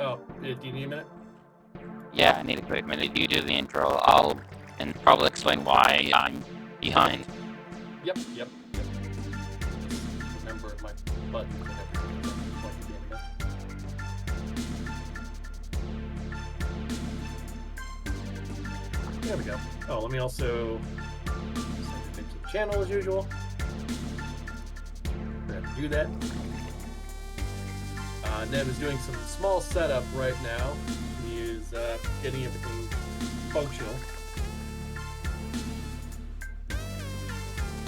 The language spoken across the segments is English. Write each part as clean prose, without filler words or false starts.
Oh, do you need a minute? Yeah, I need a quick minute. You do the intro. And probably explain why I'm behind. Yep. Remember my buttons and everything. Like the there we go. Oh, let me also send it into the channel as usual. Forgot to do that. Ned is doing some small setup right now. He is getting everything functional.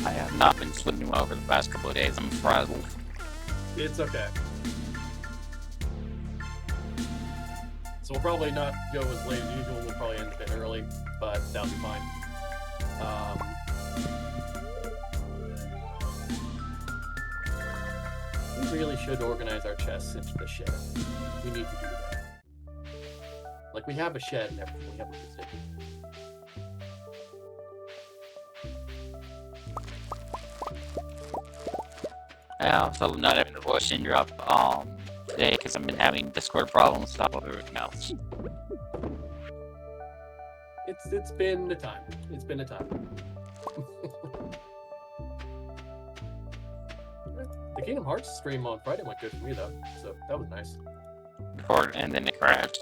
I have not been sleeping well for the past couple of days. I'm frazzled. It's okay. So we'll probably not go as late as usual. We'll probably end a bit early, but that'll be fine. We really should organize our chests into the shed. We need to do that. Like, we have a shed and everything. We haven't used it. Yeah, so I'm not having to voice Ginger up today because I've been having Discord problems to top up everything else. It's been a time. It's been a time. The Kingdom Hearts stream on Friday went good for me though, so that was nice. And then it crashed.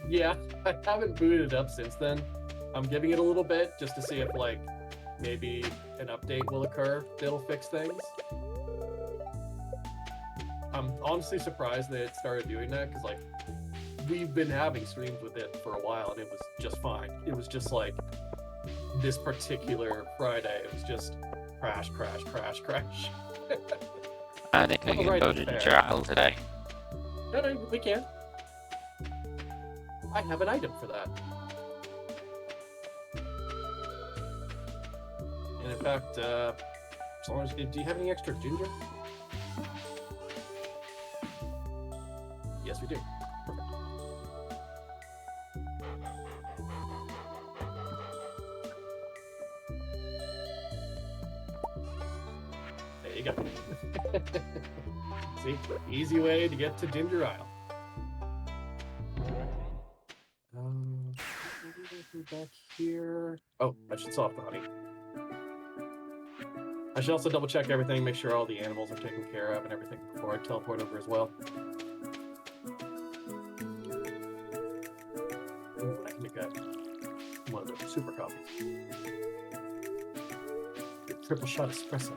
Yeah, I haven't booted it up since then. I'm giving it a little bit just to see if like maybe an update will occur that'll fix things. I'm honestly surprised that it started doing that because like we've been having streams with it for a while and it was just fine. It was just like this particular Friday, it was just crash. I think I can go to the trial today. No, we can. I have an item for that. And in fact, as long as, do you have any extra ginger? Yes, we do. Perfect. There you go. See, easy way to get to Ginger Isle. Back here. Oh, I should solve the honey. I should also double check everything, make sure all the animals are taken care of and everything before I teleport over as well. Ooh, I can make that one of those super coffees. Get triple shot espresso.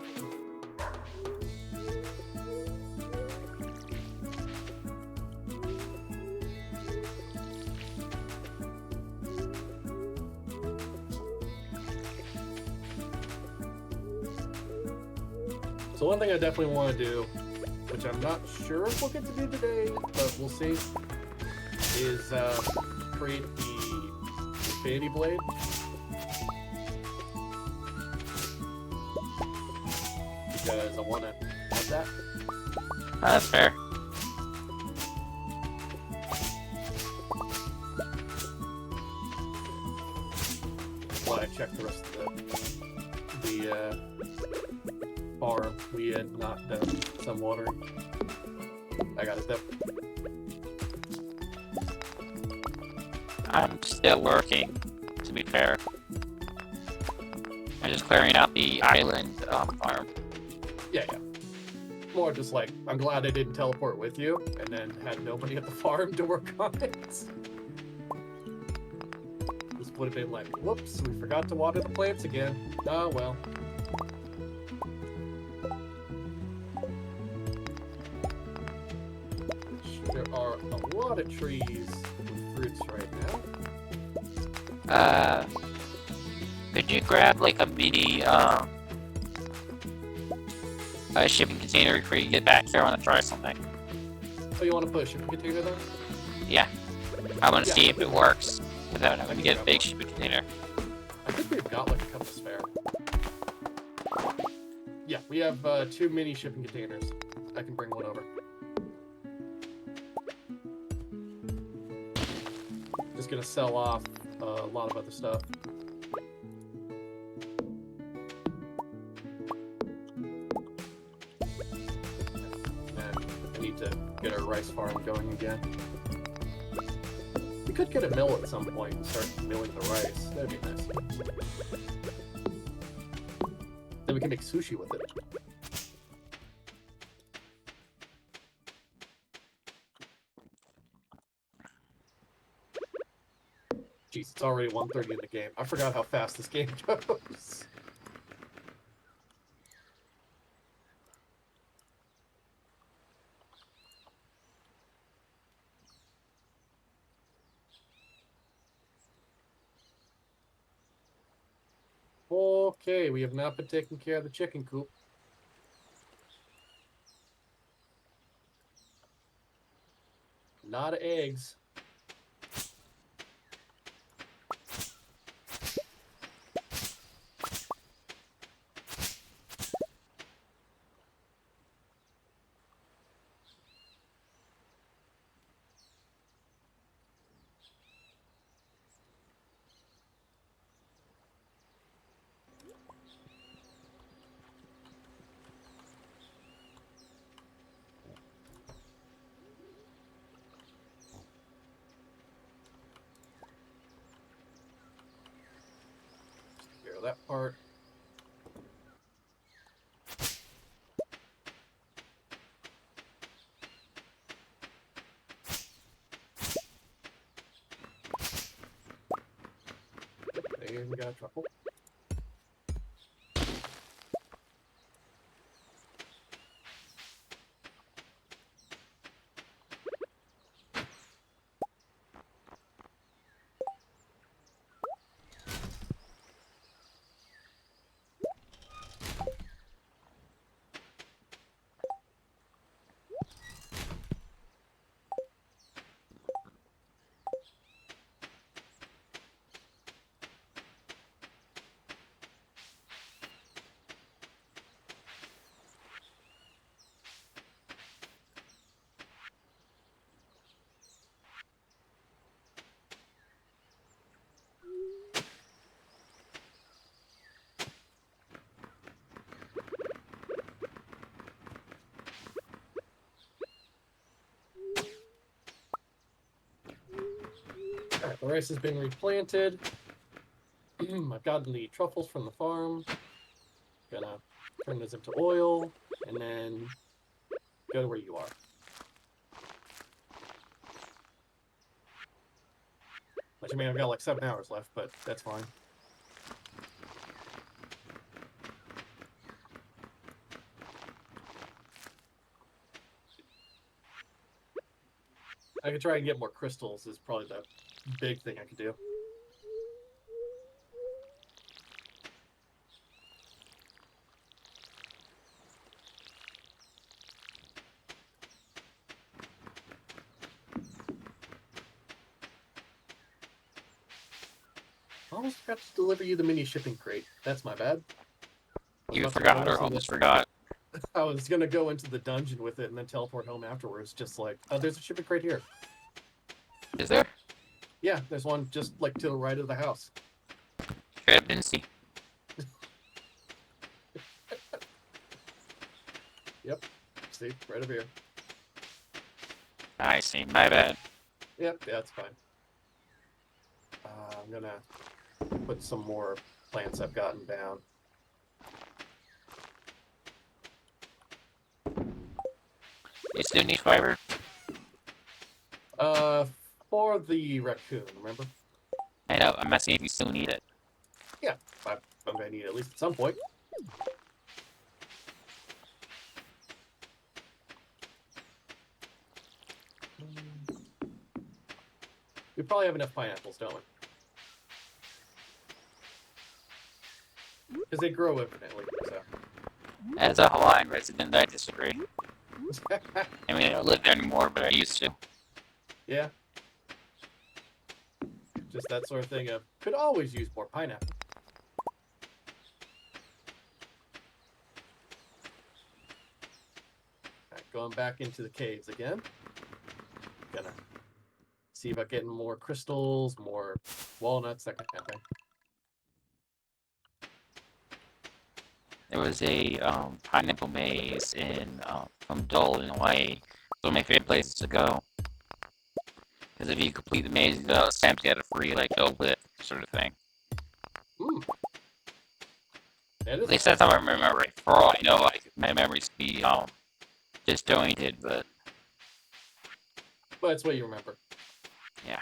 So one thing I definitely want to do, which I'm not sure if we'll get to do today, but we'll see, is create the Infinity Blade. Because I want to have that. That's fair. While I check the rest of the farm, we had not done some watering. I got it though. I'm still working, to be fair. I'm just clearing out the island farm. Yeah. More just like, I'm glad I didn't teleport with you and then had nobody at the farm to work on it. This would have been like, whoops, we forgot to water the plants again. Oh well. There are a lot of trees with fruits right now. Could you grab like a mini shipping container before you get back here? I want to try something. Oh, you want to put a shipping container there? Yeah. I want to see if it works without having to get a big shipping container. I think we've got like a couple spare. Yeah, we have 2 mini shipping containers. I can bring one over. Just gonna sell off a lot of other stuff. And I need to get our rice farm going again. We could get a mill at some point and start milling the rice. That'd be nice. Then we can make sushi with it. Jeez, it's already 1:30 in the game. I forgot how fast this game goes. Okay, we have not been taking care of the chicken coop. A lot of eggs. Here, that part. There we got a truffle. Alright, the rice has been replanted. I've gotten the truffles from the farm. Gonna turn this into oil, and then go where you are. Which, I mean, I've got like 7 hours left, but that's fine. I could try and get more crystals is probably the big thing I could do. I almost forgot to deliver you the mini shipping crate. That's my bad. You forgot or almost forgot. I was gonna go into the dungeon with it and then teleport home afterwards. Just like, oh, there's a shipping crate here. Is there? Yeah, there's one just like to the right of the house. I didn't see. Yep. See, right over here. I see. My bad. Yep, yeah, that's fine. I'm gonna put some more plants I've gotten down. You still need fiber? For the raccoon, remember? I know. I'm asking if you still need it. Yeah, I'm gonna need it at least at some point. We probably have enough pineapples, don't we? Because they grow infinitely, so. As a Hawaiian resident, I disagree. I mean, I don't live there anymore, but I used to. Yeah. Just that sort of thing of, could always use more pineapple. Alright, going back into the caves again. Gonna see about getting more crystals, more walnuts, that kind of thing. There was a pineapple maze in from Dole in Hawaii. It's one of my favorite places to go. Because if you complete the maze, they'll stamp you out of free, like, go with it, sort of thing. At least that's how I remember it. For all I know, like, my memories be, disjointed, but... But that's what you remember. Yeah.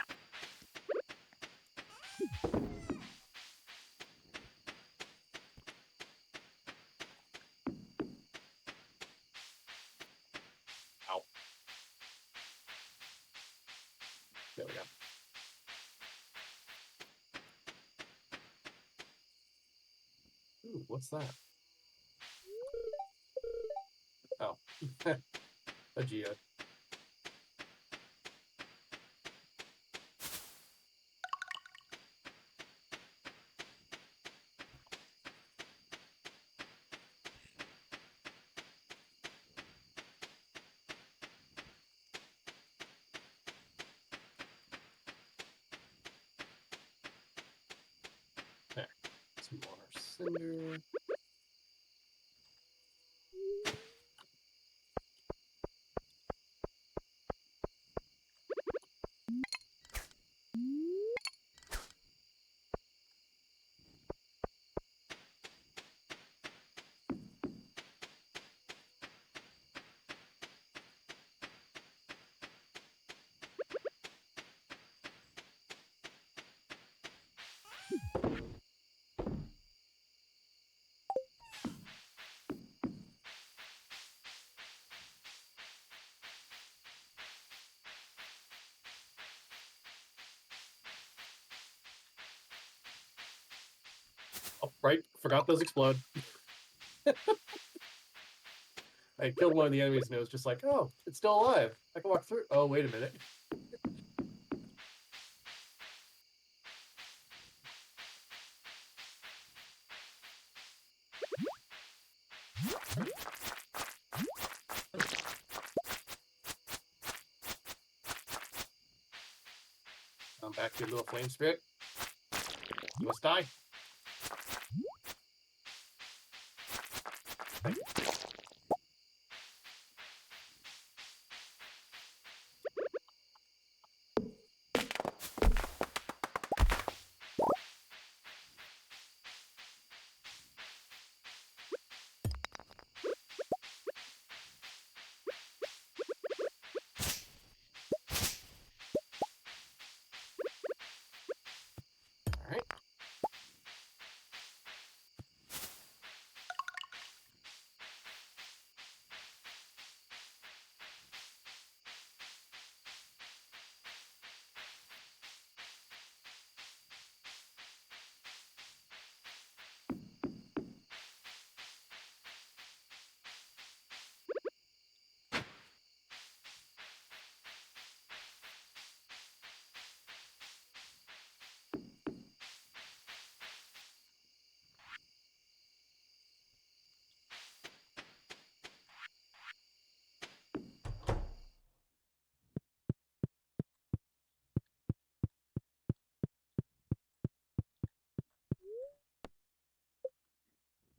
Ow. There we go. Ooh, what's that? Oh. A geode. There. Some more cinder. Oh, right. Forgot those explode. I killed one of the enemies and it was just like, oh, it's still alive. I can walk through. Oh, wait a minute. I'm back to your little flame spirit. You must die. Thank you. All right.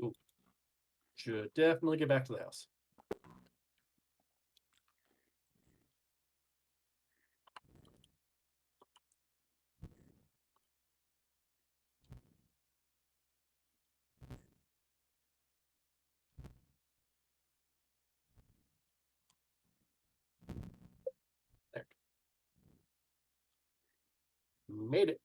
Ooh. Should definitely get back to the house. There. Made it.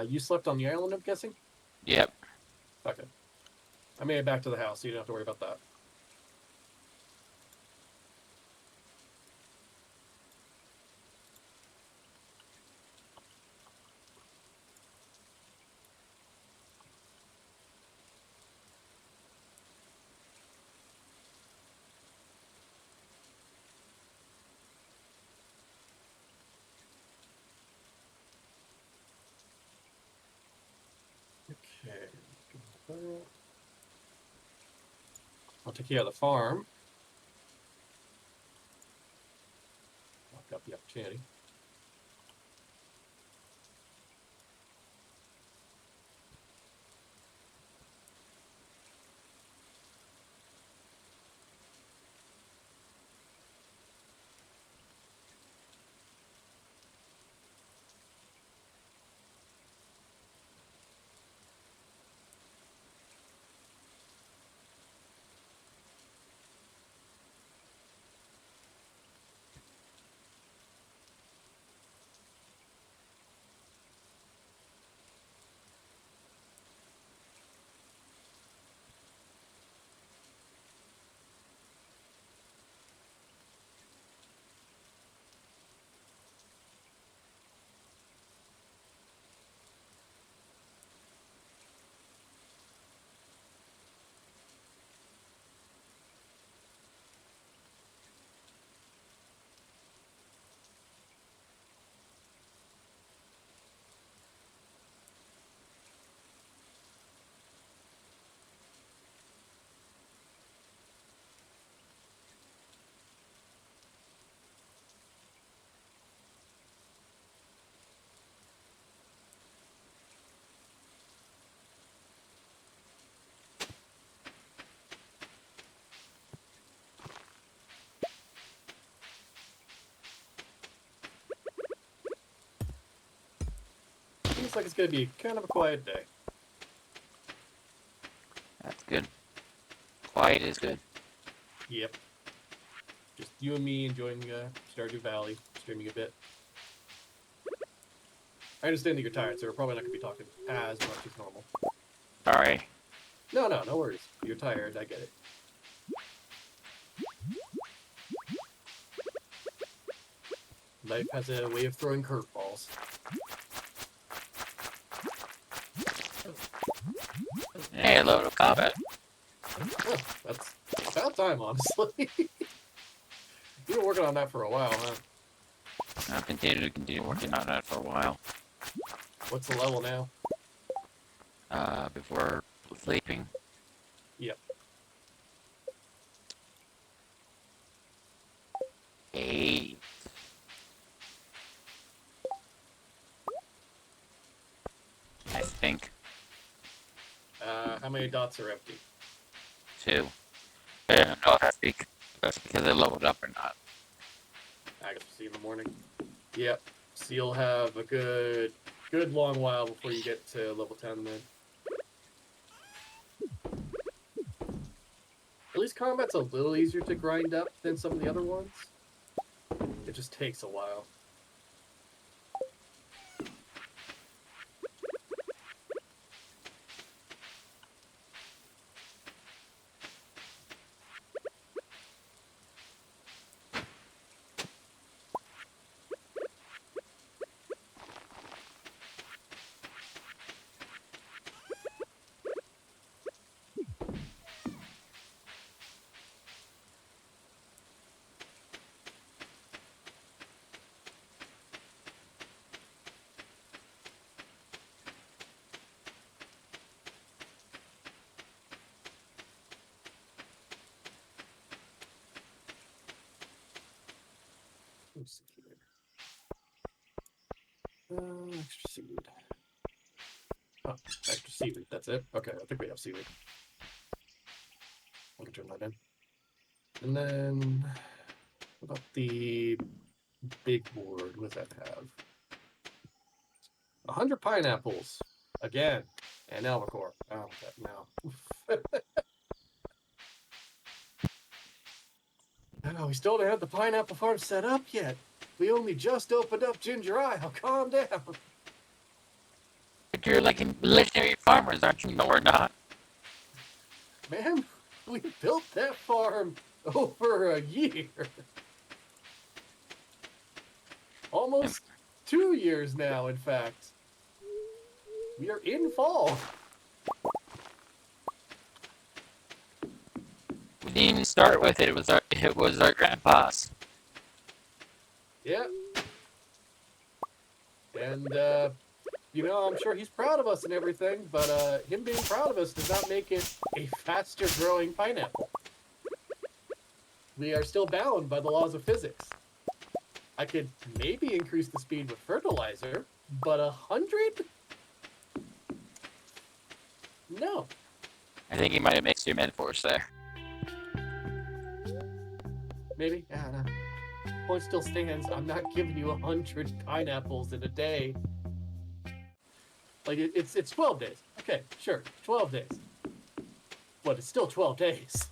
You slept on the island, I'm guessing? Yep. Okay. I made it back to the house, so you don't have to worry about that. take care of the farm. Lock up the opportunity. Seems like it's gonna be kind of a quiet day. That's good. Quiet is good. Yep. Just you and me enjoying Stardew Valley, streaming a bit. I understand that you're tired, so we're probably not gonna be talking as much as normal. Sorry. No worries. You're tired, I get it. Life has a way of throwing curveballs. Hey, load of combat. Oh, that's about time, honestly. You've been working on that for a while, huh? I'll continue working on that for a while. What's the level now? Before sleeping. Yep. 8. I think. How many dots are empty? 2. I don't know if that's because I leveled up or not. I guess we'll see in the morning. Yep. So you'll have a good long while before you get to level 10 then. At least combat's a little easier to grind up than some of the other ones. It just takes a while. Let's see here. Extra seaweed. Oh, extra seaweed. That's it? Okay, I think we have seaweed. I can turn that in. And then, what about the big board? What does that have? 100 pineapples. Again. And albacore. Oh, no. Oh, we still don't have the pineapple farm set up yet. We only just opened up Ginger Isle. Calm down. But you're like legendary farmers, aren't you? No, we're not. Man, we built that farm over a year. Almost 2 years now, in fact. We are in fall. We didn't even start with it. It was our grandpa's. Yeah. And, I'm sure he's proud of us and everything, but him being proud of us does not make it a faster growing pineapple. We are still bound by the laws of physics. I could maybe increase the speed with fertilizer, but 100? No. I think you might have mixed your metaphors there. Maybe? I don't know. Point still stands. I'm not giving you 100 pineapples in a day. Like, it's 12 days. Okay, sure. 12 days. But it's still 12 days.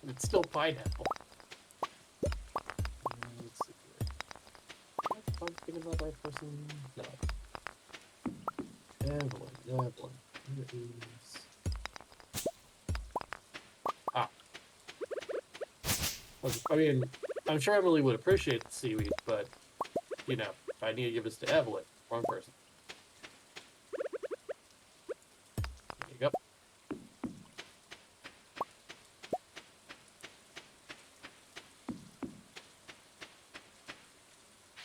And it's still pineapple. Let's see here. Am I thinking about the right person? No. Evelyn. Where is... Ah. I mean, I'm sure Emily would appreciate the seaweed, but, you know, if I need to give this to Evelyn, wrong person. There you go.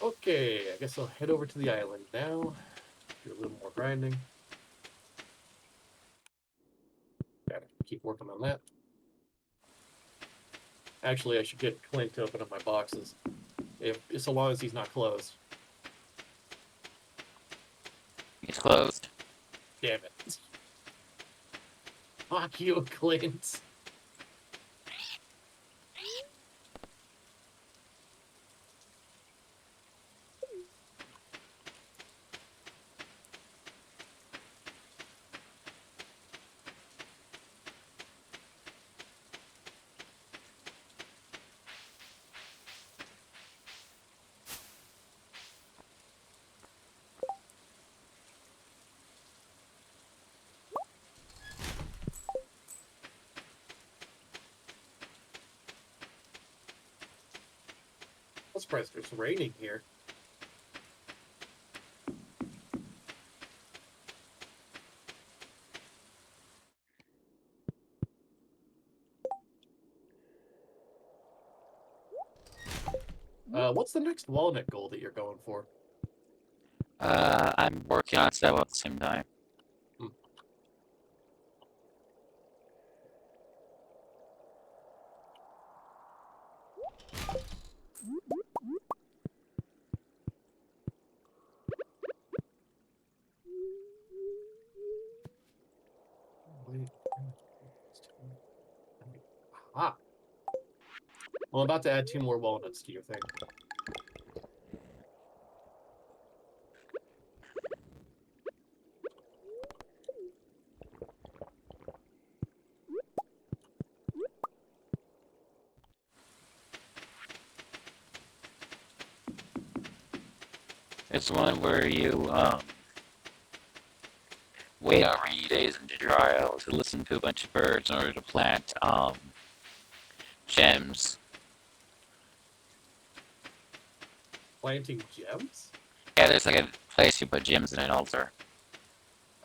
Okay, I guess I'll head over to the island now. Do a little more grinding. Gotta keep working on that. Actually, I should get Clint to open up my boxes. If so long as he's not closed. It's closed. Damn it. Fuck you, Clint. I'm surprised it's raining here. What's the next walnut goal that you're going for? I'm working on several at the same time. Hmm. Wait. Ah. Well, I'm about to add 2 more walnuts to your thing. It's one where you wait on rainy days into dry out to listen to a bunch of birds in order to plant gems. Planting gems? Yeah, there's like a place you put gems in an altar.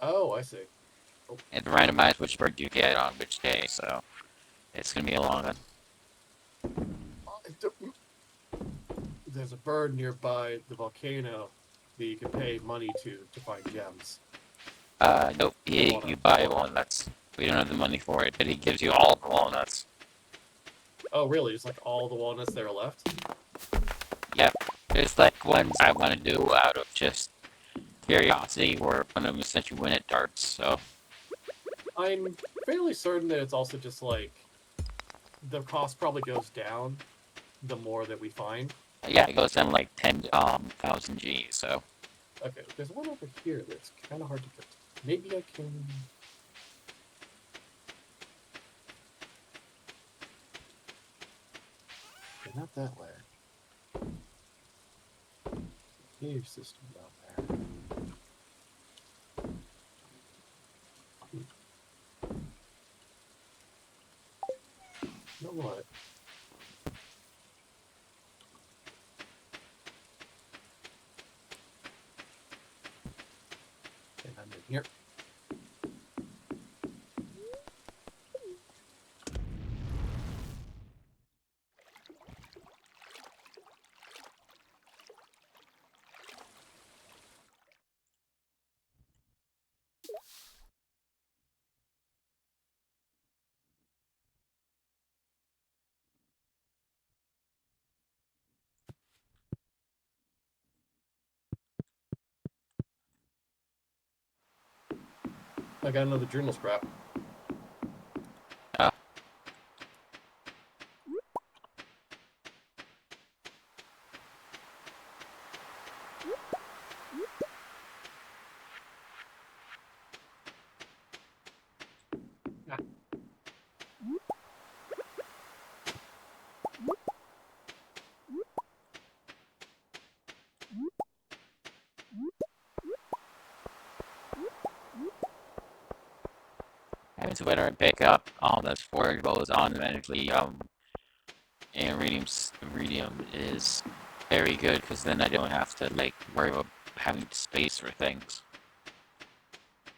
Oh, I see. It randomizes which bird you get on which day, so it's gonna be a long one. There's a bird nearby the volcano that you can pay money to find gems. Nope, you buy walnuts. We don't have the money for it, but he gives you all the walnuts. Oh, really? It's like all the walnuts that are left? Yep. There's like ones I want to do out of just curiosity, where one of them is that you win at darts, so. I'm fairly certain that it's also just like the cost probably goes down the more that we find. Yeah, it goes down like 10,000 G, so. Okay, there's one over here that's kind of hard to get. Maybe I can. Okay, not that way. Cave system down there. You know what? Okay, I'm in here. I got another journal scrap. Oh, Ah, I have to whenever I pick up all that's forgeable is automatically iridium is very good because then I don't have to like worry about having space for things.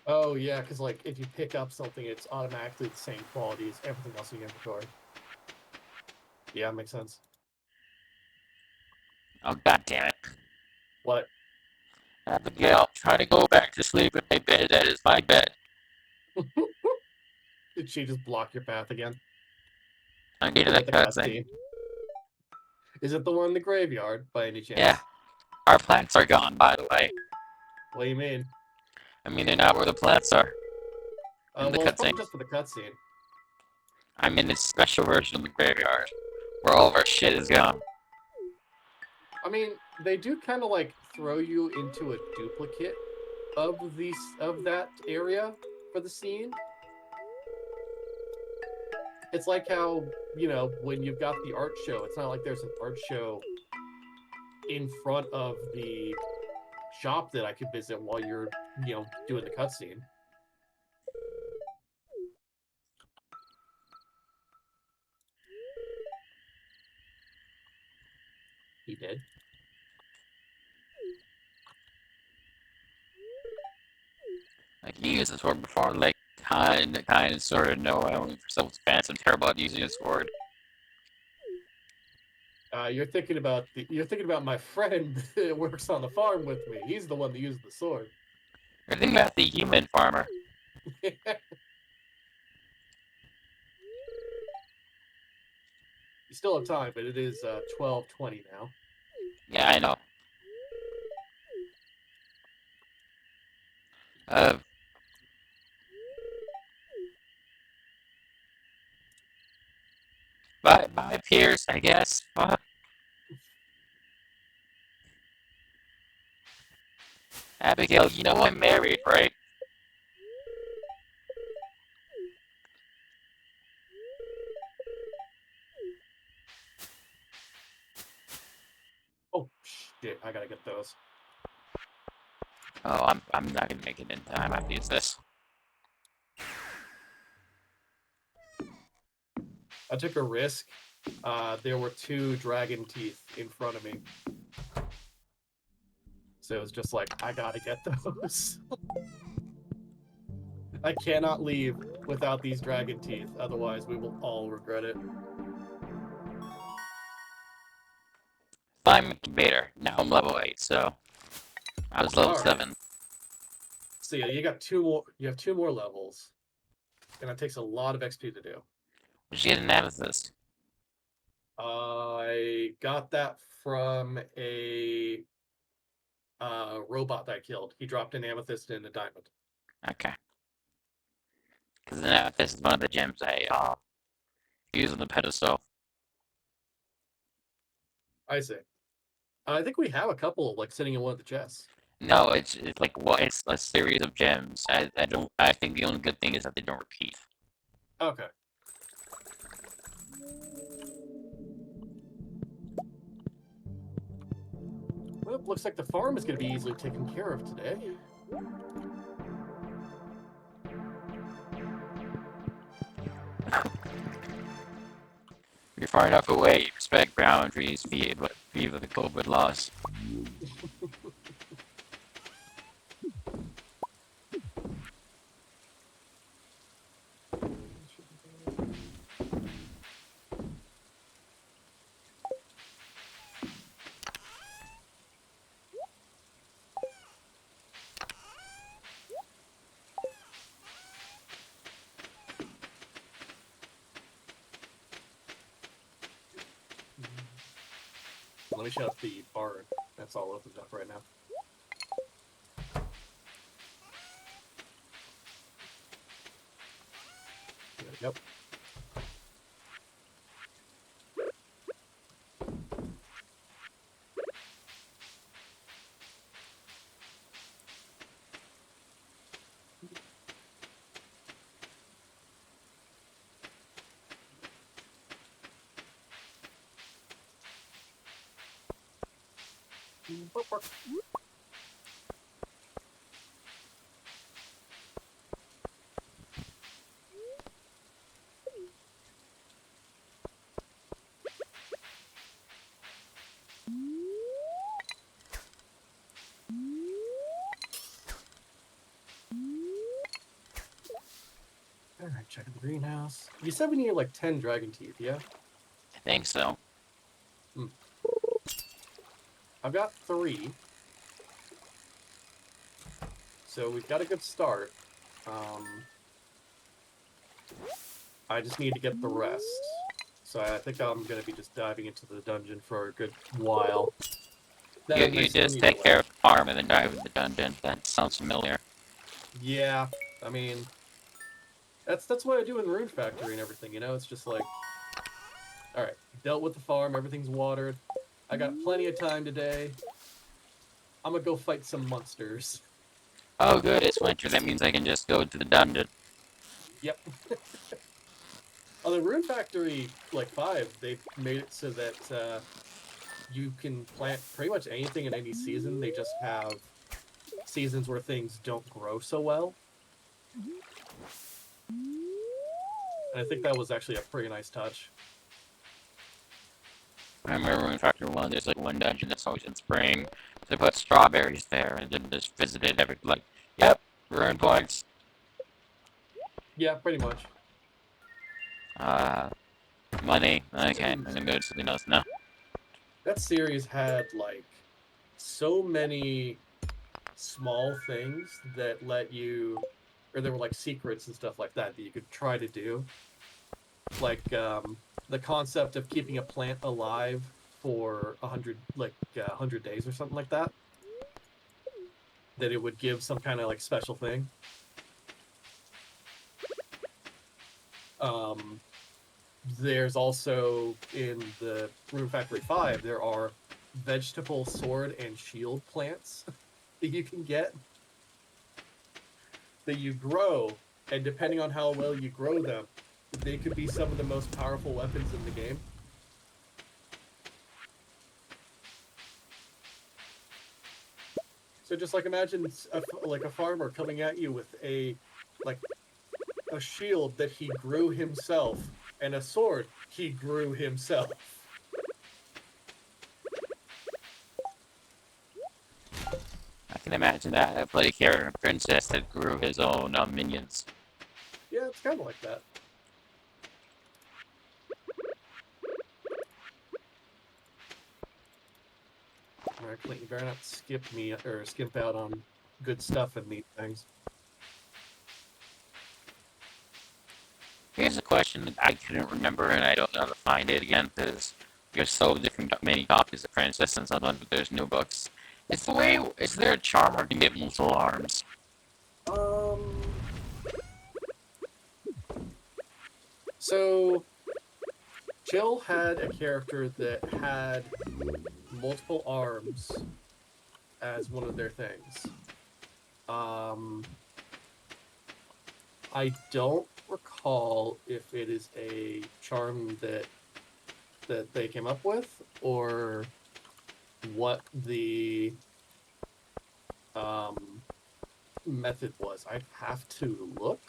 oh yeah, because like if you pick up something, it's automatically the same quality as everything else in your inventory. Yeah, makes sense. Oh god damn it. What? Abigail, try to go back to sleep in my bed. That is my bed. Did she just block your path again? I needed Is that that the cutscene. cutscene? Is it the one in the graveyard by any Yeah, chance? our plants are gone, by the way. What do you mean? I mean, they're not where the plants are in the Well, it's probably cutscene. just for the cutscene. I'm in this special version of the graveyard where all of our shit is gone. I mean, they do kind of like throw you into a duplicate of that area for the scene. It's like how, when you've got the art show, it's not like there's an art show in front of the shop that I could visit while you're, doing the cutscene. He did. Like, you used this sword before, like, sort of, no, I only for self-defense. I'm terrible at using a sword. You're thinking about my friend that works on the farm with me. He's the one that uses the sword. You're thinking about the human farmer. You still have time, but it is 12:20 now. Yeah, I know. Uh, bye, Pierce, I guess. Fuck. Abigail, you know I'm married, right? Oh shit! I gotta get those. Oh, I'm not gonna make it in time. I have to use this. I took a risk. There were 2 dragon teeth in front of me, so it was just like I gotta get those. I cannot leave without these dragon teeth, otherwise we will all regret it. Fine incubator. Now I'm level 8, so I was level All right. 7. So yeah, you got 2 more. You have 2 more levels, and that takes a lot of XP to do. Did you get an amethyst? I got that from a robot that I killed. He dropped an amethyst and a diamond. Okay. Because an amethyst is one of the gems I use on the pedestal. I see. I think we have a couple like sitting in one of the chests. No, it's like it's a series of gems. I don't. I think the only good thing is that they don't repeat. Okay. Well, it looks like the farm is going to be easily taken care of today. You're far enough away. You respect boundaries via the COVID laws. Let me shut up the barn. That's all opened up right now. Yep. Alright, checking the greenhouse. You said we needed like 10 dragon teeth, yeah? I think so. I've got 3. So we've got a good start. I just need to get the rest. So I think I'm going to be just diving into the dungeon for a good while. You just take care of the farm and then dive in the dungeon. That sounds familiar. Yeah, I mean, that's what I do in the Rune Factory and everything, you know? It's just like, alright, dealt with the farm, everything's watered. I got plenty of time today. I'm gonna go fight some monsters. Oh, good, it's winter. That means I can just go to the dungeon. Yep. On the Rune Factory, like 5, they've made it so that you can plant pretty much anything in any season. They just have seasons where things don't grow so well. And I think that was actually a pretty nice touch. I remember when Factor 1, there's like one dungeon that's always in spring. So they put strawberries there and then just visited every, like, yep, ruin points. Yeah, pretty much. Money. Okay, I'm gonna go to something else now. That series had like so many small things that let you, or there were like secrets and stuff like that that you could try to do. Like the concept of keeping a plant alive for 100 days or something like that. That it would give some kind of like special thing. There's also in the Rune Factory 5, there are vegetable sword and shield plants that you can get that you grow, and depending on how well you grow them, they could be some of the most powerful weapons in the game. So just like imagine like a farmer coming at you with a shield that he grew himself and a sword he grew himself. I can imagine that. I played a character, a princess, that grew his own minions. Yeah, it's kind of like that. Alright, Clint, you better not skimp out on good stuff in these things. Here's a question that I couldn't remember and I don't know how to find it again because there's so different many copies of Princess and sometimes there's new books. Is there a charmer to get multiple arms? So Jill had a character that had multiple arms as one of their things. I don't recall if it is a charm that they came up with or what the method was. I have to look,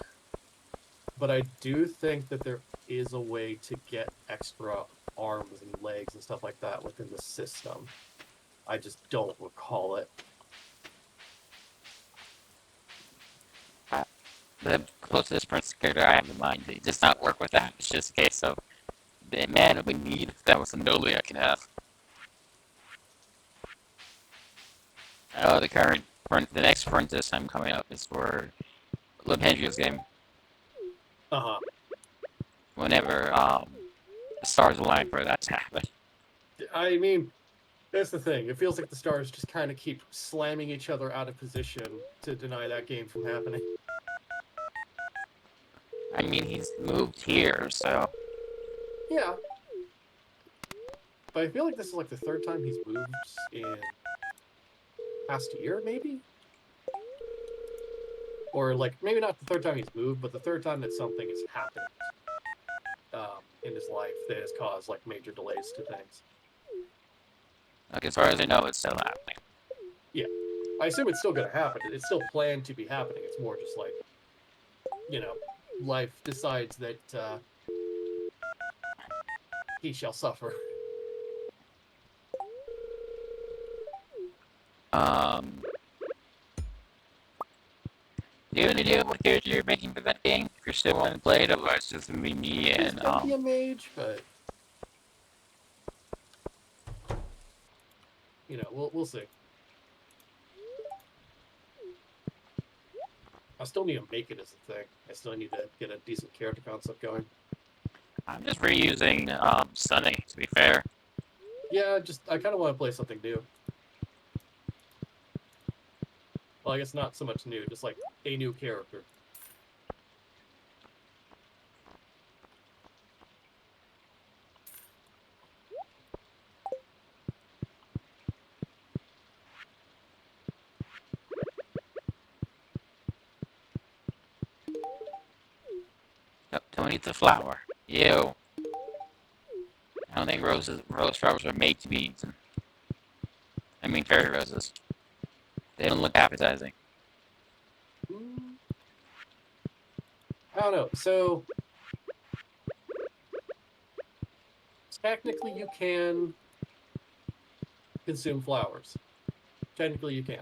but I do think that there is a way to get extra arms and legs and stuff like that within the system. I just don't recall it. The closest Princess character I have in mind, it does not work with that. It's just a case of, man, it would need if that was an ability I can have. Oh, the next Princess I'm coming up is for Lependria's game. Uh-huh. Whenever the stars align for that to happen. I mean, that's the thing. It feels like the stars just kind of keep slamming each other out of position to deny that game from happening. I mean, he's moved here, so Yeah, but I feel like this is like the third time he's moved in past year, maybe? Or like maybe not the third time he's moved, but the third time that something has happened in his life that has caused like major delays to things. like as far as I know, it's still happening. Yeah, I assume it's still going to happen. It's still planned to be happening. It's more just like, you know, life decides that he shall suffer. Um, do you have any idea what character you're making for that game? If you're still wanting to play it, otherwise it's just gonna be me He's and going to be a mage, but you know, we'll see. I still need to make it as a thing. I still need to get a decent character concept going. I'm just reusing Sunny. To be fair, Yeah, just I kind of want to play something new. Well, I guess not so much new, just like a new character. nope, don't eat the flower. Ew. I don't think rose flowers are made to be eaten. I mean, fairy roses. They don't look appetizing. I don't know. So technically, you can consume flowers. Technically, you can.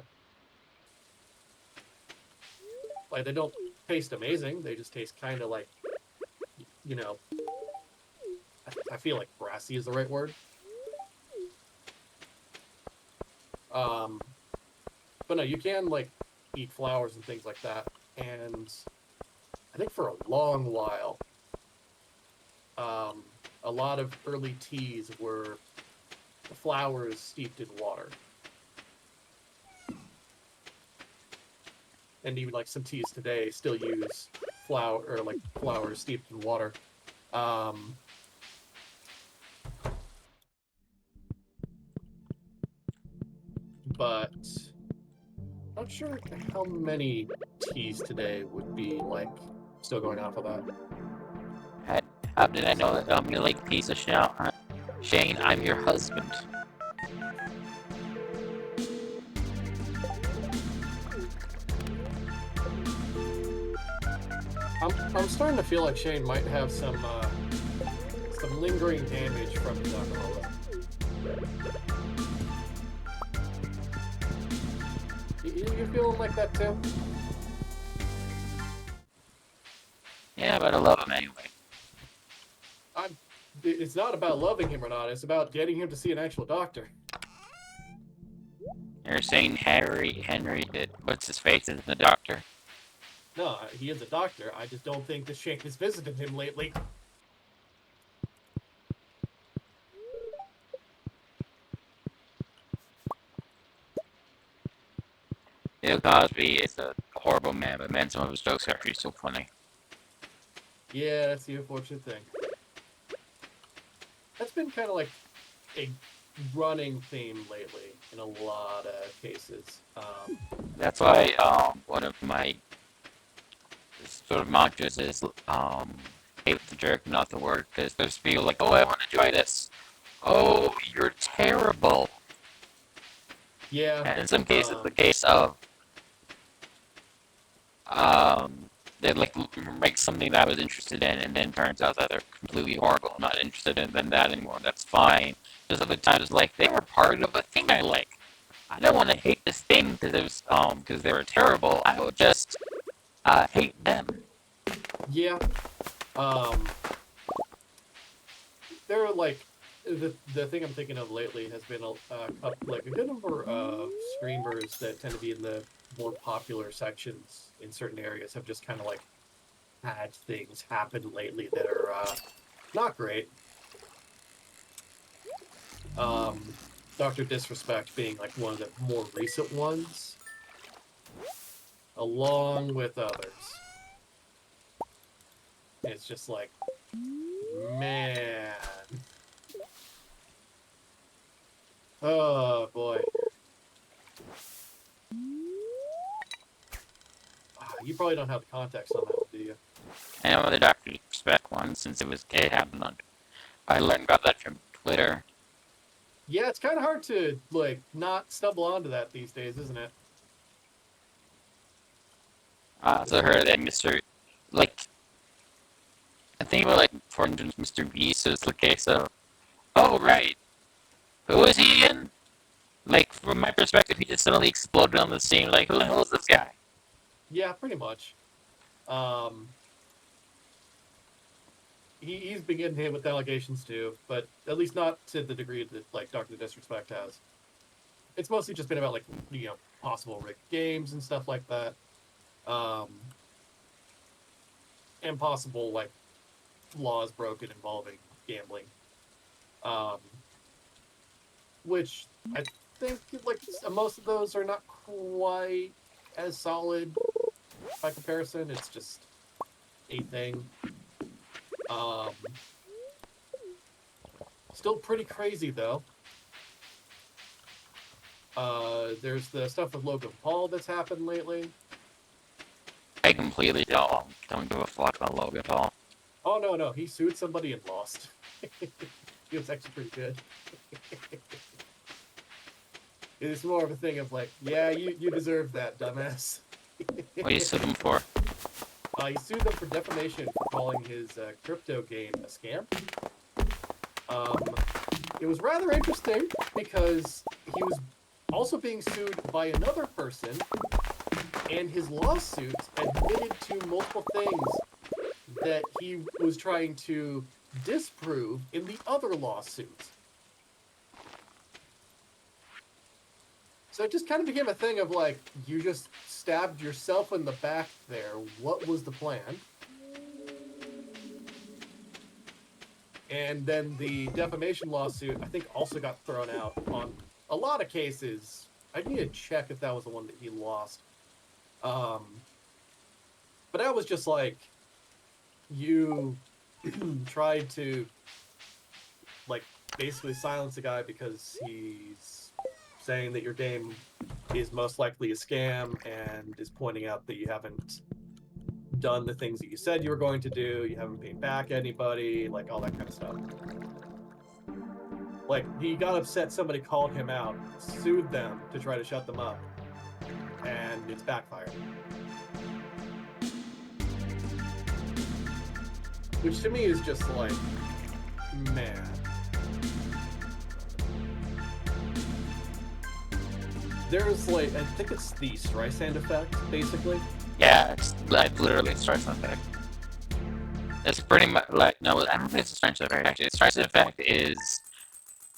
Like they don't taste amazing. They just taste kind of like, you know, I feel like grassy is the right word. Um, but no, you can like eat flowers and things like that. And I think for a long while, a lot of early teas were flowers steeped in water. And even like some teas today still use flour or like flowers steeped in water. Um, but not sure how many teas today would be like still going off of that. How did I know that you're like a piece of shit? Shane, I'm your husband. I'm starting to feel like Shane might have some lingering damage from his alcoholism. You feeling like that too? Yeah, but I love him anyway. It's not about loving him or not. It's about getting him to see an actual doctor. You're saying Henry did what's his face is the doctor? No, he is a doctor. I just don't think that Shane has visited him lately. Bill Cosby is a horrible man, but man, some of his jokes are actually so funny. Yeah, that's the unfortunate thing. That's been kind of like a running theme lately in a lot of cases. That's why one of my sort of mantras is hate the jerk, not the word, because there's people like, oh, I want to try this. Oh, you're terrible. Yeah. And in some cases, the case of they like make something that I was interested in, and then turns out that they're completely horrible. I'm not interested in that anymore. That's fine. There's other times like they were part of a thing I like. I don't want to hate this thing because it was because they were terrible. I would just hate them. Yeah. There are like the thing I'm thinking of lately has been like a good number of streamers that tend to be in the more popular sections in certain areas have just kind of like had things happen lately that are not great. Dr. Disrespect being like one of the more recent ones, along with others. It's just like, man. Oh boy. You probably don't have the context on that one, do you? I know the Doctor Respect one since it happened on. I learned about that from Twitter. Yeah, it's kind of hard to like not stumble onto that these days, isn't it? I also heard that Mr. Like, I think about, like, for instance, Mr. Beast is the case of, oh, right, who is he again? Like, from my perspective, he just suddenly exploded on the scene, like, who the hell is this guy? Yeah, pretty much. Um, he's been getting hit with allegations too, but at least not to the degree that like Doctor Disrespect has. It's mostly just been about like possible rigged games and stuff like that, um, and possible like laws broken involving gambling, um, which I think like most of those are not quite as solid by comparison. It's just a thing. Um, Still pretty crazy though. There's the stuff with Logan Paul that's happened lately. I completely don't give a fuck about Logan Paul. Oh no, he sued somebody and lost. It was actually pretty good. It's more of a thing of like, yeah, you deserve that, dumbass. What do you sue him for? He sued them for defamation for calling his crypto game a scam. It was rather interesting because he was also being sued by another person, and his lawsuit admitted to multiple things that he was trying to disprove in the other lawsuit. So it just kind of became a thing of like, you just stabbed yourself in the back there. What was the plan? And then the defamation lawsuit, I think, also got thrown out on a lot of cases. I need to check if that was the one that he lost. But that was just like, you tried to like basically silence a guy because he's saying that your game is most likely a scam and is pointing out that you haven't done the things that you said you were going to do, you haven't paid back anybody, like all that kind of stuff. Like, he got upset, somebody called him out, sued them to try to shut them up, and it's backfired. Which to me is just like, man. There's like, I think it's the Streisand effect, basically. Yeah, it's like literally Streisand effect. It's pretty much like, no, I don't think it's a Streisand effect actually. The Streisand effect is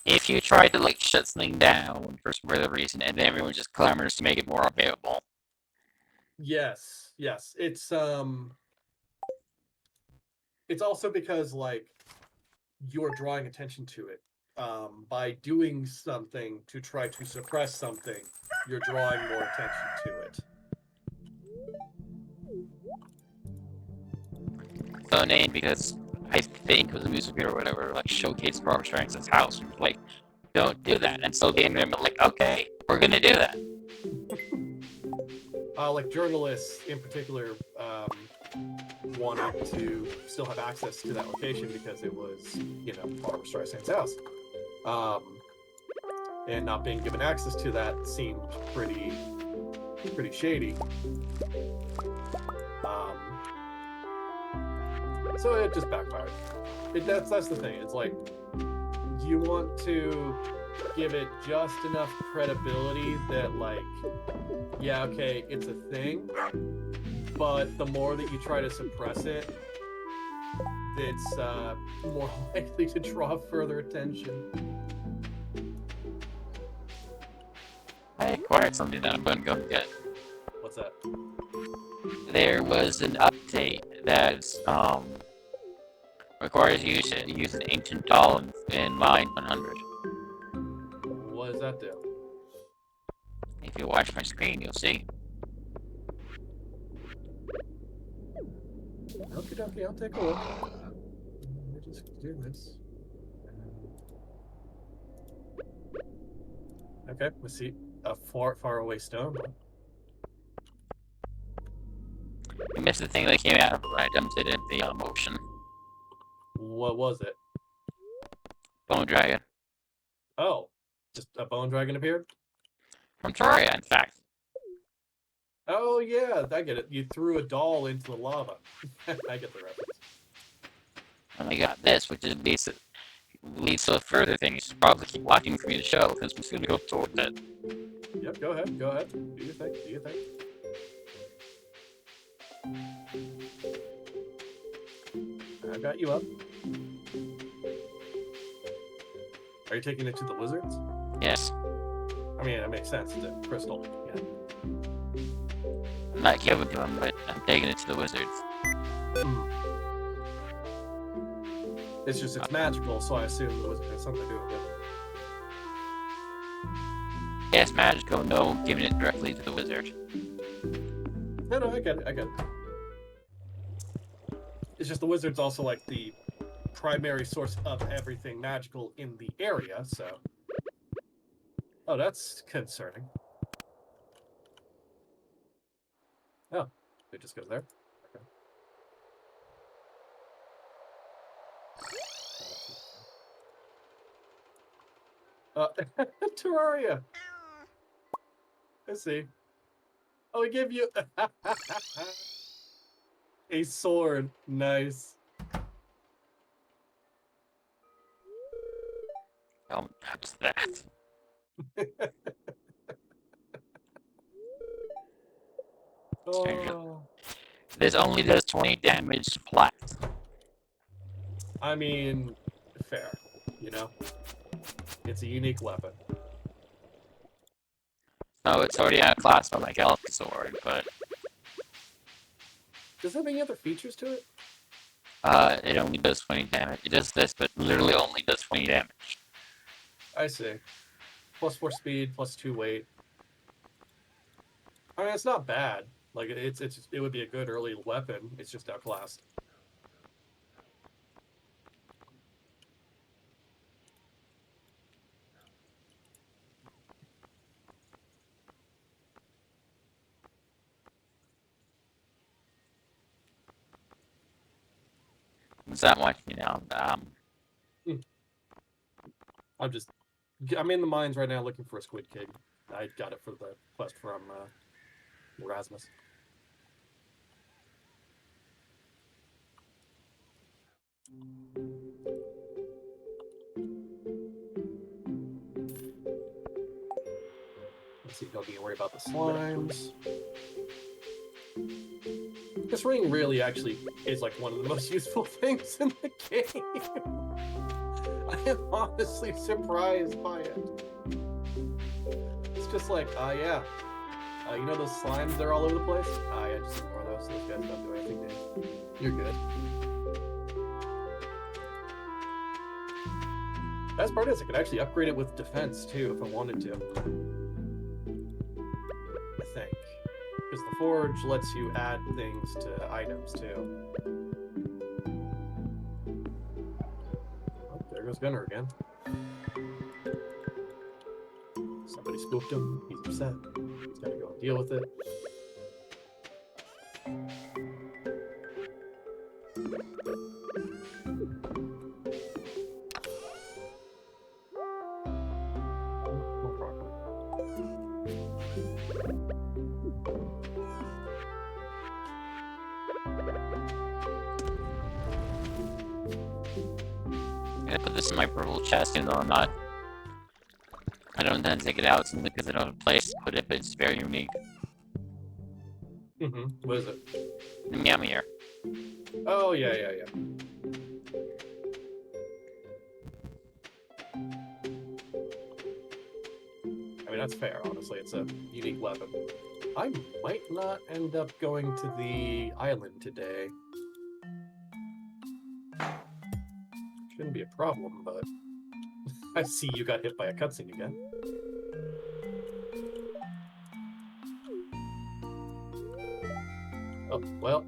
if you try to like shut something down for some other reason and then everyone just clamors to make it more available. Yes. It's also because like you're drawing attention to it. By doing something to try to suppress something, you're drawing more attention to it. So named because I think it was a music video or whatever, like showcased Barbara Streisand's house. Like, don't do that. And so they ended up like, okay, we're gonna do that. Like journalists in particular wanted to still have access to that location because it was, Barbara Streisand's house. And not being given access to that seemed pretty shady. So it just backfired. That's the thing. It's like, you want to give it just enough credibility that like, yeah, okay, it's a thing, but the more that you try to suppress it, it's more likely to draw further attention. I acquired something that I'm gonna go get. What's that? There was an update that requires you to use an ancient doll in Mine 100. What does that do? If you watch my screen, you'll see. Okie dokie, I'll take a look. Let me just do this. Okay, let's see. A far away stone. I missed the thing that came out when I dumped it in the ocean. What was it? Bone dragon. Oh, just a bone dragon appeared? From Terraria, in fact. Oh yeah, I get it. You threw a doll into the lava. I get the reference. And I got this, which is basic. Leads to a further thing. You should probably keep watching for me to show, because I'm just gonna go towards it. Yep, go ahead. Go ahead. Do your thing. Do your thing. I got you up. Are you taking it to the wizards? Yes. I mean, it makes sense. It's a crystal. Yeah. I'm not giving to him, but I'm taking it to the wizards. It's just, it's magical, so I assume the wizard has something to do with it. Yeah, it's magical. No, giving it directly to the wizard. No, I get it. I get it. It's just the wizard's also like the primary source of everything magical in the area, so. Oh, that's concerning. Oh, it just goes there. Okay. Terraria. Let's see. Oh, he gave you a sword. Nice. Don't touch that. Oh. This only does 20 damage flat. I mean, fair. You know, it's a unique weapon. Oh, it's already out of class for my Galaxy Sword, but Does it have any other features to it? it only does 20 damage. It does this, but literally only does 20 damage. I see. +4 speed, +2 weight. I mean, it's not bad. Like it would be a good early weapon. It's just outclassed. It's that much, you know. I'm in the mines right now looking for a squid king. I got it for the quest from Erasmus. Let's see, don't need to worry about the slimes. This ring really actually is like one of the most useful things in the game. I am honestly surprised by it. It's just like, yeah. You know those slimes that are all over the place? Yeah, just ignore those. Those guys don't do anything to you. You're good. Best part is I could actually upgrade it with defense too if I wanted to. I think. Because the forge lets you add things to items too. Oh, there goes Gunner again. Somebody spooked him. He's upset. He's got to go and deal with it. No problem. I'm gonna put this in my purple chest, even though I don't intend to take it out simply because I don't have a place to put it, but it's very unique. What is it? The Meow Meow. Oh, yeah. I mean, that's fair, honestly. It's a unique weapon. I might not end up going to the island today. Shouldn't be a problem, but I see you got hit by a cutscene again. Oh, well.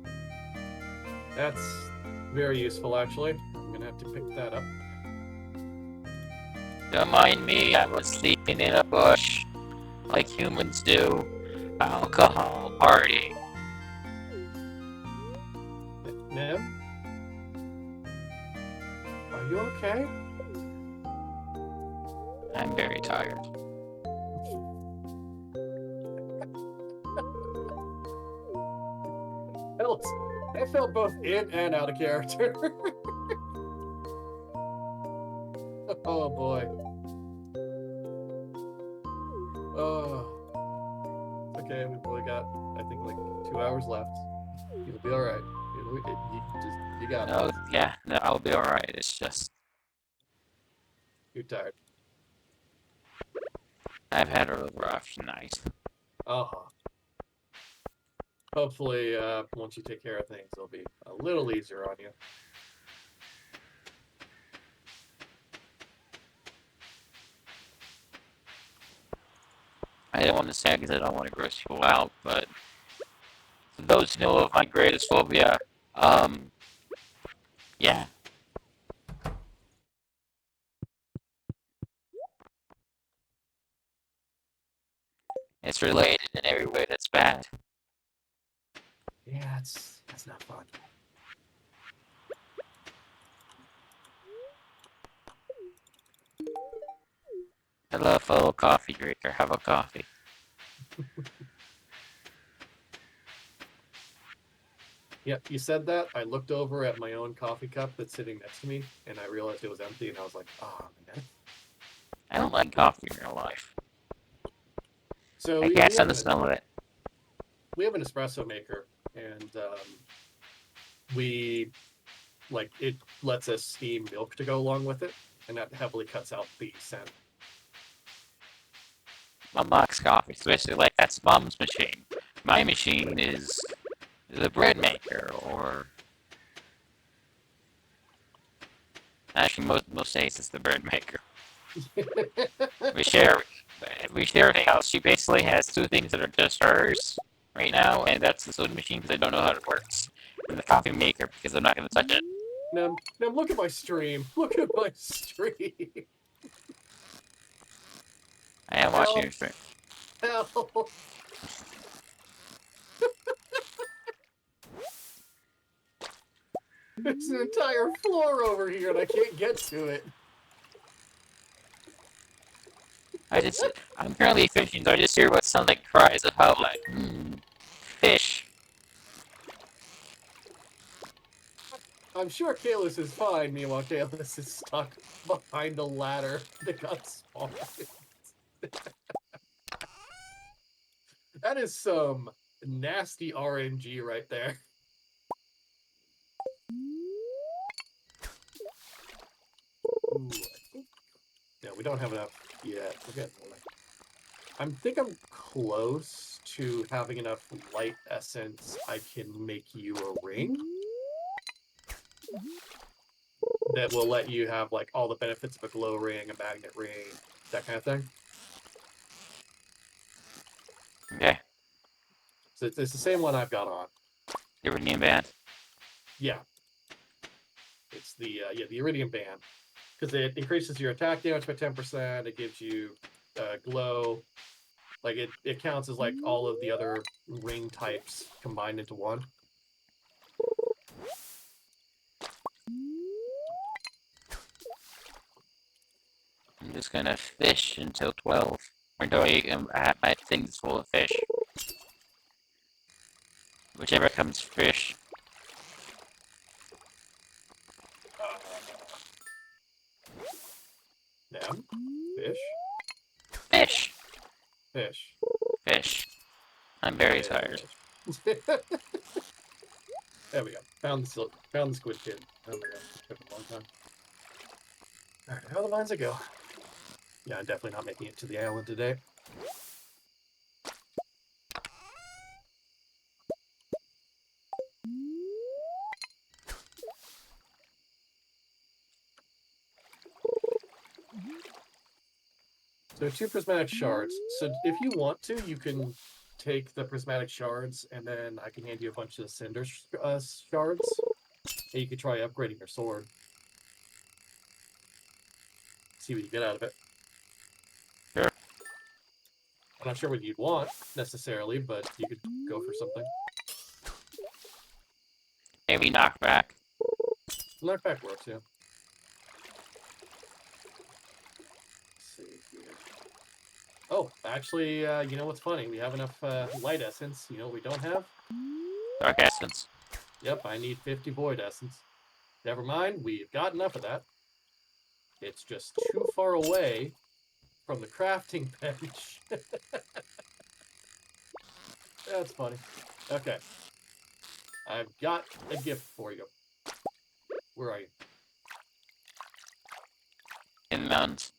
That's very useful, actually. I'm gonna have to pick that up. Don't mind me, I was sleeping in a bush, like humans do. Alcohol party. Nim? Are you okay? I'm very tired. I felt both in and out of character. Oh boy. Oh. Okay, we've only got, I think, like 2 hours left. You'll be alright. You got No, it. yeah, no, I'll be alright. It's just, You're tired. I've had a rough night. Uh-huh. Hopefully, once you take care of things, it'll be a little easier on you. I don't want to say because I don't want to gross people out, but for those who know of my greatest phobia, um, yeah, it's related in every way that's bad. Yeah, that's not fun. Hello, fellow coffee drinker. Have a coffee. Yeah, you said that. I looked over at my own coffee cup that's sitting next to me, and I realized it was empty, and I was like, oh, man. I don't like coffee in real life. So I can't stand the smell of it. we have an espresso maker, and we it lets us steam milk to go along with it, and that heavily cuts out the scent. Mom likes coffee, especially like that's mom's machine. My machine is the bread maker, or actually most days it's the bread maker. We share everything else. She basically has two things that are just hers right now, and that's the soda machine because I don't know how it works, and the coffee maker because I'm not going to touch it. Now, look at my stream. Look at my stream. I am watching your stream. Hell. There's an entire floor over here, and I can't get to it. I'm currently fishing, so I just hear what sounds like cries of how like, fish. I'm sure Kalis is fine. Meanwhile, Kalis is stuck behind a ladder that got spawned. That is some nasty RNG right there. Ooh, yeah, we don't have enough yet. We're getting there. I think I'm close to having enough light essence. I can make you a ring that will let you have like all the benefits of a glow ring, a magnet ring, that kind of thing. Okay, So it's the same one I've got on. the Iridium band. Yeah, it's the Iridium band because it increases your attack damage by 10%. It gives you glow. Like it counts as like all of the other ring types combined into one. I'm just gonna fish until 12. Or do I have my things full of fish? Whichever comes fish. Them? Fish? Fish! Fish. Fish. I'm very tired. There we go. Found the squid kid. Oh my god, it took a long time. Alright, how the lines it go? Yeah, I'm definitely not making it to the island today. So 2 prismatic shards. So if you want to, you can take the prismatic shards, and then I can hand you a bunch of cinder shards. Hey, you could try upgrading your sword. See what you get out of it. Sure. I'm not sure what you'd want necessarily, but you could go for something. Maybe knockback. Knockback works, yeah. Let's see here. Oh, actually, you know what's funny? We have enough light essence. You know what we don't have? Dark essence. Yep, I need 50 void essence. Never mind, we've got enough of that. It's just too far away from the crafting bench. That's funny. Okay. I've got a gift for you. Where are you? In the mountains.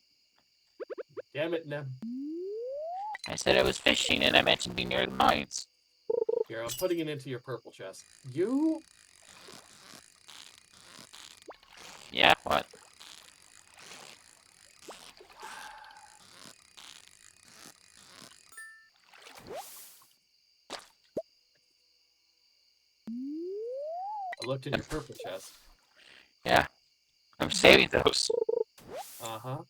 Damn it, Neb. I said I was fishing, and I mentioned being near the mines. Here, I'm putting it into your purple chest. You? Yeah, what? I looked in your purple chest. Yeah, I'm saving those. Uh-huh.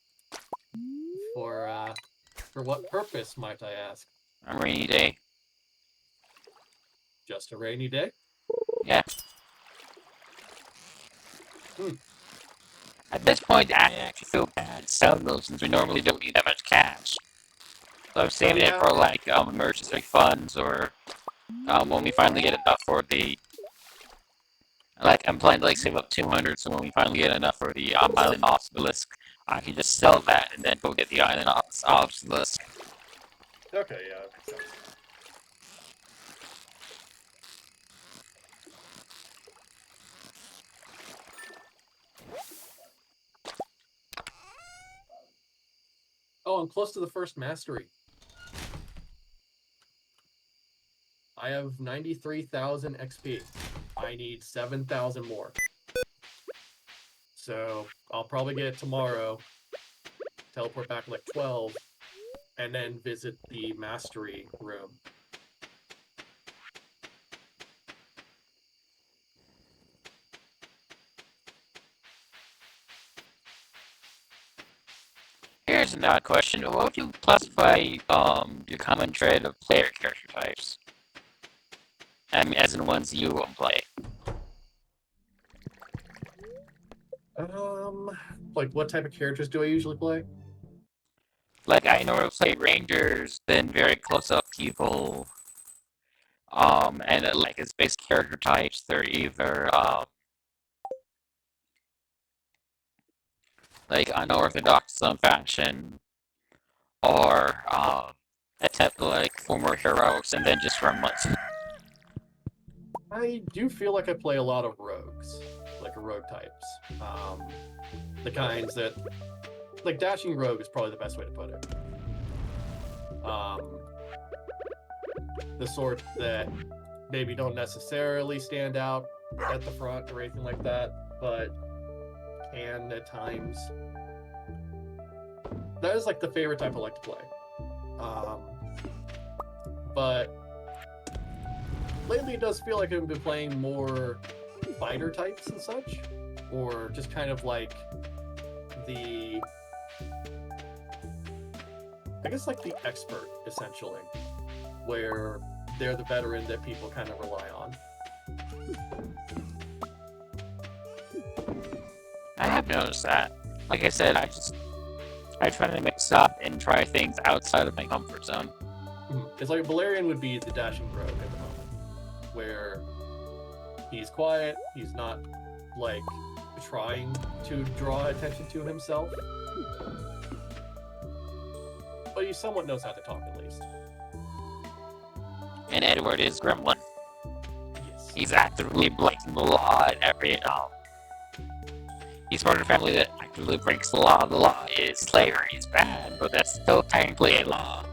For what purpose, might I ask? On a rainy day. Just a rainy day? Yeah. Hmm. At this point, I actually feel bad selling those since we normally don't need that much cash. So I'm saving it for like emergency funds or when we finally get enough for the. Like I'm planning to like save up 200, so when we finally get enough for the island obelisk, I can just sell that and then go get the island obelisk. Okay, yeah, that makes sense. Oh, I'm close to the first mastery. I have 93,000 XP. I need 7,000 more. So I'll probably get it tomorrow, teleport back at like 12, and then visit the mastery room. Here's another question: what would you classify your common trait of player character types? I mean, as in ones you play. Like what type of characters do I usually play? Like I normally play rangers, then very close up people. And like its base character types, they're either like unorthodox some fashion, or attempt to like former heroes and then just run once. I do feel like I play a lot of rogues, like rogue types. The kinds that, like dashing rogue is probably the best way to put it. The sort that maybe don't necessarily stand out at the front or anything like that, but can at times. That is like the favorite type I like to play. But lately it does feel like I've been playing more fighter types and such, or just kind of like the, I guess like the expert essentially, where they're the veteran that people kind of rely on. I have noticed that. Like I said, I try to mix up and try things outside of my comfort zone. It's like Valerian would be the dashing rogue at the moment, where he's quiet, he's not like trying to draw attention to himself, but he somewhat knows how to talk at least. And Edward is Gremlin. Yes. He's actively breaking the law at every he's part of a family that actively breaks the law. The law is slavery is bad, but that's still technically a law.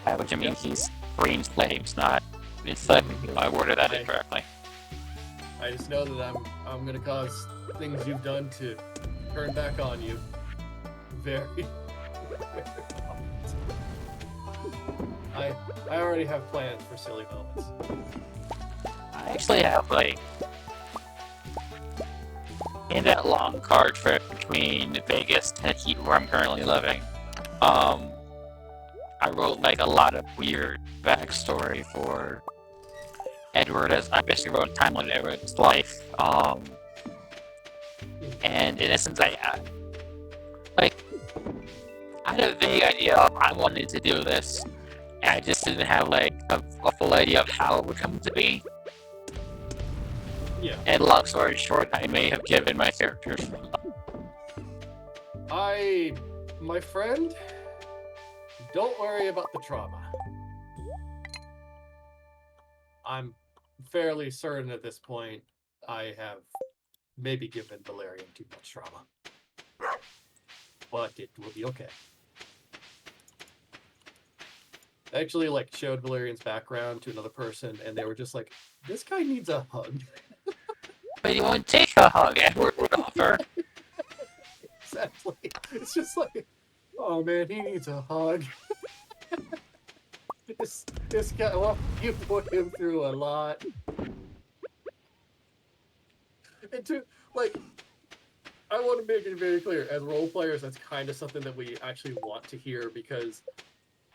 By which I mean he's freeing slaves, not enslaving. I worded that incorrectly. I just know that I'm gonna cause things you've done to turn back on you. Very. I I already have plans for silly moments. I actually have like in that long car trip between Vegas, Tennessee, where I'm currently living. Um, I wrote like a lot of weird backstory for Edward, as I basically wrote a timeline of Edward's life. And in essence, like I had a vague idea of I wanted to do this, and I just didn't have like a full idea of how it would come to be. Yeah. And long story short, I may have given my characters. My friend, don't worry about the trauma. I'm fairly certain at this point I have maybe given Valerian too much trauma. But it will be okay. I actually like showed Valerian's background to another person and they were just like, this guy needs a hug. But he won't take a hug, Edward would offer. Exactly. It's just like, oh man, he needs a hug. this guy, well, you put him through a lot. And to, like, I want to make it very clear, as role players, that's kind of something that we actually want to hear because,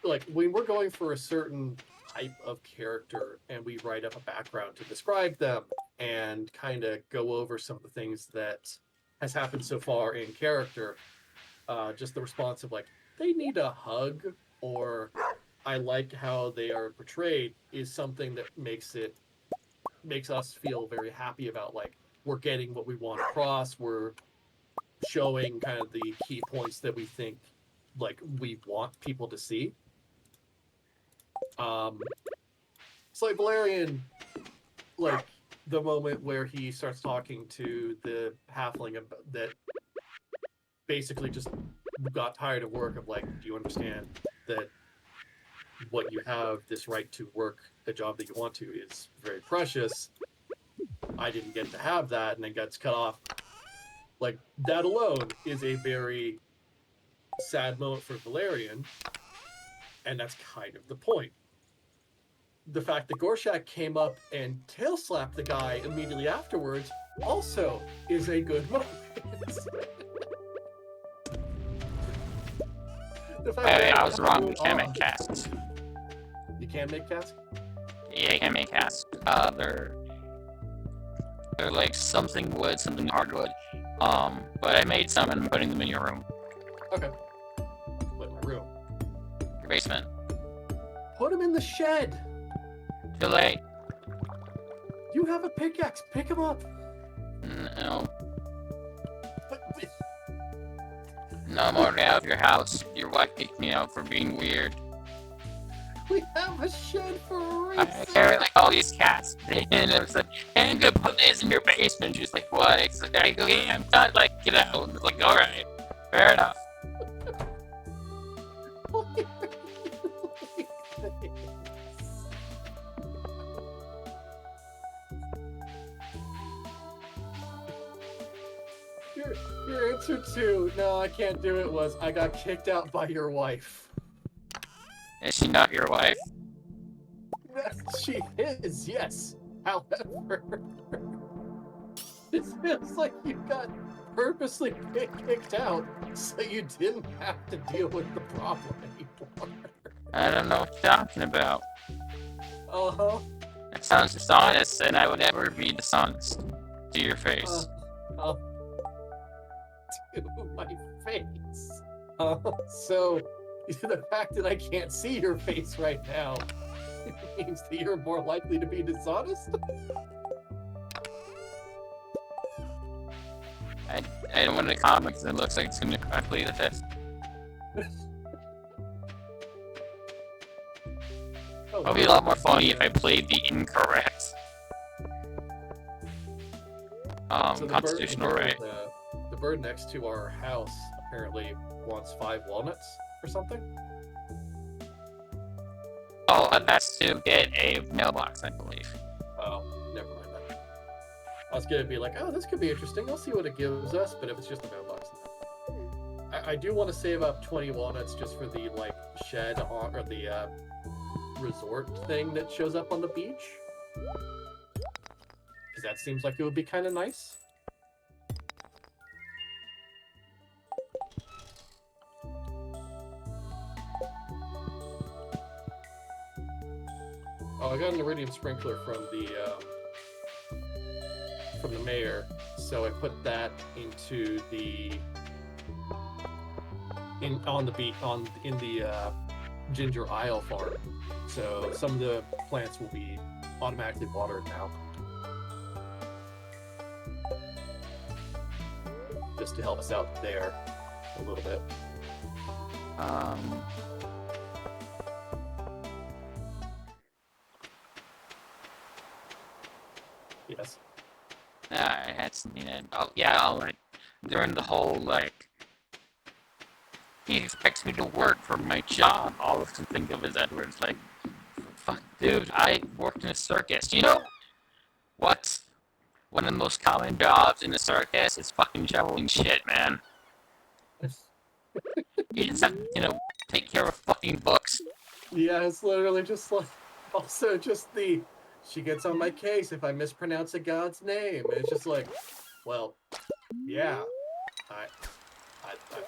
like, when we're going for a certain type of character and we write up a background to describe them and kind of go over some of the things that has happened so far in character, just the response of like, they need a hug or I like how they are portrayed is something that makes us feel very happy about like we're getting what we want across, we're showing kind of the key points that we think like we want people to see. It's like Valerian, like the moment where he starts talking to the halfling that basically just got tired of work of like, do you understand that what you have, this right to work the job that you want to, is very precious. I didn't get to have that and then gets cut off. Like that alone is a very sad moment for Valerian, and that's kind of the point. The fact that Gorshak came up and tail slapped the guy immediately afterwards also is a good moment. I was wrong. You can't make casts. You can make casts? Yeah, you can make casts. They're like something wood, something hardwood. But I made some and I'm putting them in your room. Okay. What, my room? Your basement. Put them in the shed. Too late. You have a pickaxe. Pick them up. No. No, I'm already out of your house. Your wife kicked me out for being weird. We have a shed for a reason. I carry like all these cats, and I was like, "Hey, I'm gonna put this in your basement." She's like, "What?" It's like, "I go, yeah, I'm done." Like, get out. I was like, "All right, fair enough." Your answer to "No, I can't do it" was, "I got kicked out by your wife." Is she not your wife? She is, yes. However, it feels like you got purposely kicked out so you didn't have to deal with the problem anymore. I don't know what you're talking about. Uh-huh. That sounds dishonest, and I would never be dishonest. To your face. To my face. So, the fact that I can't see your face right now means that you're more likely to be dishonest? I don't want to comment because it looks like it's going to correctly the fifth. It would be a lot more funny if I played the incorrect So constitutional right. The bird next to our house apparently wants 5 walnuts or something. Oh, and that's to get a mailbox, I believe. Oh, never mind that. I was gonna be like, oh, this could be interesting. I'll see what it gives us, but if it's just a mailbox, I do want to save up 20 walnuts just for the like shed or the resort thing that shows up on the beach. Because that seems like it would be kind of nice. Oh, I got an iridium sprinkler from the mayor, so I put that into the in the Ginger Isle farm. So some of the plants will be automatically watered now, just to help us out there a little bit. Yes. I had something in. Oh, yeah, like, during the whole, like, he expects me to work for my job. All I can think of is Edward's, like, fuck, dude, I worked in a circus. You know what's one of the most common jobs in a circus is fucking shoveling shit, man. You just have to, take care of fucking books. Yeah, it's literally just like, also just the, she gets on my case if I mispronounce a god's name. And it's just like, well, yeah, I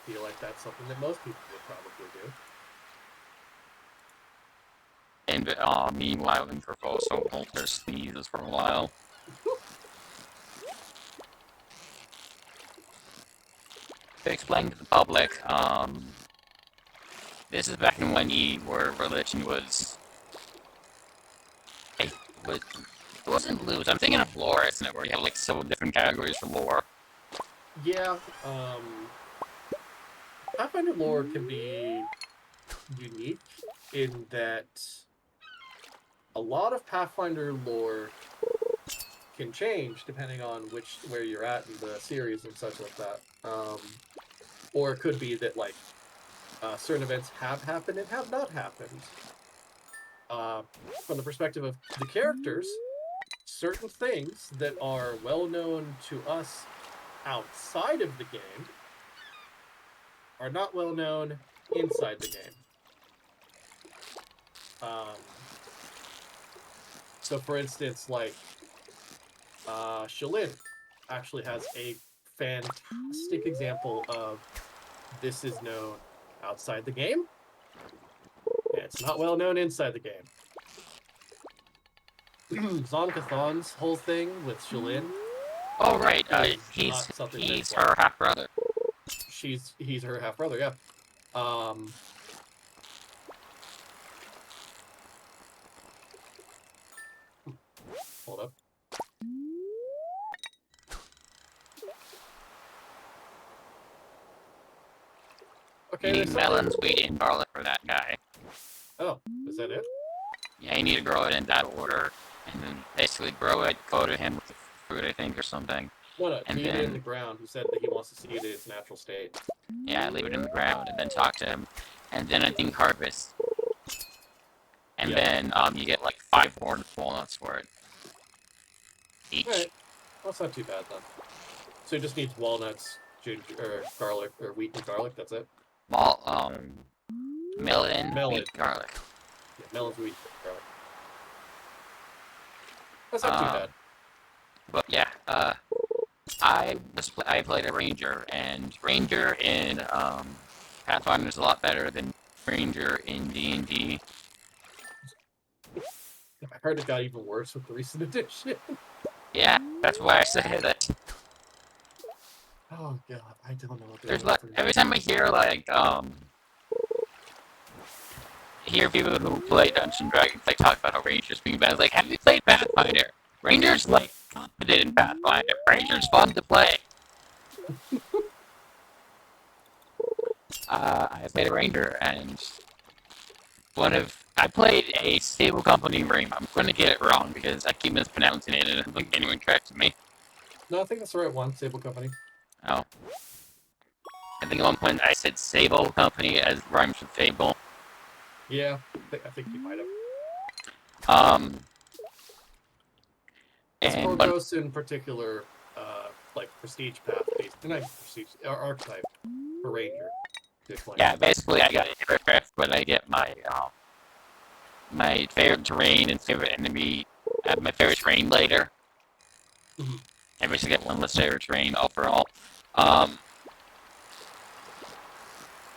feel like that's something that most people would probably do. And meanwhile, Interpol so hold their sneezes for a while. To explain to the public, this is back in when where religion was. It wasn't loose. I'm thinking of lore, isn't it? Where you have like several different categories for lore. Yeah, Pathfinder lore can be unique in that a lot of Pathfinder lore can change depending on where you're at in the series and such like that. Or it could be that like certain events have happened and have not happened. From the perspective of the characters, certain things that are well known to us outside of the game are not well known inside the game. So for instance, like Shalyn actually has a fantastic example of this is known outside the game, and it's not well known inside the game. Zon-Cathon's whole thing with Shalyn. Oh right, he's her half brother. He's her half brother, yeah. Hold up. Okay, You need melons, wheat, and garlic for that guy. Oh, is that it? Yeah, you need to grow it in that order, and then basically grow it, go to him with the fruit, I think, or something. No, and seed it in the ground. He said that he wants to seed it in its natural state. Yeah, leave it in the ground, and then talk to him. And then I think harvest. And then you get like 5 horned walnuts for it. Each. Alright. Well, that's not too bad then. So he just needs walnuts, ginger, or garlic, or wheat and garlic, that's it? Melon, wheat, garlic. Yeah, melons, wheat, garlic. That's not too bad. But yeah, I played a ranger, and ranger in Pathfinder is a lot better than ranger in D&D. I heard it got even worse with the recent edition. Yeah, that's why I say that. Oh god, I don't know what There's like every time I hear like hear people who play Dungeons and Dragons like talk about how Rangers being bad. Like, have you played Pathfinder? Rangers like competent in Pathfinder. Rangers fun to play. I played a Ranger, and I played a Stable Company Ring. I'm going to get it wrong because I keep mispronouncing it, and I don't think anyone corrected me. No, I think that's the right one, Stable Company. Oh. I think at one point I said Sable Company as rhymes with Fable. Yeah, I think you might have. Sporgos in particular, like prestige path based, not prestige, archetype for Ranger. Yeah, basically I got it riff, but I get my my favorite terrain and favorite enemy, my favorite terrain later. Mhm. I basically get one less favorite terrain overall. Um,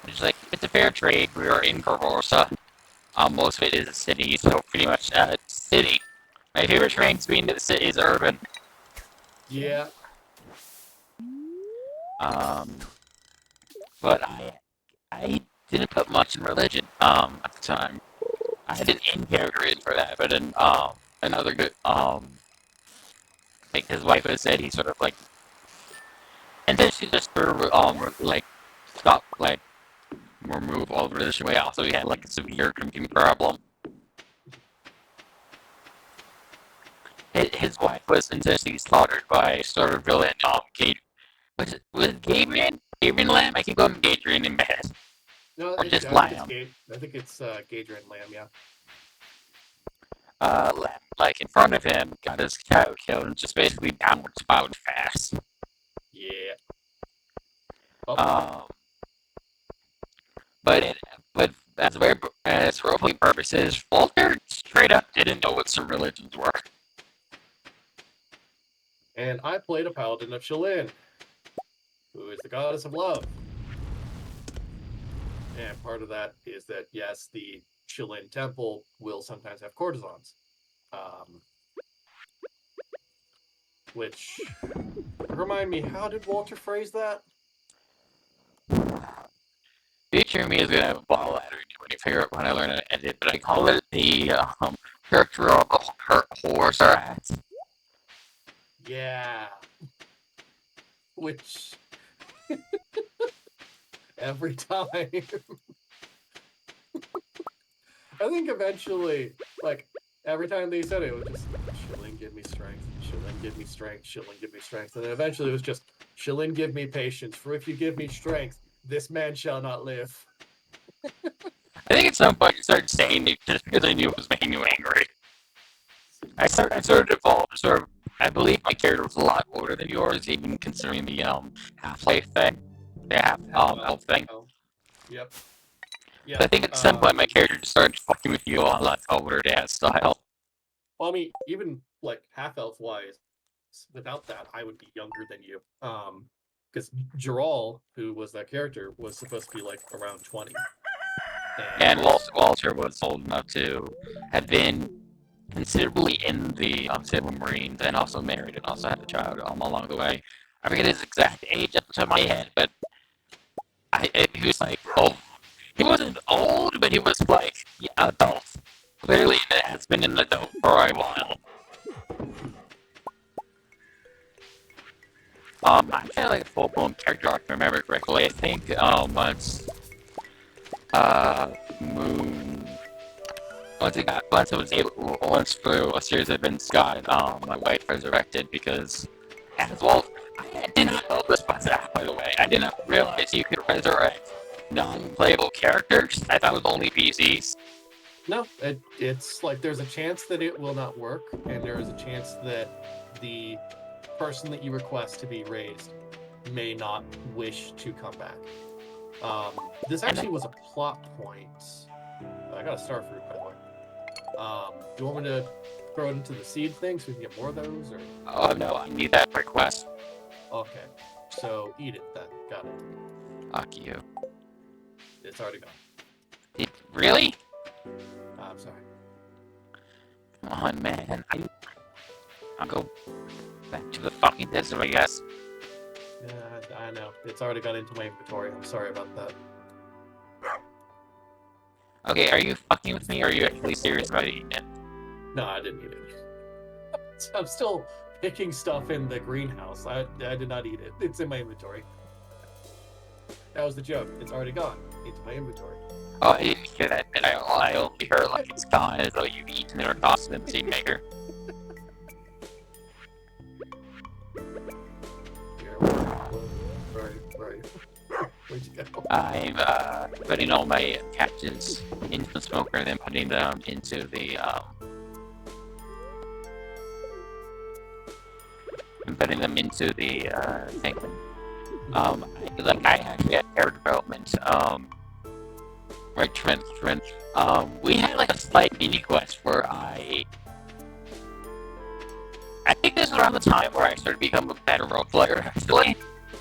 it's like it's a fair trade. We are in Corvosa. Most of it is a city, so pretty much city. My favorite terrains being the city is urban. Yeah. Um, but I didn't put much in religion at the time. I had an in-character reason for that, but then another good like his wife had said he sort of like, and then she just like stop like remove all the religion away. Also, he had like a severe drinking problem. His wife was intentionally slaughtered by sort of villain was it Gabriel? Gabriel Lamb? I keep going Gadrian in my head. No, Or just I think it's Lamb. I think it's Gadra and Lamb. Yeah. Lamb, like in front of him, got his cow killed and just basically downward spouted fast. Yeah. Oh. Um, but it, but as for roleplay purposes, Walter straight up didn't know what some religions were. And I played a paladin of Shalyn, who is the goddess of love. And part of that is that, yes, the Shalyn temple will sometimes have courtesans. Which, remind me, how did Walter phrase that? Future me is gonna have a ball ladder when you figure out when I learn how to edit, but I call it the character of the horse rat. Yeah. Which, every time. I think eventually, like, every time they said it, it was just, Shillin, give me strength. Shillin, give me strength. Shillin, give me strength. And then eventually it was just, Shillin, give me patience. For if you give me strength, this man shall not live. I think at some point I started saying it just because I knew it was making you angry. I sort of evolved, sort of. I believe my character was a lot older than yours, even considering the half-life thing, the half elf thing. Oh, yep. So Yeah. I think at some point my character just started fucking with you a lot older dad style. Well, I mean, even like half elf wise, without that, I would be younger than you. Because Gerald, who was that character, was supposed to be like around 20. And And Walter was old enough to have been considerably in the Civil Marines and also married and also had a child along the way. I forget his exact age at the top of my head, but he was like, oh, he wasn't old, but he was like adult. Clearly, has been an adult for a while. I had like a full blown character arc, if I remember correctly. I think once Moon once through a series of events got my wife resurrected because as well I did not know this was that, by the way. I did not realize you could resurrect non-playable characters. I thought it was only PCs. no, it's like there's a chance that it will not work, and there is a chance that the person that you request to be raised may not wish to come back. This actually was a plot point. I got a starfruit, by the way. Do you want me to throw it into the seed thing so we can get more of those, or? Oh no, I need that request. Okay, so eat it then. Got it. Fuck you. It's already gone. Really? I'm sorry. Come on, man. I'll go back to the fucking desert, I guess. Yeah, I know. It's already got into my inventory. I'm sorry about that. Okay, are you fucking with me, or are you actually serious about eating it? No, I didn't eat it. I'm still picking stuff in the greenhouse. I did not eat it. It's in my inventory. That was the joke. It's already gone into my inventory. Oh, I didn't hear that, and I only heard like it's gone as though you've eaten it or tossed it in the seed maker. Right. Where'd you go? I'm putting all my catches into the smoker and then putting them into the thing. I actually had hair development Right, Trent. We had like a slight mini quest where I think this is around the time where I started becoming a better role player, actually,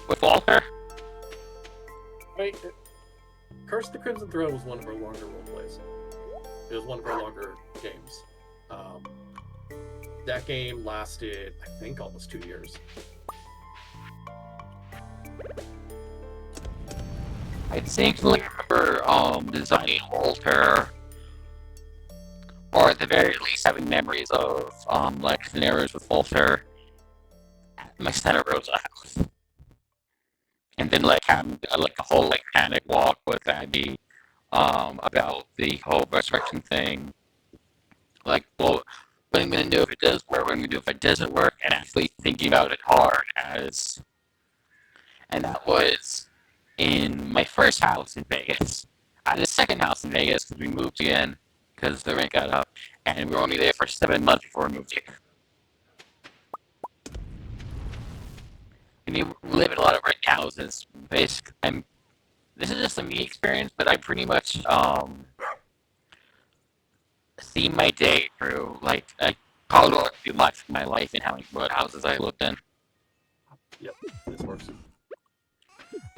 with Walter. Right? Curse of the Crimson Throne was one of our longer role plays. It was one of our longer games. Um, that game lasted, I think, almost 2 years. I distinctly remember designing Walter, or at the very least having memories of like scenarios with Walter at my Santa Rosa house, and then like having like a whole like panic walk with Abby about the whole resurrection thing. Like, well, what I'm gonna do if it does work, what I'm gonna do if it doesn't work, and actually thinking about it hard and that was in my first house in Vegas. I had a second house in Vegas because we moved again because the rent got up, and we were only there for 7 months before we moved here. And you live in a lot of rent houses. Basically, this is just a me experience, but I pretty much see my day through like I probably too much of my life and how many what houses I lived in. Yep, this works.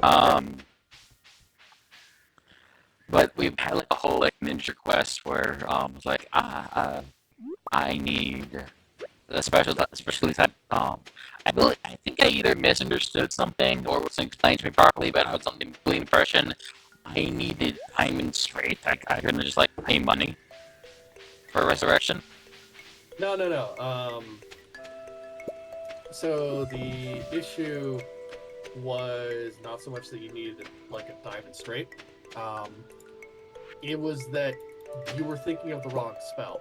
Um, but we've had like a whole like ninja quest where it's like I need a special type. I think I either misunderstood something or wasn't explained to me properly, but I was under the complete impression I needed diamond straight. I couldn't just like pay money for resurrection. No. So the issue was not so much that you needed like a diamond straight. Um, it was that you were thinking of the wrong spell.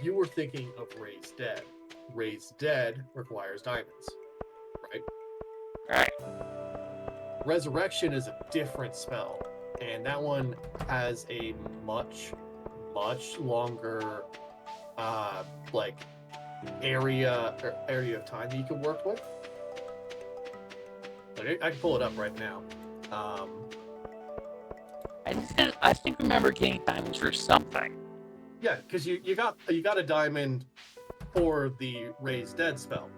You were thinking of Raise Dead. Raise Dead requires diamonds, right? Right. Resurrection is a different spell, and that one has a much longer, like area of time that you can work with. Like I can pull it up right now. Um, I think I remember getting diamonds for something. yeah, because you got a diamond for the Raise Dead spell.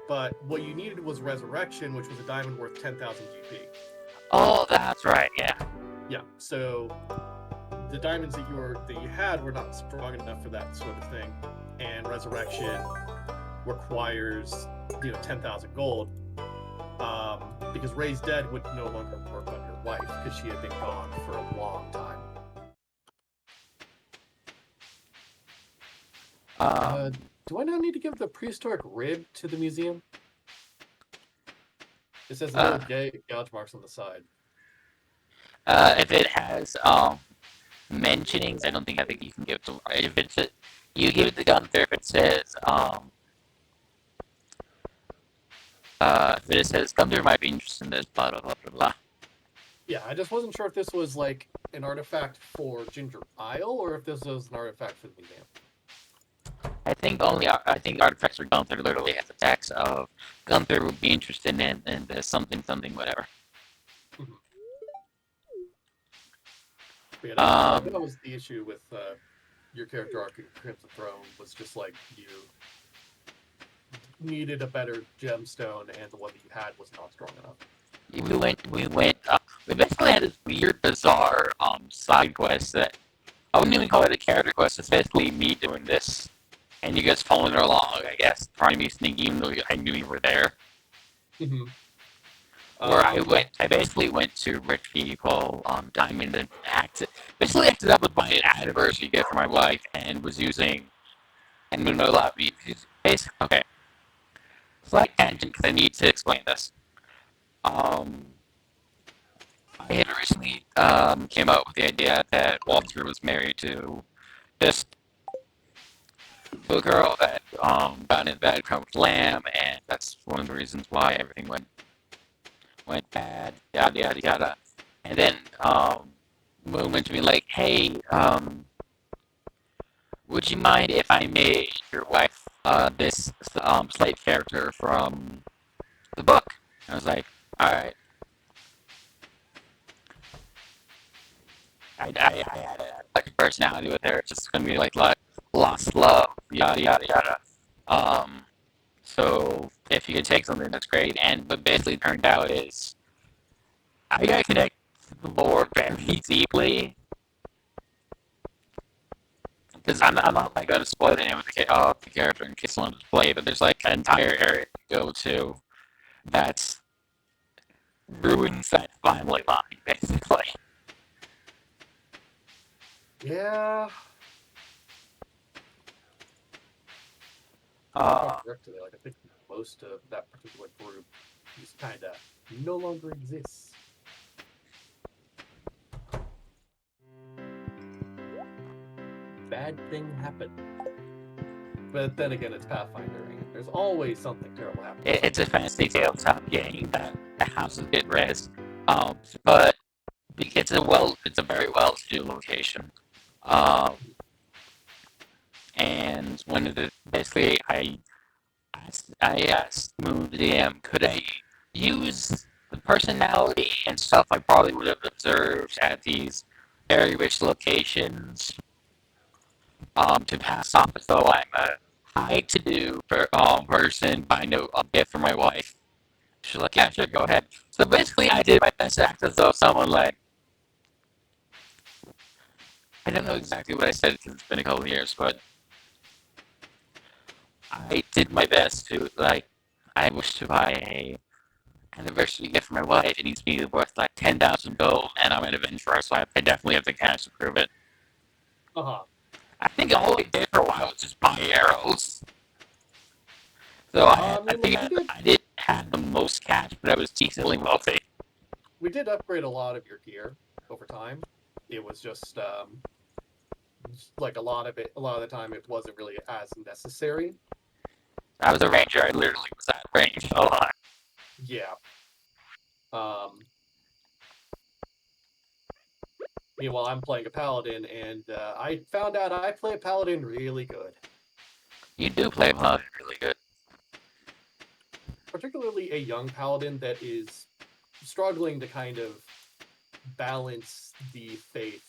But what you needed was Resurrection, which was a diamond worth 10,000 GP. Oh, that's right. Yeah. Yeah, so the diamonds that you had were not strong enough for that sort of thing, and Resurrection requires 10,000 gold. Because Raised Dead would no longer work on your wife because she had been gone for a long time. Do I now need to give the prehistoric rib to the museum? It says no gouge marks on the side. If it has mentionings, I think you can give it to. If it's you give it to Gunther if it says if it says Gunther might be interested in this, blah blah blah blah blah. Yeah, I just wasn't sure if this was like an artifact for Ginger Isle or if this was an artifact for the museum. I think artifacts for Gunther literally has a text of Gunther would be interested in this something whatever. Mm-hmm. Yeah, that was the issue with your character arc in Crimson Throne was just like you needed a better gemstone and the one that you had was not strong enough. We basically had this weird, bizarre side quest that I wouldn't even call it a character quest. It's basically me doing this, and you guys following along. I guess trying to be sneaky, even though I knew you were there. Mm-hmm. Where I basically went to rich people, Diamond, and basically acted up with my anniversary gift for my wife, and was using, and no, a lot of basically, okay, slight tangent because I need to explain this. I had originally came up with the idea that Walter was married to this a girl that got in bad crime with Lamb, and that's one of the reasons why everything went bad. Yada yada yada. And then Moon went to me like, "Hey, would you mind if I made your wife this slave character from the book?" I was like, all right, I had like a personality with her. It's just gonna be like lost love, yada yada yada. Um, so if you could take something that's great, and what basically turned out is I got connect to the lore very deeply because I'm not like gonna spoil the name of the character in case someone to play, but there's like an entire area to go to that's ruins that family line basically. Yeah, if I'm Uh, correct today, like I think most of that particular group just kind of no longer exists. Bad thing happened. But then again, it's Pathfinder, and there's always something terrible happening it's a somewhere. fantasy tabletop game that the houses get raised, but it's a very well-to-do location. Um, and one of the basically I asked Moon the DM, could I use the personality and stuff I probably would have observed at these very rich locations to pass off as though I'm a high to do person, buy no a gift for my wife. She's like, yeah, sure, go ahead. So basically, I did my best to act as though someone like, I don't know exactly what I said because it's been a couple of years, but I did my best to, like, I wish to buy a anniversary gift for my wife. It needs to be worth like 10,000 gold, and I'm an adventurer, so I definitely have the cash to prove it. Uh huh. I think all I did for a while was just buy arrows. So I I mean, think I didn't have the most cash, but I was decently wealthy. we did upgrade a lot of your gear over time. It was just like a lot of it. A lot of the time, it wasn't really as necessary. I was a ranger. I literally was at range a lot. Yeah. Um. Meanwhile, I'm playing a paladin, and I found out I play a paladin really good. You do play paladin really good. Particularly a young paladin that is struggling to kind of balance the faith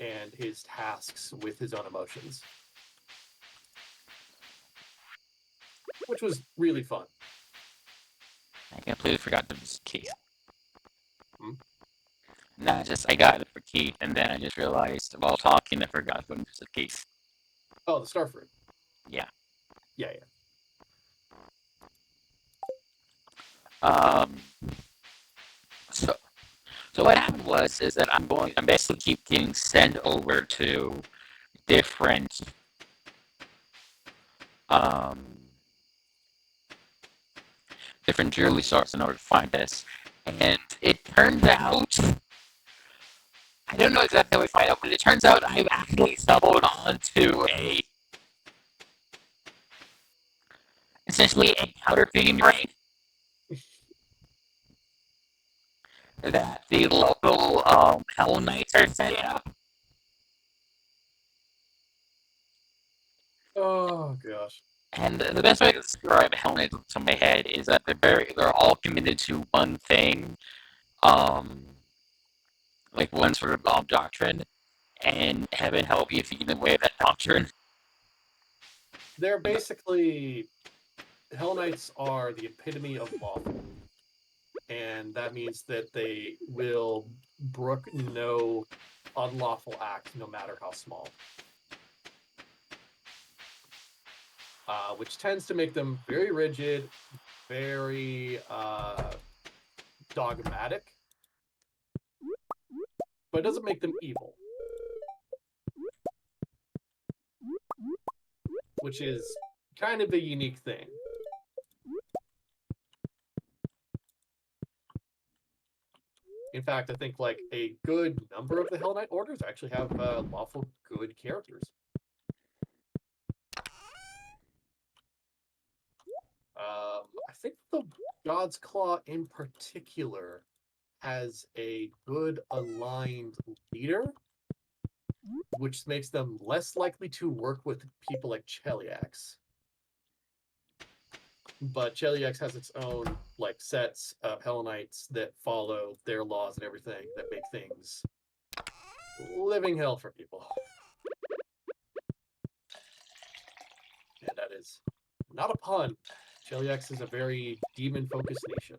and his tasks with his own emotions, which was really fun. I completely forgot the key. Hmm? Nah, just I got it for Keith, and then I just realized while talking I forgot what it was Keith. Oh, the Starfruit. Yeah. Yeah, yeah. Um. So so what happened was is that I'm basically keep getting sent over to different um different jewelry stores in order to find this, and it turns out I don't know exactly how we find out, but it turns out I've actually stumbled onto a essentially a counterfeiting ring that the local Hell Knights are setting up. Oh gosh. And the best way to describe Hell Knights to my head is that they're all committed to one thing, um, like one sort of doctrine, and heaven help you if you get in the way of that doctrine. They're basically Hell Knights are the epitome of lawful, and that means that they will brook no unlawful act, no matter how small. Which tends to make them very rigid, very dogmatic, but it doesn't make them evil, which is kind of a unique thing. In fact, I think like a good number of the Hell Knight orders actually have lawful good characters. I think the God's Claw in particular has a good aligned leader, which makes them less likely to work with people like Cheliax. but Cheliax has its own like sets of Hellenites that follow their laws and everything that make things living hell for people. And that is not a pun. Cheliax is a very demon-focused nation.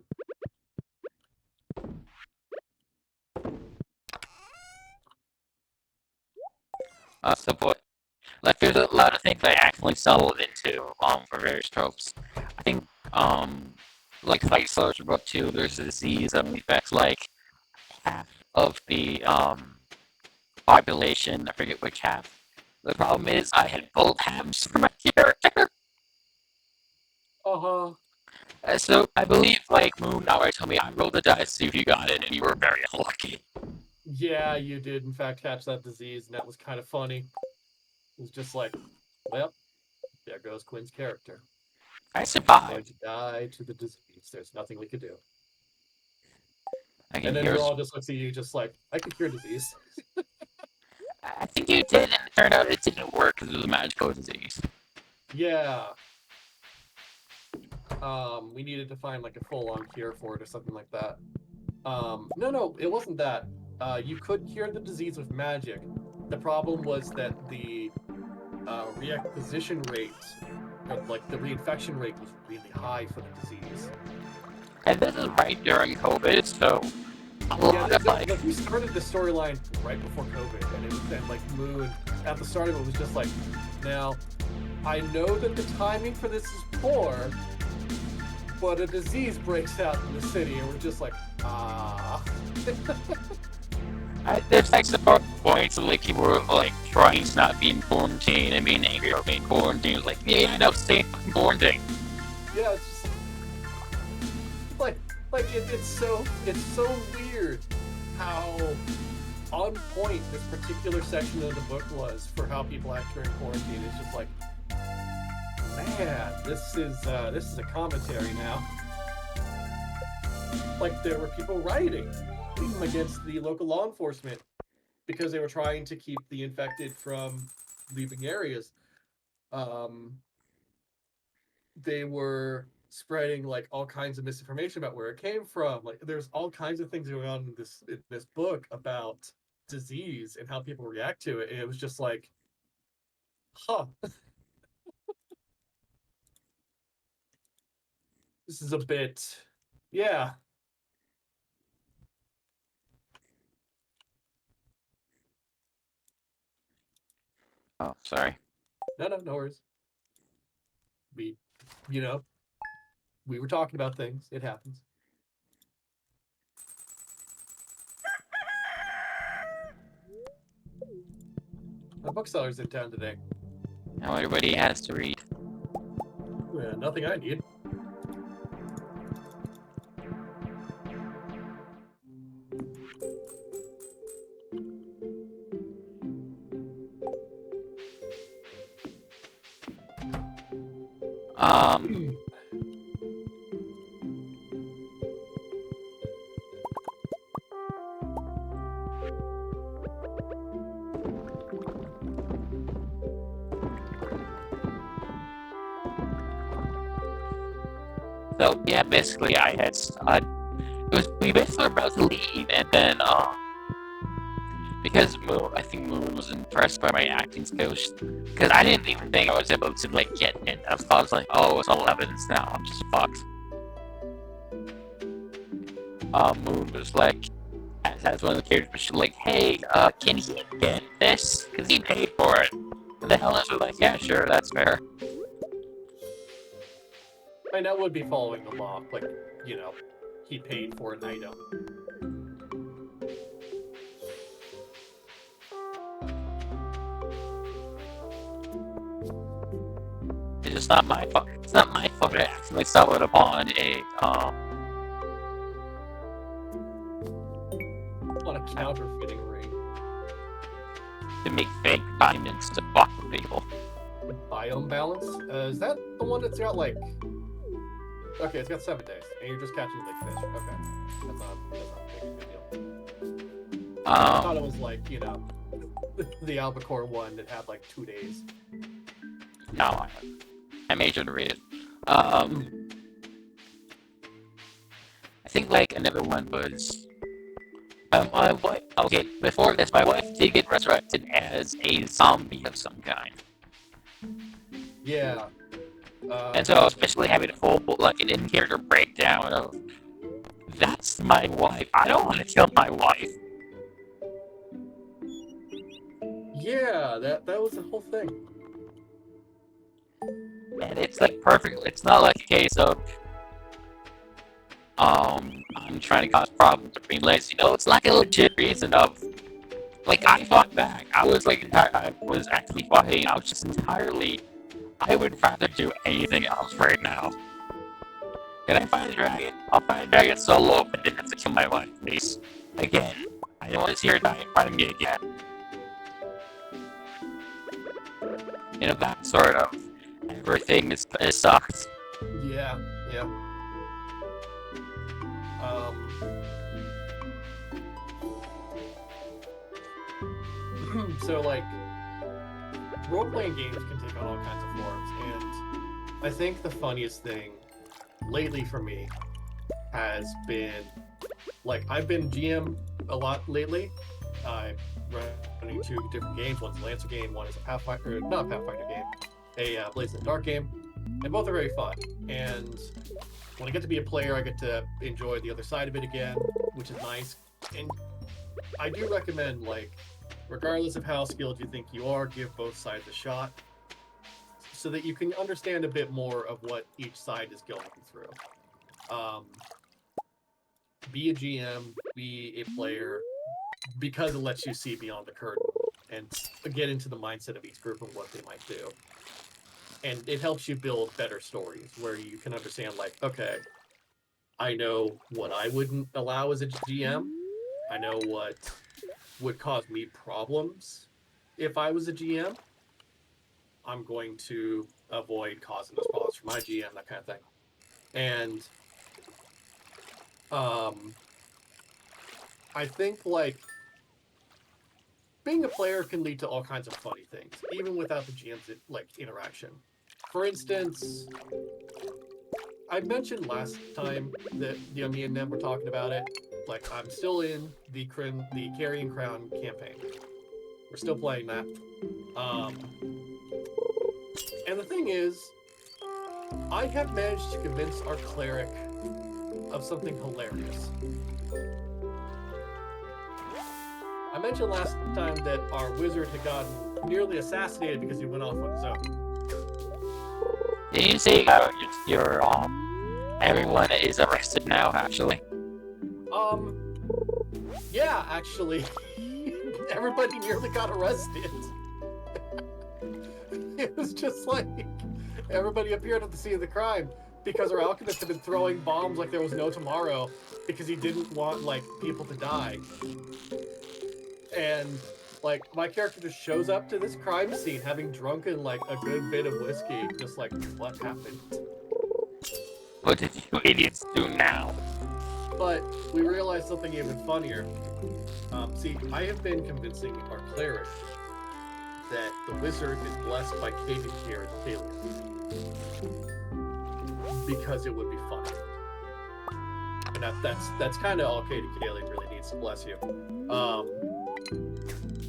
So, like, there's a lot of things I accidentally stumbled into for various tropes. I think like Fight Soldier Book 2, there's a disease that affects like half of the population. I forget which half. The problem is I had both halves for my character. Uh-huh. So I believe like Moon already told me I rolled the dice to see if you got it, and you were very unlucky. Yeah, you did in fact catch that disease, and that was kind of funny. It was just like, well, there goes Quinn's character. I Going survived. to die to the disease. There's nothing we could do. I And can then hear. Raw just looks at you just like, I could cure disease. I think you did, and it turned out it didn't work because it was a magical disease. Yeah. We needed to find like a full-on cure for it or something like that. No, it wasn't that. You could cure the disease with magic. The problem was that the reacquisition rate, like the reinfection rate, was really high for the disease. And this is right during COVID, so a lot of like we started the storyline right before COVID, and it was then like Moon at the start of it was just like, now I know that the timing for this is poor, but a disease breaks out in the city, and we're just like, ah. there's like support points of like people were like trying to not be in quarantine and being angry about being quarantined. It was like, yeah, no, stay in fucking quarantine. Yeah, it's just it's so weird how on point this particular section of the book was for how people act during quarantine. It's just like, man, this is a commentary now. Like, there were people rioting against the local law enforcement because they were trying to keep the infected from leaving areas. They were spreading like all kinds of misinformation about where it came from. Like, there's all kinds of things going on in this book about disease and how people react to it. And it was just like, huh. This is a bit, yeah. Oh, sorry. No worries. We, you know, we were talking about things. It happens. My bookseller's in town today. Now everybody has to read. Yeah, nothing I need. Um, so yeah, basically I had we basically were about to leave, and then because I think Moon was impressed by my acting skills, because I didn't even think I was able to like get in. I was like, oh, it's all evidence now. I'm just fucked. Moon was like, as one of the characters, she's like, hey, can he get this? Because he paid for it. And the Hellas were like, yeah, sure, that's fair. I mean, that would be following the law. Like, you know, he paid for an item. It's just not my fault. It's not my fault. I accidentally stumbled upon on a counterfeiting ring. to make fake diamonds to fuck with people. Biome balance? Is that the one that's got like? Okay, it's got 7 days, and you're just catching big fish. Okay, that's not a big deal. I thought it was like, you know, the albacore one that had like 2 days. No, I made sure to read it. think like another one was my wife. Okay, before this, my wife did get resurrected as a zombie of some kind, Yeah. and so especially having a full like an in-character breakdown of that's my wife. I don't want to kill my wife. Yeah, that was the whole thing. And it's like perfect. It's not like a case of I'm trying to cause problems or being lazy. No, it's like a legit reason of like I fought back. I was like I was actively fighting. I was just entirely. I would rather do anything else right now. Can I fight a dragon? I'll fight a dragon solo, but then have to kill my wife, please. Again, I don't want to see her die in front of me again. You know that sort of everything is sucks. Yeah, yeah. So like role-playing games can take on all kinds of forms, and I think the funniest thing lately for me has been like I've been GM a lot lately. I'm running 2 different games. One's a Lancer game, one is a Pathfinder, not a Pathfinder game, a Blades in the Dark game, and both are very fun. And when I get to be a player, I get to enjoy the other side of it again, which is nice. And I do recommend, like, regardless of how skilled you think you are, give both sides a shot so that you can understand a bit more of what each side is going through. Be a GM, be a player, because it lets you see beyond the curtain and get into the mindset of each group and what they might do. And it helps you build better stories where you can understand, like, okay, I know what I wouldn't allow as a GM. I know what would cause me problems if I was a GM. I'm going to avoid causing those problems for my GM, that kind of thing. And I think, like, being a player can lead to all kinds of funny things, even without the GM's like interaction. For instance, I mentioned last time that me and them were talking about it. Like, I'm still in the Carrion Crown campaign. We're still playing that. And the thing is, I have managed to convince our cleric of something hilarious. I mentioned last time that our wizard had gotten nearly assassinated because he went off on his own. Did you say your everyone is arrested now? Actually, yeah, actually, everybody nearly got arrested. It was just like everybody appeared at the scene of the crime because our alchemist had been throwing bombs like there was no tomorrow because he didn't want like people to die. And like my character just shows up to this crime scene having drunken like a good bit of whiskey, just like, what happened? what did you idiots do now? But we realized something even funnier. See, I have been convincing our cleric that the wizard is blessed by Caden here at Taylor because it would be funny. And that's kind of all Caden Cayley really needs to bless you.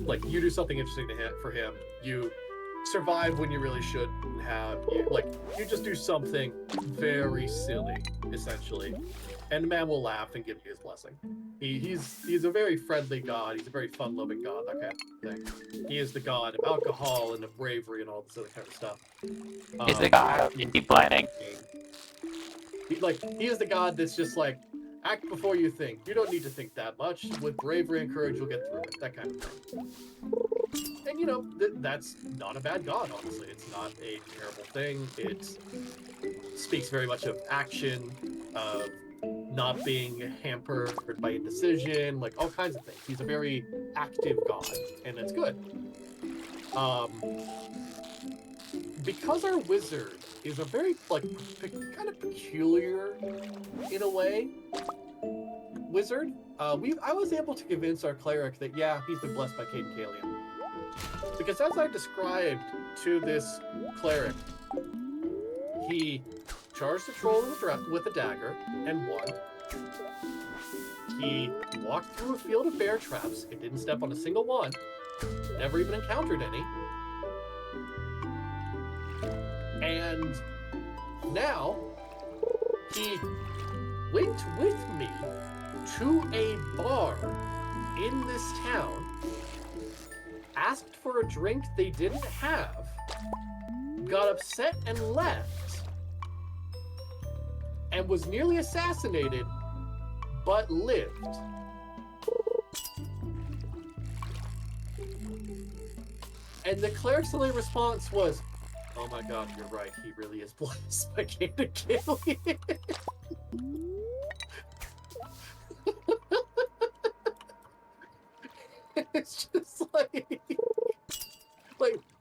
Like, you do something interesting for him. You survive when you really shouldn't have. You just do something very silly, essentially, and the man will laugh and give you his blessing. He's a very friendly god. He's a very fun-loving god. That kind of thing. He is the god of alcohol and of bravery and all this other kind of stuff. He's the god of indie planning. He is the god that's just like, act before you think. You don't need to think that much. With bravery and courage, you'll get through it. That kind of thing. And, you know, that's not a bad god, honestly. It's not a terrible thing. It speaks very much of action, of not being hampered by indecision, like all kinds of things. He's a very active god, and it's good. Because our wizard is a very, like, kind of peculiar, in a way, wizard, I was able to convince our cleric that, yeah, he's been blessed by Caden Kalian. Because as I described to this cleric, he charged the troll with a dagger and won. He walked through a field of bear traps and didn't step on a single one. Never even encountered any. And now he went with me to a bar in this town, asked for a drink they didn't have, got upset and left, and was nearly assassinated, but lived. And the cleric's only response was, "Oh my god, you're right, he really is blessed by Cain and Kaylee." It's just like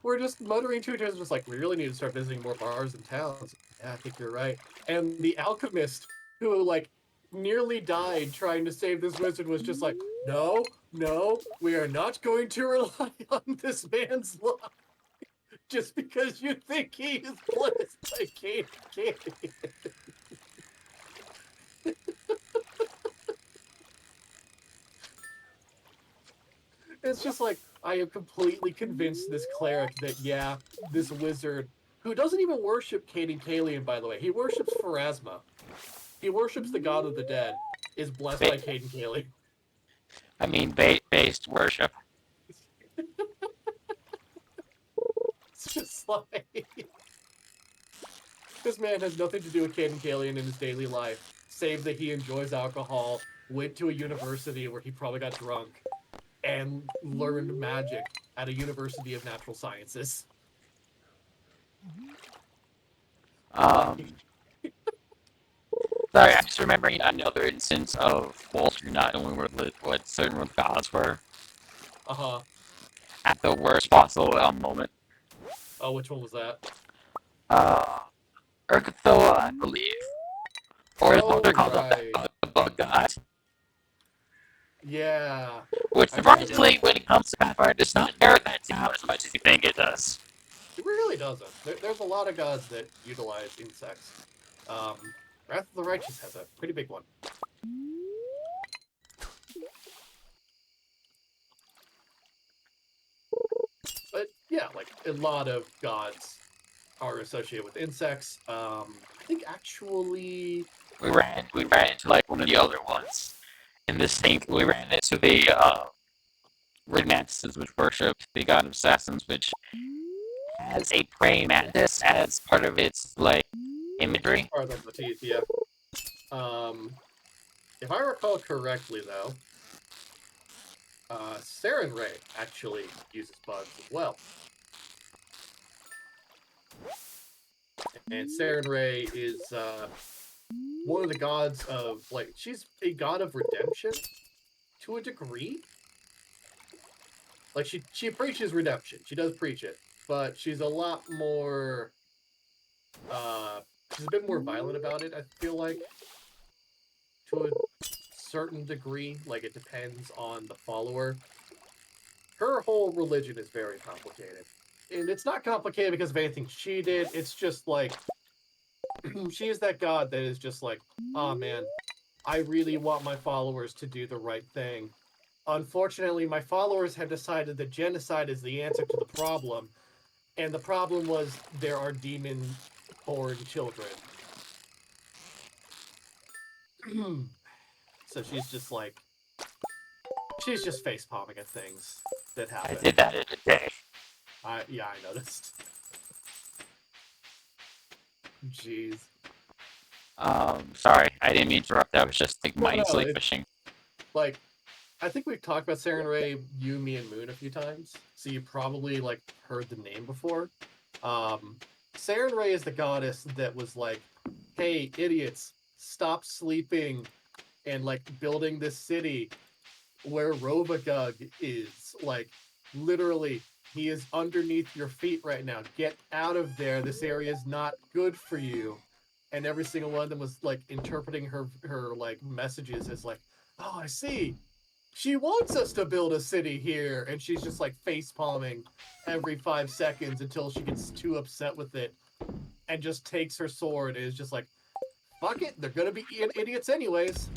we're just muttering to each other, just like, we really need to start visiting more bars and towns. Yeah, I think you're right. And the alchemist, who like nearly died trying to save this wizard, was just like, no, we are not going to rely on this man's luck just because you think he is blessed by Cain and Kaylee. It's just like, I am completely convinced this cleric that, yeah, this wizard, who doesn't even worship Cain and Kalian, by the way, he worships Pharasma. He worships the god of the dead, is blessed by Cain and Kaylee. I mean, based worship. It's just like, this man has nothing to do with Cain and Kalian in his daily life, save that he enjoys alcohol, went to a university where he probably got drunk, and learned magic at a University of Natural Sciences. Sorry, I'm just remembering another instance of Walter not knowing what certain gods were Uh-huh. at the worst possible moment. Oh, which one was that? Urgathoa, I believe. Or Oh, they're called right. the bug god. Yeah. Which, I remember surprisingly, that. when it comes to Pathfinder, does not narrow that down as much as you think it does. It really doesn't. There's a lot of gods that utilize insects. Wrath of the Righteous has a pretty big one. But yeah, like a lot of gods are associated with insects. I think actually We ran into like one of the other ones. In this thing, we ran into the Romantics, which worship the god of assassins, which has a praying mantis as part of its like imagery. part of the motif, yeah. If I recall correctly, though, Saren Ray actually uses bugs as well. And Saren Ray is one of the gods of, like, she's a god of redemption to a degree. Like, she preaches redemption. She does preach it. But she's a lot more, she's a bit more violent about it, I feel like. To a certain degree. Like, it depends on the follower. Her whole religion is very complicated. And it's not complicated because of anything she did. It's just like, she is that god that is just like, oh man, I really want my followers to do the right thing. Unfortunately, my followers have decided that genocide is the answer to the problem. And the problem was there are demon-born children. So she's just like, she's just face-palming at things that happen. I did that in a day. Yeah, I noticed. Jeez. Sorry, I didn't mean to interrupt. I was just like mindlessly No, fishing. Like, I think we've talked about Saren Ray, you, me, and Moon a few times, so you probably like heard the name before. Saren Ray is the goddess that was like, "Hey, idiots, stop sleeping and like building this city where Rovagug is. Like, literally, he is underneath your feet right now. Get out of there. This area is not good for you." And every single one of them was like interpreting her like messages as like, "Oh, I see. She wants us to build a city here," and she's just like face palming every 5 seconds until she gets too upset with it and just takes her sword and is just like, Fuck it, they're gonna be idiots anyways.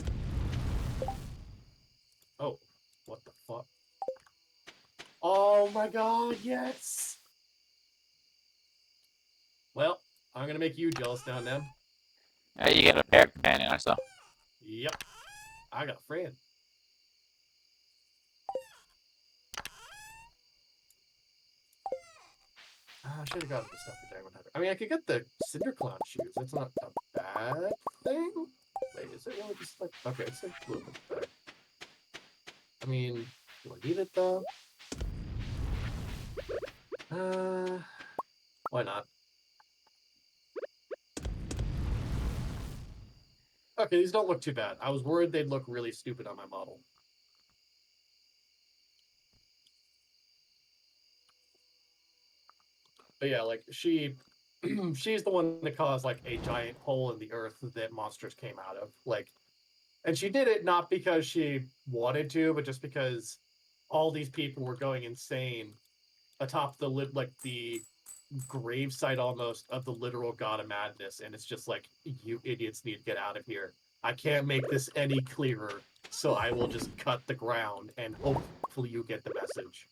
Oh, what the fuck? Oh my god, yes! Well, I'm gonna make you jealous now, Nem. You get a pair companion, I saw. Yep, I got a friend. I should have gotten the stuff for Diamond Heather. I mean, I could get the Cinder Clown shoes. That's not a bad thing. Wait, is it really just like... Okay, it's like a little bit better. I mean, do I need it though? Why not? Okay, these don't look too bad. I was worried they'd look really stupid on my model. But yeah, like, she's the one that caused, like, a giant hole in the earth that monsters came out of. Like, and she did it not because she wanted to, but just because all these people were going insane atop the gravesite almost of the literal god of madness, and it's just like, you idiots need to get out of here. I can't make this any clearer, so I will just cut the ground and hopefully you get the message.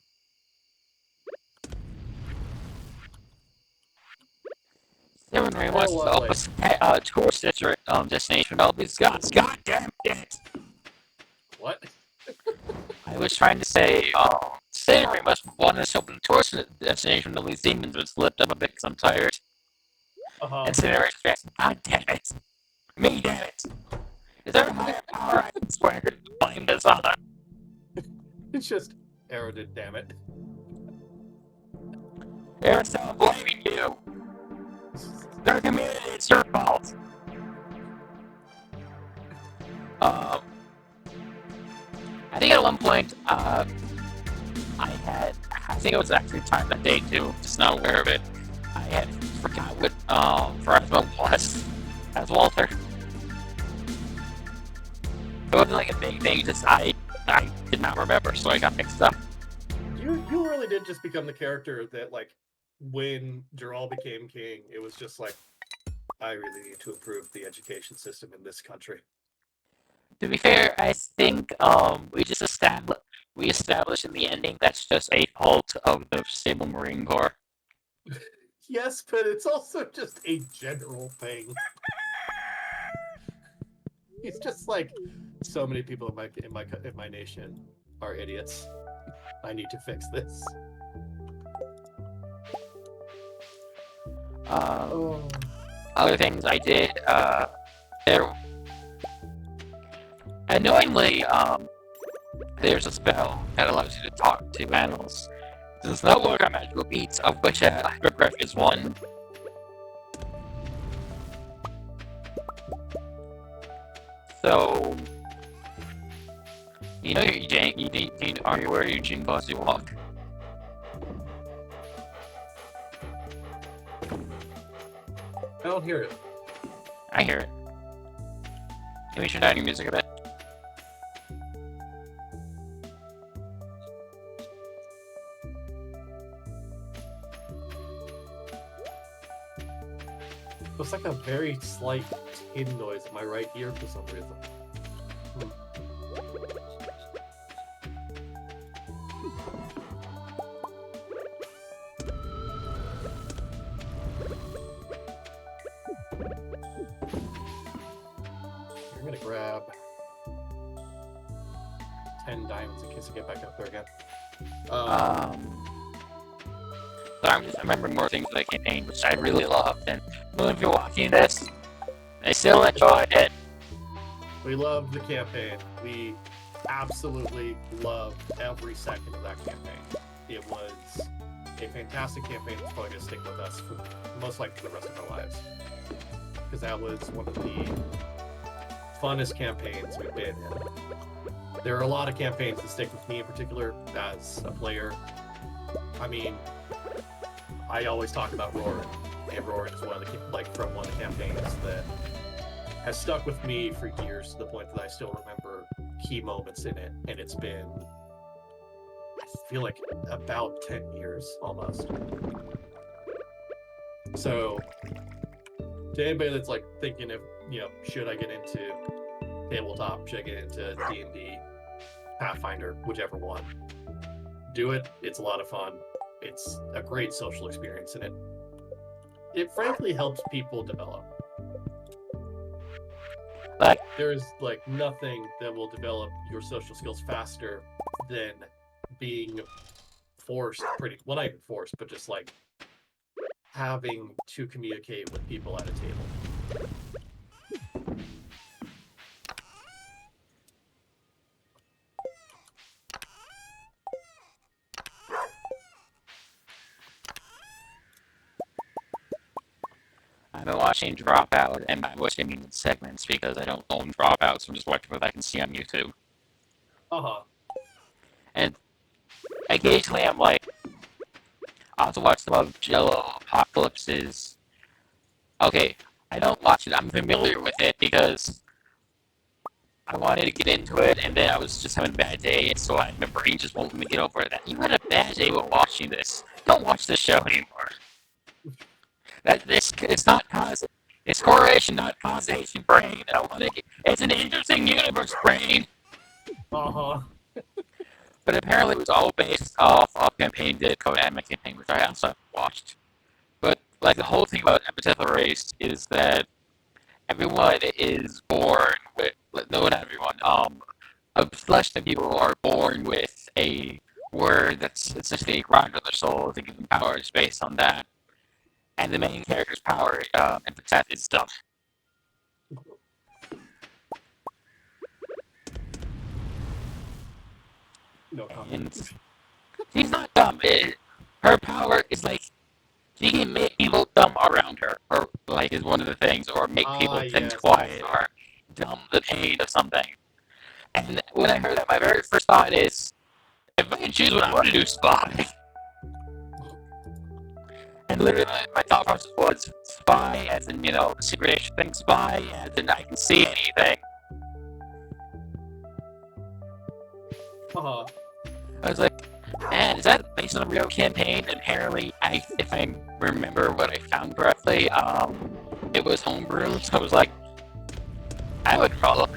Everyone wants to always tourist destination with all these gods. God damn it! What? I was trying to say, Samurai must want us to open a tourist destination with all these demons, but it's lifted up a bit because I'm tired. And Samurai just asking, God damn it! Me damn it! Is there a higher power I can swear to blame this on? It's just Eroded, damn it. Eric's not blaming you! Their community, it's your fault! I think at one point, I think it was actually time that day too, just not aware of it. I had forgot what Verizon was as Walter. It wasn't like a big thing, just I did not remember, so I got mixed up. You really did just become the character that, like, when Geralt became king, it was just like, I really need to improve the education system in this country. To be fair, I think we established in the ending that's just a fault of the Stable Marine Corps. Yes, but it's also just a general thing. It's just like, so many people in my nation are idiots. I need to fix this. Other things I did, annoyingly, there's a spell that allows you to talk to animals. It does not work on magical beats, of which Hyperbreath is one. So, you know are you aware Eugene goes to walk? I don't hear it. I hear it. Can we turn down your music a bit? It's like a very slight tin noise in my right ear for some reason. I'm gonna grab 10 diamonds in case I get back up there again. So I'm just remembering more things of the campaign, which I really loved, and if you're watching this, I still enjoyed it. We loved the campaign. We absolutely loved every second of that campaign. It was a fantastic campaign that's probably going to stick with us for most likely the rest of our lives. Because that was one of the funnest campaigns we've been in. There are a lot of campaigns that stick with me in particular as a player. I mean, I always talk about Roaring, and Roaring is one of the from one of the campaigns that has stuck with me for years to the point that I still remember key moments in it, and it's been, I feel like, about 10 years almost. So To anybody that's like thinking of, should I get into tabletop? Should I get into D&D, Pathfinder, whichever one? Do it. It's a lot of fun. It's a great social experience, and it frankly helps people develop. Like, There's like nothing that will develop your social skills faster than being forced, well, not even forced, but just like having to communicate with people at a table. I've been watching Dropout, and by which I mean segments, because I don't own Dropout, so I'm just watching what I can see on YouTube. Uh-huh. And occasionally I'm like, I'll have to watch some of Jello Apocalypse's. Okay, I don't watch it. I'm familiar with it because I wanted to get into it, and then I was just having a bad day, and so my brain just won't let me get over that. You had a bad day while watching this. Don't watch this show anymore. It's not causation. It's correlation, not causation, brain. I want to. It's an interesting universe, brain. Uh-huh. But apparently, it was all based off of campaign, the Kodama campaign, which I also watched. But like the whole thing about epithelial race is that everyone is born with, no, not everyone, flesh that people are born with a word that's essentially a grind of their soul to give them powers based on that. And the main character's power, epithet, is dumb. No comment. And she's not dumb. Her power is like she can make people dumb around her, or like is one of the things, or make people think quiet, or dumb the pain of something. And when I heard that, my very first thought is, if I can choose what I want to do, spy. And literally, my thought process was spy, as in, secret agent thing, spy, as in I can see anything. Uh-huh. I was like, man, is that based on a real campaign? And apparently, if I remember what I found correctly, it was homebrew. So I was like, I would roll,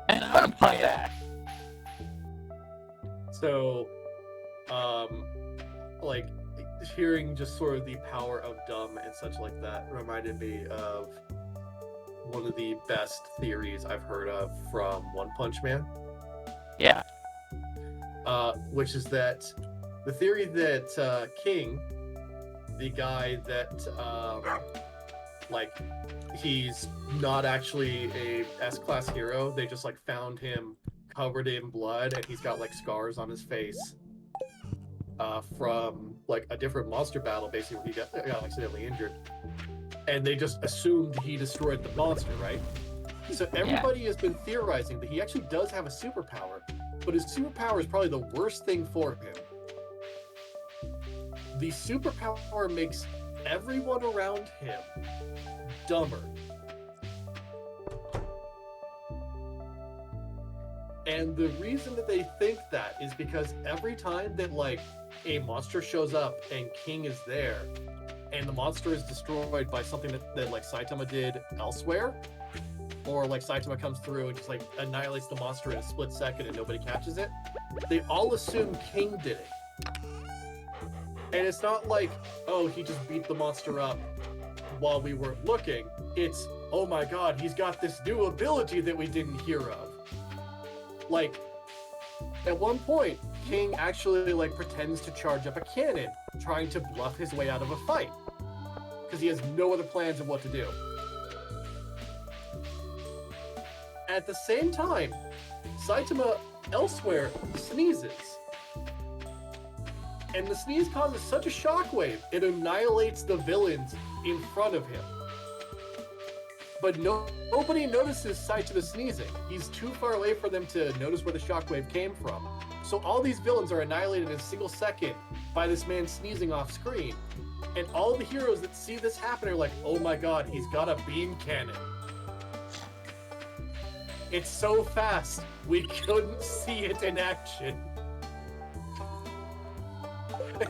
and I would play that. So, like, hearing just sort of the power of dumb and such like that reminded me of one of the best theories I've heard of from One Punch Man. Yeah. Which is that the theory that King, the guy that, like, he's not actually a S-class hero, they just, like, found him covered in blood, and he's got, like, scars on his face from, like, a different monster battle, basically, where he got accidentally injured. And they just assumed he destroyed the monster, right? So everybody has been theorizing that he actually does have a superpower, but his superpower is probably the worst thing for him. The superpower makes everyone around him dumber. And the reason that they think that is because every time that, like, a monster shows up and King is there, and the monster is destroyed by something that like Saitama did elsewhere, or like Saitama comes through and just like annihilates the monster in a split second and nobody catches it, they all assume King did it. And it's not like, oh, he just beat the monster up while we weren't looking. It's, oh my god, he's got this new ability that we didn't hear of. Like, at one point, King actually like pretends to charge up a cannon, trying to bluff his way out of a fight, because he has no other plans of what to do. At the same time, Saitama elsewhere sneezes. And the sneeze causes such a shockwave, it annihilates the villains in front of him. But nobody notices Saitama sneezing. He's too far away for them to notice where the shockwave came from. So all these villains are annihilated in a single second by this man sneezing off screen. And all the heroes that see this happen are like, oh my god, he's got a beam cannon. It's so fast, we couldn't see it in action.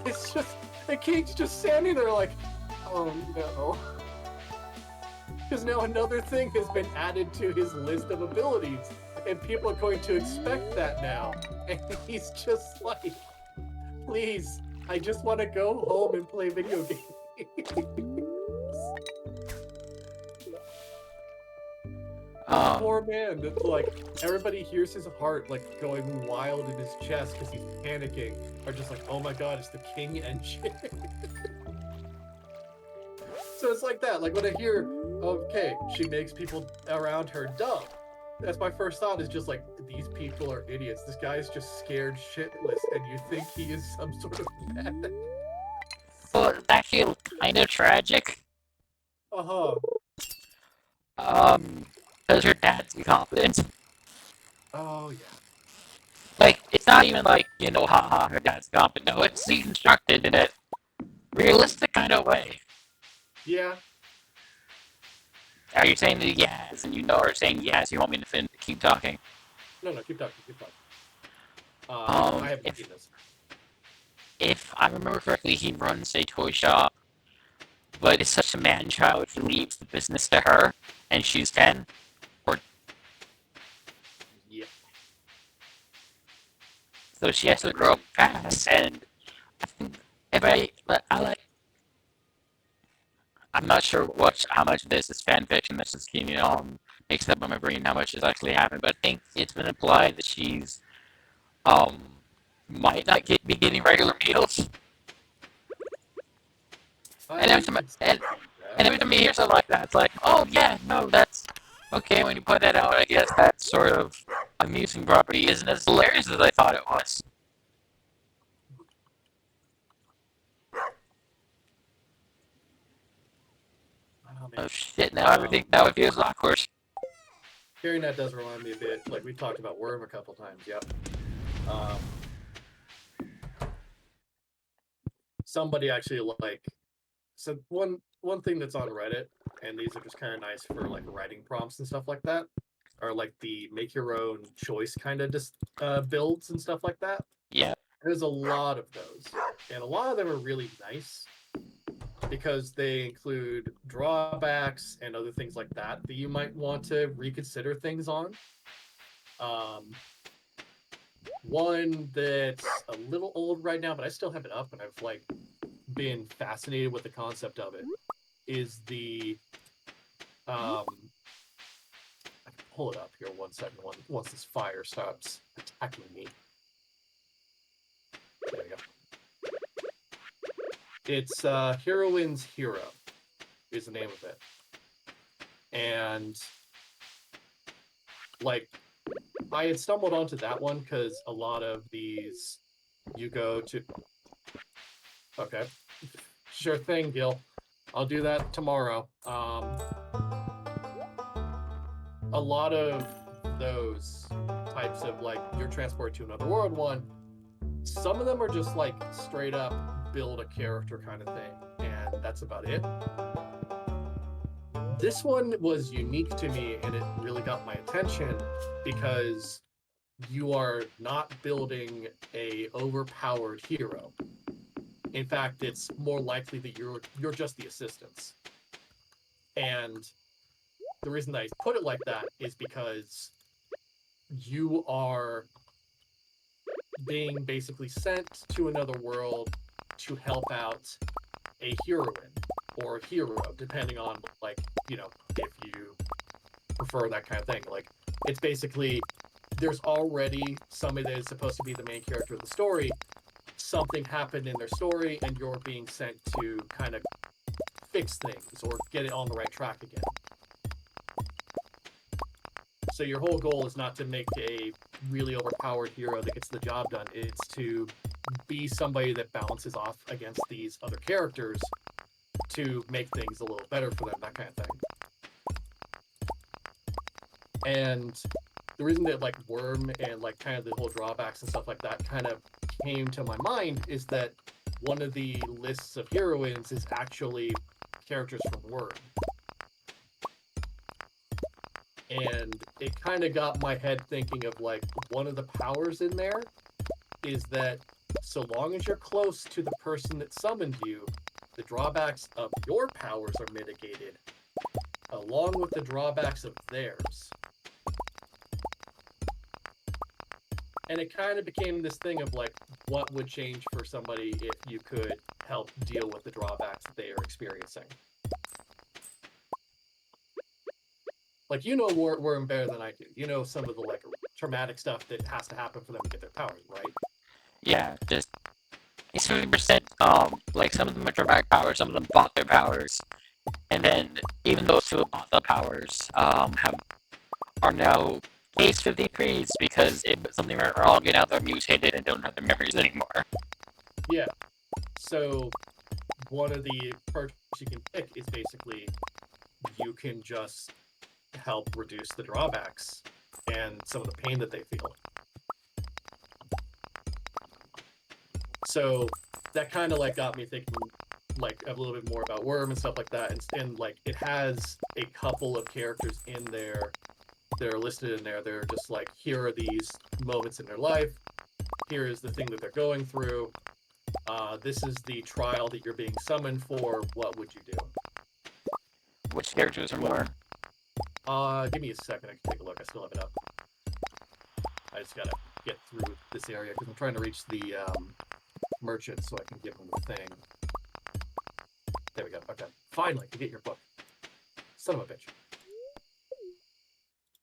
It's just, the King's just standing there like, oh no. Because now another thing has been added to his list of abilities, and people are going to expect that now. And he's just like, please, I just want to go home and play video games. Poor man. That's like, everybody hears his heart like going wild in his chest because he's panicking. Are just like, oh my god, it's the king engine. So it's like that. Like when I hear, okay, she makes people around her dumb. That's my first thought is just like, these people are idiots. This guy's just scared shitless, and you think he is some sort of bad. So it's actually kind of tragic. Uh-huh. Because her dad's incompetent. Oh, yeah. Like, it's not even like, haha, her dad's incompetent. No, it's constructed in a realistic kind of way. Yeah. Are you saying that yes, and or saying yes, you want me to keep talking? No, keep talking, keep talking. I haven't if seen this. if I remember correctly, he runs a toy shop, but it's such a man-child, he leaves the business to her, and she's 10. Or Yeah. so she has to grow up fast, and I think if I like, I'm not sure how much of this is fan fiction that's just mixed up in my brain how much has actually happened, but I think it's been implied that she's um might not be getting regular meals. And every time, and every time you hear something like that, it's like, oh yeah, no, that's okay. When you put that out, I guess that sort of amusing property isn't as hilarious as I thought it was. Oh shit! Now it feels awkward. Hearing that does remind me a bit, like we talked about Worm a couple times, yep. Somebody actually so one thing that's on Reddit, and these are just kind of nice for like writing prompts and stuff like that, are like the make your own choice kind of builds and stuff like that. Yeah. There's a lot of those, and a lot of them are really nice because they include drawbacks and other things like that that you might want to reconsider things on. One that's a little old right now, but I still have it up, and I've like been fascinated with the concept of it. Is the I can pull it up here 1 second once this fire stops attacking me. There we go. It's Heroine's Hero is the name of it. And like I had stumbled onto that one because a lot of these you go to okay. Sure thing, Gil. I'll do that tomorrow. A lot of those types of like your transport to another world one, some of them are just like straight up build a character kind of thing, and that's about it. This one was unique to me, and it really got my attention because you are not building a overpowered hero. In fact, it's more likely that you're just the assistants. And the reason that I put it like that is because you are being basically sent to another world to help out a heroine or a hero, depending on like, if you prefer that kind of thing. Like it's basically there's already somebody that is supposed to be the main character of the story. Something happened in their story, and you're being sent to kind of fix things or get it on the right track again. So your whole goal is not to make a really overpowered hero that gets the job done. It's to be somebody that balances off against these other characters to make things a little better for them, that kind of thing. And the reason that like Worm and like kind of the whole drawbacks and stuff like that kind of came to my mind is that one of the lists of heroines is actually characters from Worm. And it kind of got my head thinking of like one of the powers in there is that so long as you're close to the person that summoned you, the drawbacks of your powers are mitigated a along with the drawbacks of theirs. And it kind of became this thing of like, what would change for somebody if you could help deal with the drawbacks that they are experiencing? Like, you know Worm better than I do. You know some of the like traumatic stuff that has to happen for them to get their powers, right? Yeah, just 70%. Like some of them are dramatic powers, some of them bought their powers, and then even those who bought the powers have are now case 50 degrees because something went wrong and now they're mutated and don't have their memories anymore. Yeah. So one of the perks you can pick is basically you can just help reduce the drawbacks and some of the pain that they feel. So that kind of like got me thinking like a little bit more about Worm and stuff like that. And like it has a couple of characters in there that are listed in there. They're just like, here are these moments in their life. Here is the thing that they're going through. This is the trial that you're being summoned for. What would you do? Which characters are more? Give me a second. I can take a look. I still have it up. I just gotta get through this area because I'm trying to reach the merchant so I can give him the thing. There we go. Okay. Finally, I get your book. Son of a bitch.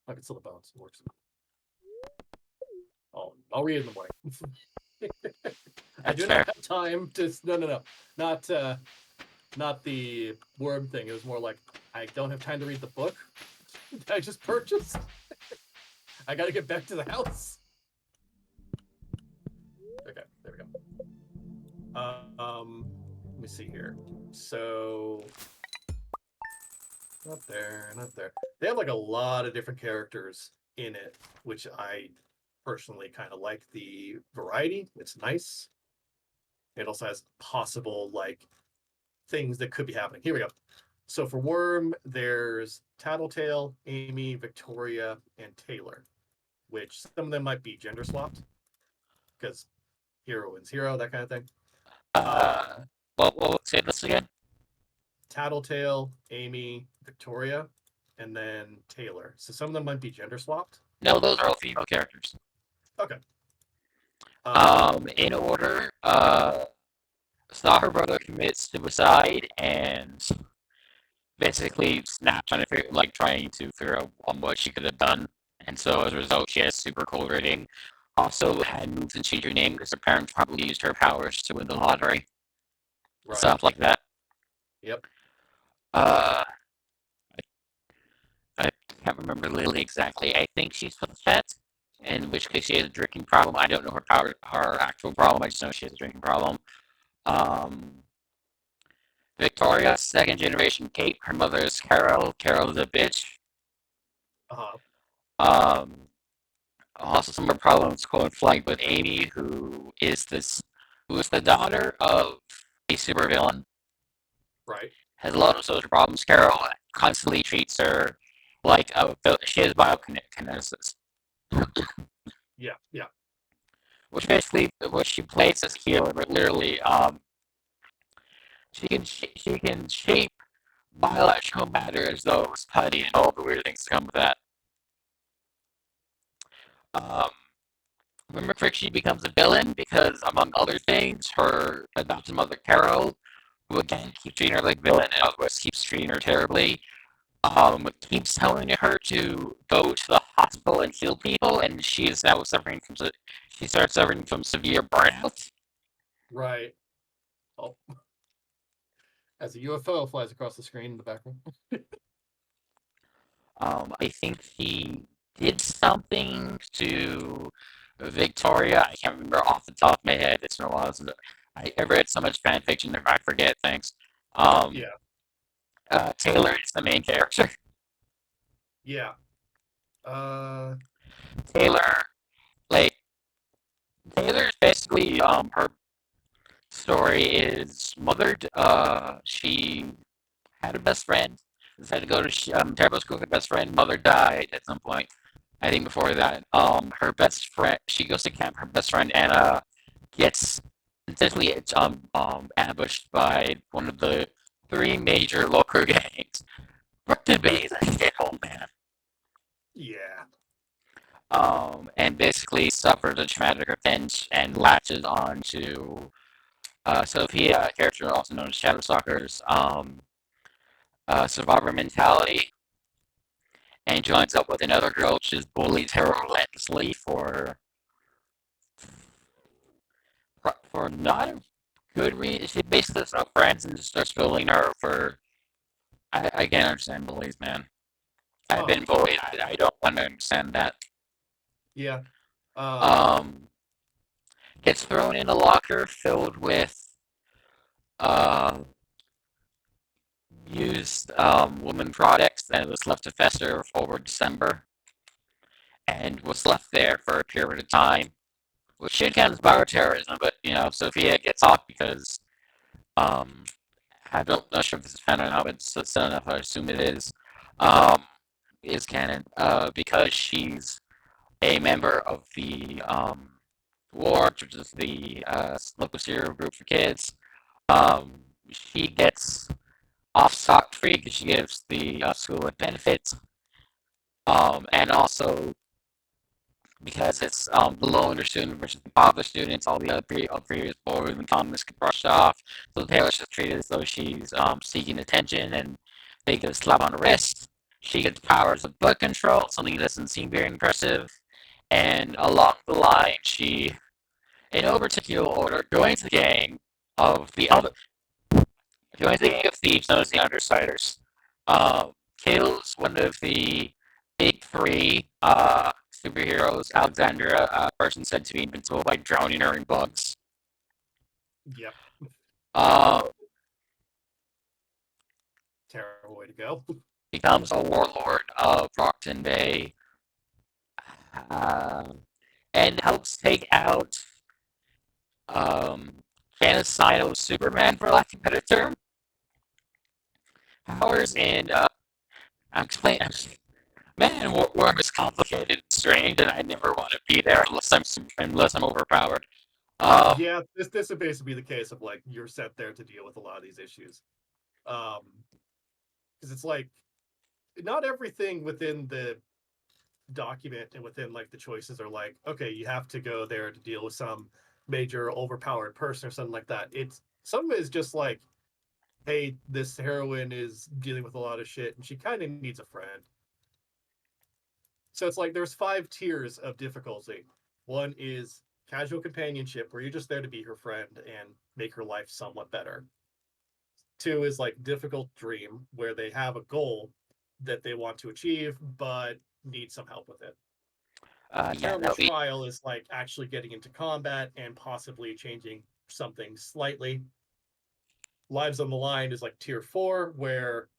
I can still the bones. It works. I'll read it in the morning. I do not have time to. No. Not the worm thing. It was more like I don't have time to read the book that I just purchased. I got to get back to the house. Okay, there we go. Let me see here. So, not there. They have like a lot of different characters in it, which I personally kind of like the variety. It's nice. It also has possible like things that could be happening. Here we go. So for Worm, there's Tattletale, Amy, Victoria, and Taylor, which some of them might be gender swapped because hero wins hero, that kind of thing. Well, say this again. Tattletale, Amy, Victoria, and then Taylor. So some of them might be gender swapped. No, those are all female characters. Okay. In order, saw her brother commit suicide and basically snapped trying to figure out what she could have done. And so as a result, she has super cold rating. Also had moved and changed her name because her parents probably used her powers to win the lottery. Right. Stuff like that. Yep. I can't remember Lily exactly. I think she's upset, in which case she has a drinking problem. I don't know her actual problem. I just know she has a drinking problem. Victoria, second generation Kate. Her mother is Carol. Carol's a bitch. Also, some of her problems coincide with Amy, who is the daughter of a supervillain. Right. Has a lot of social problems. Carol constantly treats her like she has biokinesis. Yeah. Which basically, what she plays as healer, but literally, she can shape biological matter as though it was putty and all the weird things that come with that. Remember, she becomes a villain because, among other things, her adopted mother Carol, who again keeps treating her like villain and otherwise keeps treating her terribly, keeps telling her to go to the hospital and heal people, and she is now she starts suffering from severe burnout. Right. Oh. As a UFO flies across the screen in the background. I think she did something to Victoria. I can't remember off the top of my head. It's been a while since I read so much fan fiction that I forget things. Taylor is the main character. Yeah. Taylor is basically her story is mothered. She had a best friend. Decided to go to terrible school with her best friend. Mother died at some point. I think before that, her best friend. She goes to camp. Her best friend Anna gets essentially ambushed by one of the three major local gangs. Brookton Bay is a shithole, man. Yeah. And basically suffers a traumatic event and latches on to Sophia, a character also known as Shadowstalker's survivor mentality, and joins up with another girl, which is bullied her relentlessly for not a good reason. She basically has no friends and just starts bullying her for. I can't understand bullies, man. I've Oh, been bullied. I don't want to understand that. yeah. Um, Um, gets thrown in a locker filled with uh, used woman products that was left to fester over December and was left there for a period of time, which should count as bioterrorism, but Sophia gets off because um, I don't not sure if this is canon or not, but it's enough. I assume it um, is canon because she's a member of the Ward, which is the local serial group for kids. Um, she gets off scot free because she gives the school with benefits, and also because it's the low under student versus the popular students, all the other previous boys and comments get brushed off. So the parents just treated as though she's seeking attention, and they get a slap on the wrist. She gets powers of blood control, something that doesn't seem very impressive. And along the line, she, in no particular order, joins the gang of the other the only thing of thieves known as the Undersiders. Kills one of the big three superheroes, Alexandra, a person said to be invincible by drowning her in bugs. yep. Uh, Terrible way to go. becomes a warlord of Rockton Bay uh, and helps take out um, genocidal Superman, for lack of a better term. Powers and I'm explaining. Man, Worm is complicated and strange, and I never want to be there unless I'm overpowered. Um, Yeah, this would basically be the case of like you're set there to deal with a lot of these issues. Um, because it's like not everything within the document and within like the choices are like, okay, you have to go there to deal with some major overpowered person or something like that. It's some of it is just like, hey, this heroine is dealing with a lot of shit and she kind of needs a friend. So it's like there's 5 tiers of difficulty. One is casual companionship, where you're just there to be her friend and make her life somewhat better. Two is like difficult dream, where they have a goal that they want to achieve, but need some help with it. yeah, Terrible trial is like actually getting into combat and possibly changing something slightly. Lives on the line is like tier 4, where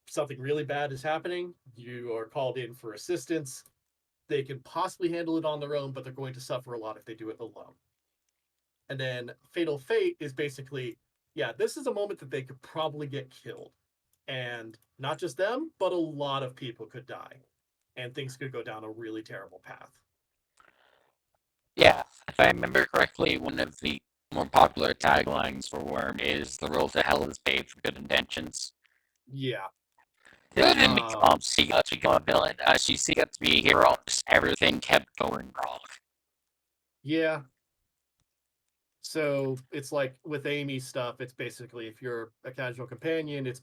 something really bad is happening. You are called in for assistance. They can possibly handle it on their own, but they're going to suffer a lot if they do it alone. And then Fatal Fate is basically, yeah, this is a moment that they could probably get killed. And not just them, but a lot of people could die. And things could go down a really terrible path. yeah. If I remember correctly, one of the more popular taglines for Worm is "The road to hell is paved with good intentions." Yeah. She didn't Um, seek out to become a villain. She seek out to be a hero. Just everything kept going wrong. yeah. So it's like with Amy's stuff, it's basically if you're a casual companion, it's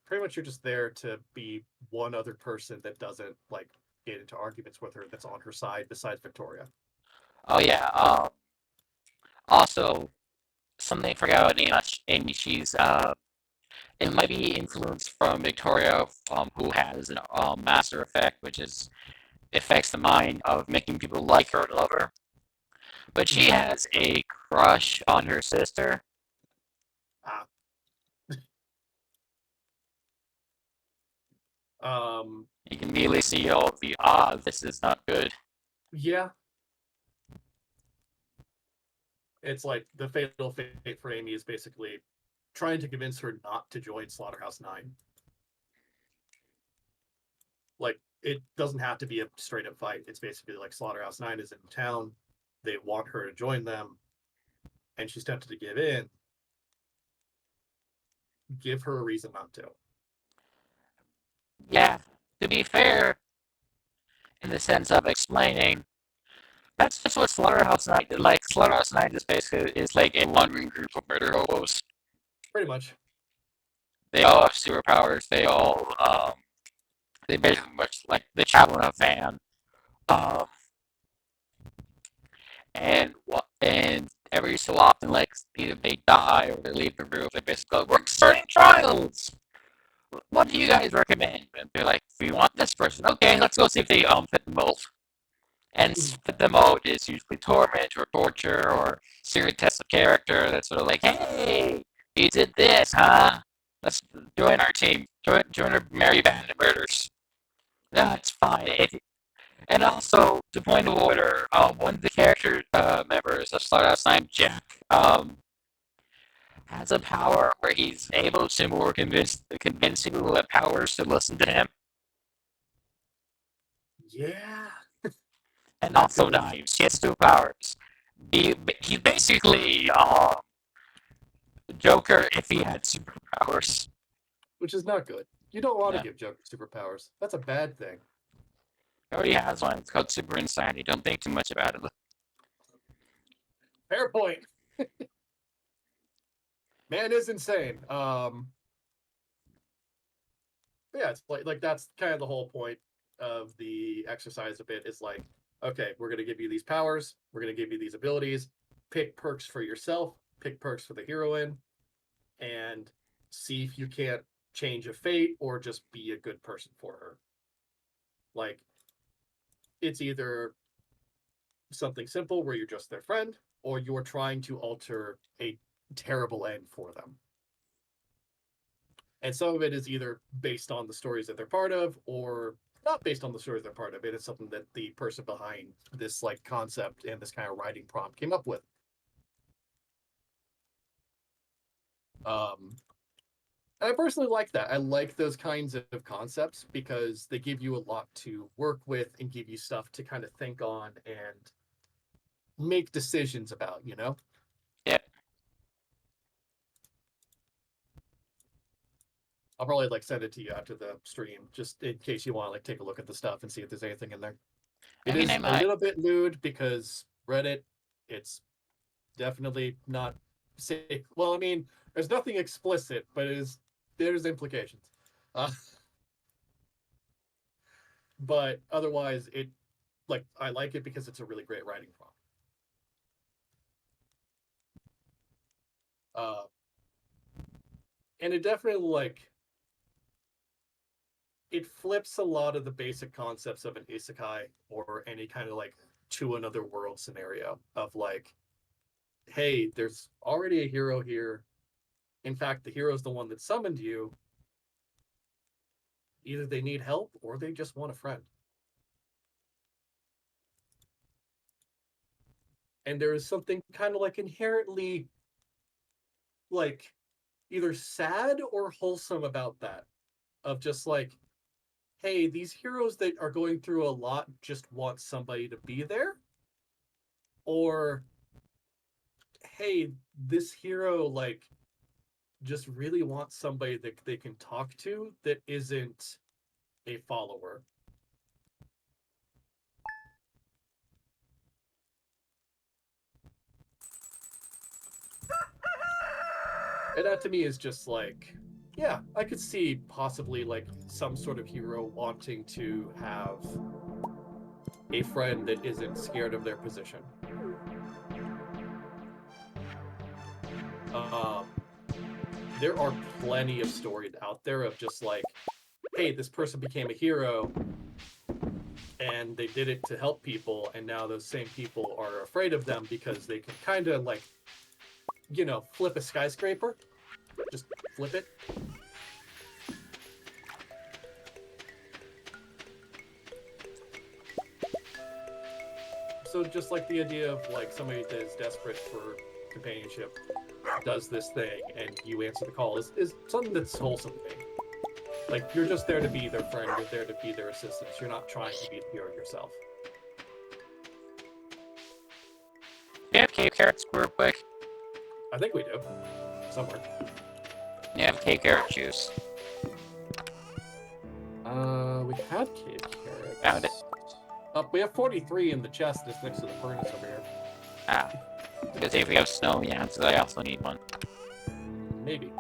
pretty much you're just there to be one other person that doesn't like get into arguments with her that's on her side besides Victoria. Oh yeah. Also, something I forgot about Amy. She's it might be influenced from Victoria, who has an master effect, which is affects the mind of making people like her and love her. But she Mm-hmm. has a crush on her sister. Ah, um, You can immediately see, this is not good. yeah, it's like the fatal fate for Amy is basically trying to convince her not to join Slaughterhouse Nine. Like it doesn't have to be a straight up fight. It's basically like Slaughterhouse Nine is in town. They want her to join them, and she's tempted to give in. Give her a reason not to. Yeah, to be fair, in the sense of explaining, that's just what Slaughterhouse Night did. Like, Slaughterhouse Night is basically is like a wandering group of murder hobos. Pretty much. They all have superpowers. They basically much like they travel in a van. Um, and every so often, like either they die or they leave the group. They basically go, "We're starting trials. What do you guys recommend?" And they're like, "We want this person. Okay, let's go see if they fit the mold." And Mhm. fit the mode is usually torment or torture or serious test of character. That's sort of like, "Hey, you did this, huh? Let's join our team. Join our merry band of murders." That's fine. And also, to point of order, one of the character members of Slaughterhouse Nine, Jack, has a power where he's able to more convince people who have powers to listen to him, Yeah, and not also good. dies. He has two powers. He's basically Joker if he had superpowers. Which is not good. You don't want to Yeah. give Joker superpowers. That's a bad thing. He already has one. It's called Super Insanity. Don't think too much about it. Fair point. Man is insane. But yeah, it's like that's kind of the whole point of the exercise. A bit is like, okay, we're gonna give you these powers. We're gonna give you these abilities. Pick perks for yourself. Pick perks for the heroine, and see if you can't change a fate or just be a good person for her. Like, it's either something simple where you're just their friend, or you're trying to alter a terrible end for them. And some of it is either based on the stories that they're part of, or not based on the stories they're part of. It is something that the person behind this like concept and this kind of writing prompt came up with. Um, and I personally like that. I like those kinds of concepts because they give you a lot to work with and give you stuff to kind of think on and make decisions about, you know? Yeah. I'll probably like send it to you after the stream, just in case you want to like take a look at the stuff and see if there's anything in there. I It mean, I is a might. little bit lewd because Reddit, it's definitely not safe. Well, I mean, there's nothing explicit, but there's implications. Uh, but otherwise, I like it because it's a really great writing prompt. Uh, and it definitely it flips a lot of the basic concepts of an isekai or any kind of like to another world scenario of like, hey, there's already a hero here. In fact, the hero's the one that summoned you. Either they need help or they just want a friend. And there is something kind of like inherently like either sad or wholesome about that, of just like, hey, these heroes that are going through a lot just want somebody to be there, or hey, this hero like just really wants somebody that they can talk to that isn't a follower. And that to me is just like, yeah, I could see possibly like some sort of hero wanting to have a friend that isn't scared of their position. Um, there are plenty of stories out there of just like, hey, this person became a hero and they did it to help people, and now those same people are afraid of them because they can kind of like, flip a skyscraper, just flip it. So just like the idea of like somebody that is desperate for companionship does this thing and you answer the call is something that's wholesome to me. Like, you're just there to be their friend, you're there to be their assistance. You're not trying to be the hero yourself. Do you have cave carrots real quick? I think we do. Somewhere. You have cave carrot juice. We had cave Found it. carrots. We have 43 in the chest that's next to the furnace over here. Ah. Because if we have snow yams, I also need one. Maybe.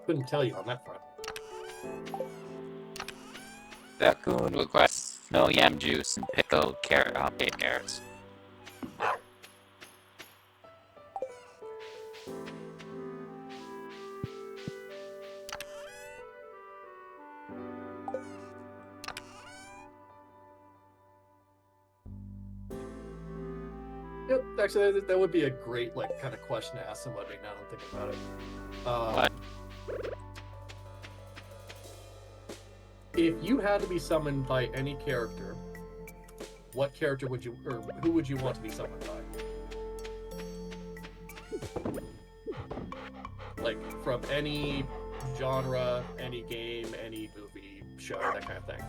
Couldn't tell you on that front. Raccoon requests snow yam juice and pickled baby carrots. Yep, actually, that would be a great, like, kind of question to ask somebody now that I'm thinking about it. What? If you had to be summoned by any character, what character would you, or who would you want to be summoned by? Like, from any genre, any game, any movie, show, that kind of thing.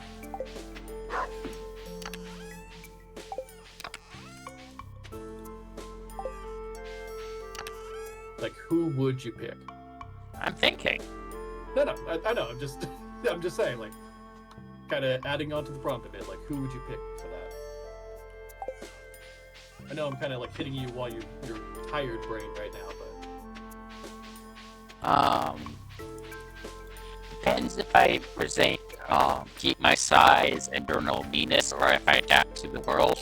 Like, who would you pick? I'm thinking. No, I know. I'm just, I'm just saying, like, kind of adding on to the prompt a bit. Like, who would you pick for that? I know I'm kind of like hitting you while you're tired brain right now, but Depends if I present, keep my size and no meanness, or if I adapt to the world.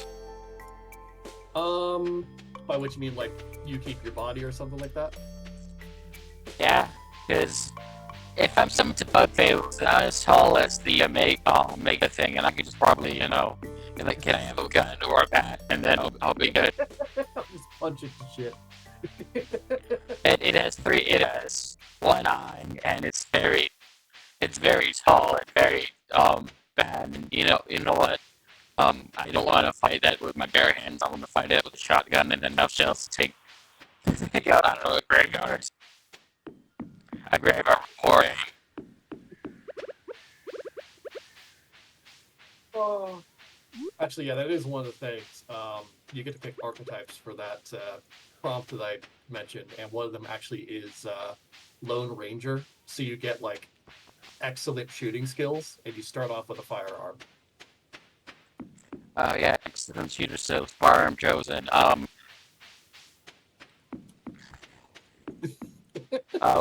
by which you mean like you keep your body or something like that? Yeah, because if I'm summoned to bug fails, then I'm as tall as the mega thing, and I can just probably, be like, can I have a gun or a bat, and then I'll be good. Just punch it to shit. It has one eye, and it's very tall and very bad. And you know what? I don't want to fight that with my bare hands. I want to fight it with a shotgun and enough shells to take out, I don't know, a graveyard. A graveyard or Oh, actually, yeah, that is one of the things. You get to pick archetypes for that prompt that I mentioned, and one of them actually is Lone Ranger. So you get like excellent shooting skills, and you start off with a firearm. yeah, excellent shooter skills. Firearm chosen.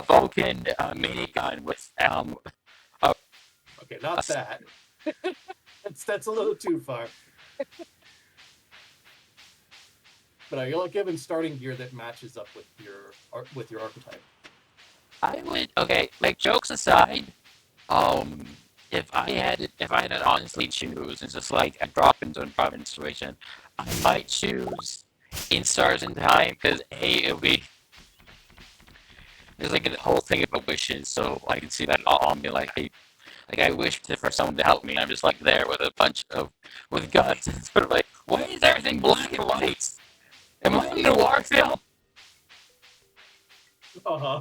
Vulcan minigun with Okay, not that. That's a little too far. But you're like given starting gear that matches up with your archetype. I would like jokes aside, um if I had to honestly choose, it's just like a drop into a province situation, I might choose in Stars in Time because it would be there's like a whole thing about wishes, so I can see that on me. I wish for someone to help me. I'm just like there with a bunch of with guns. It's sort of like, why is everything black and white? Am I in a noir film? Uh-huh.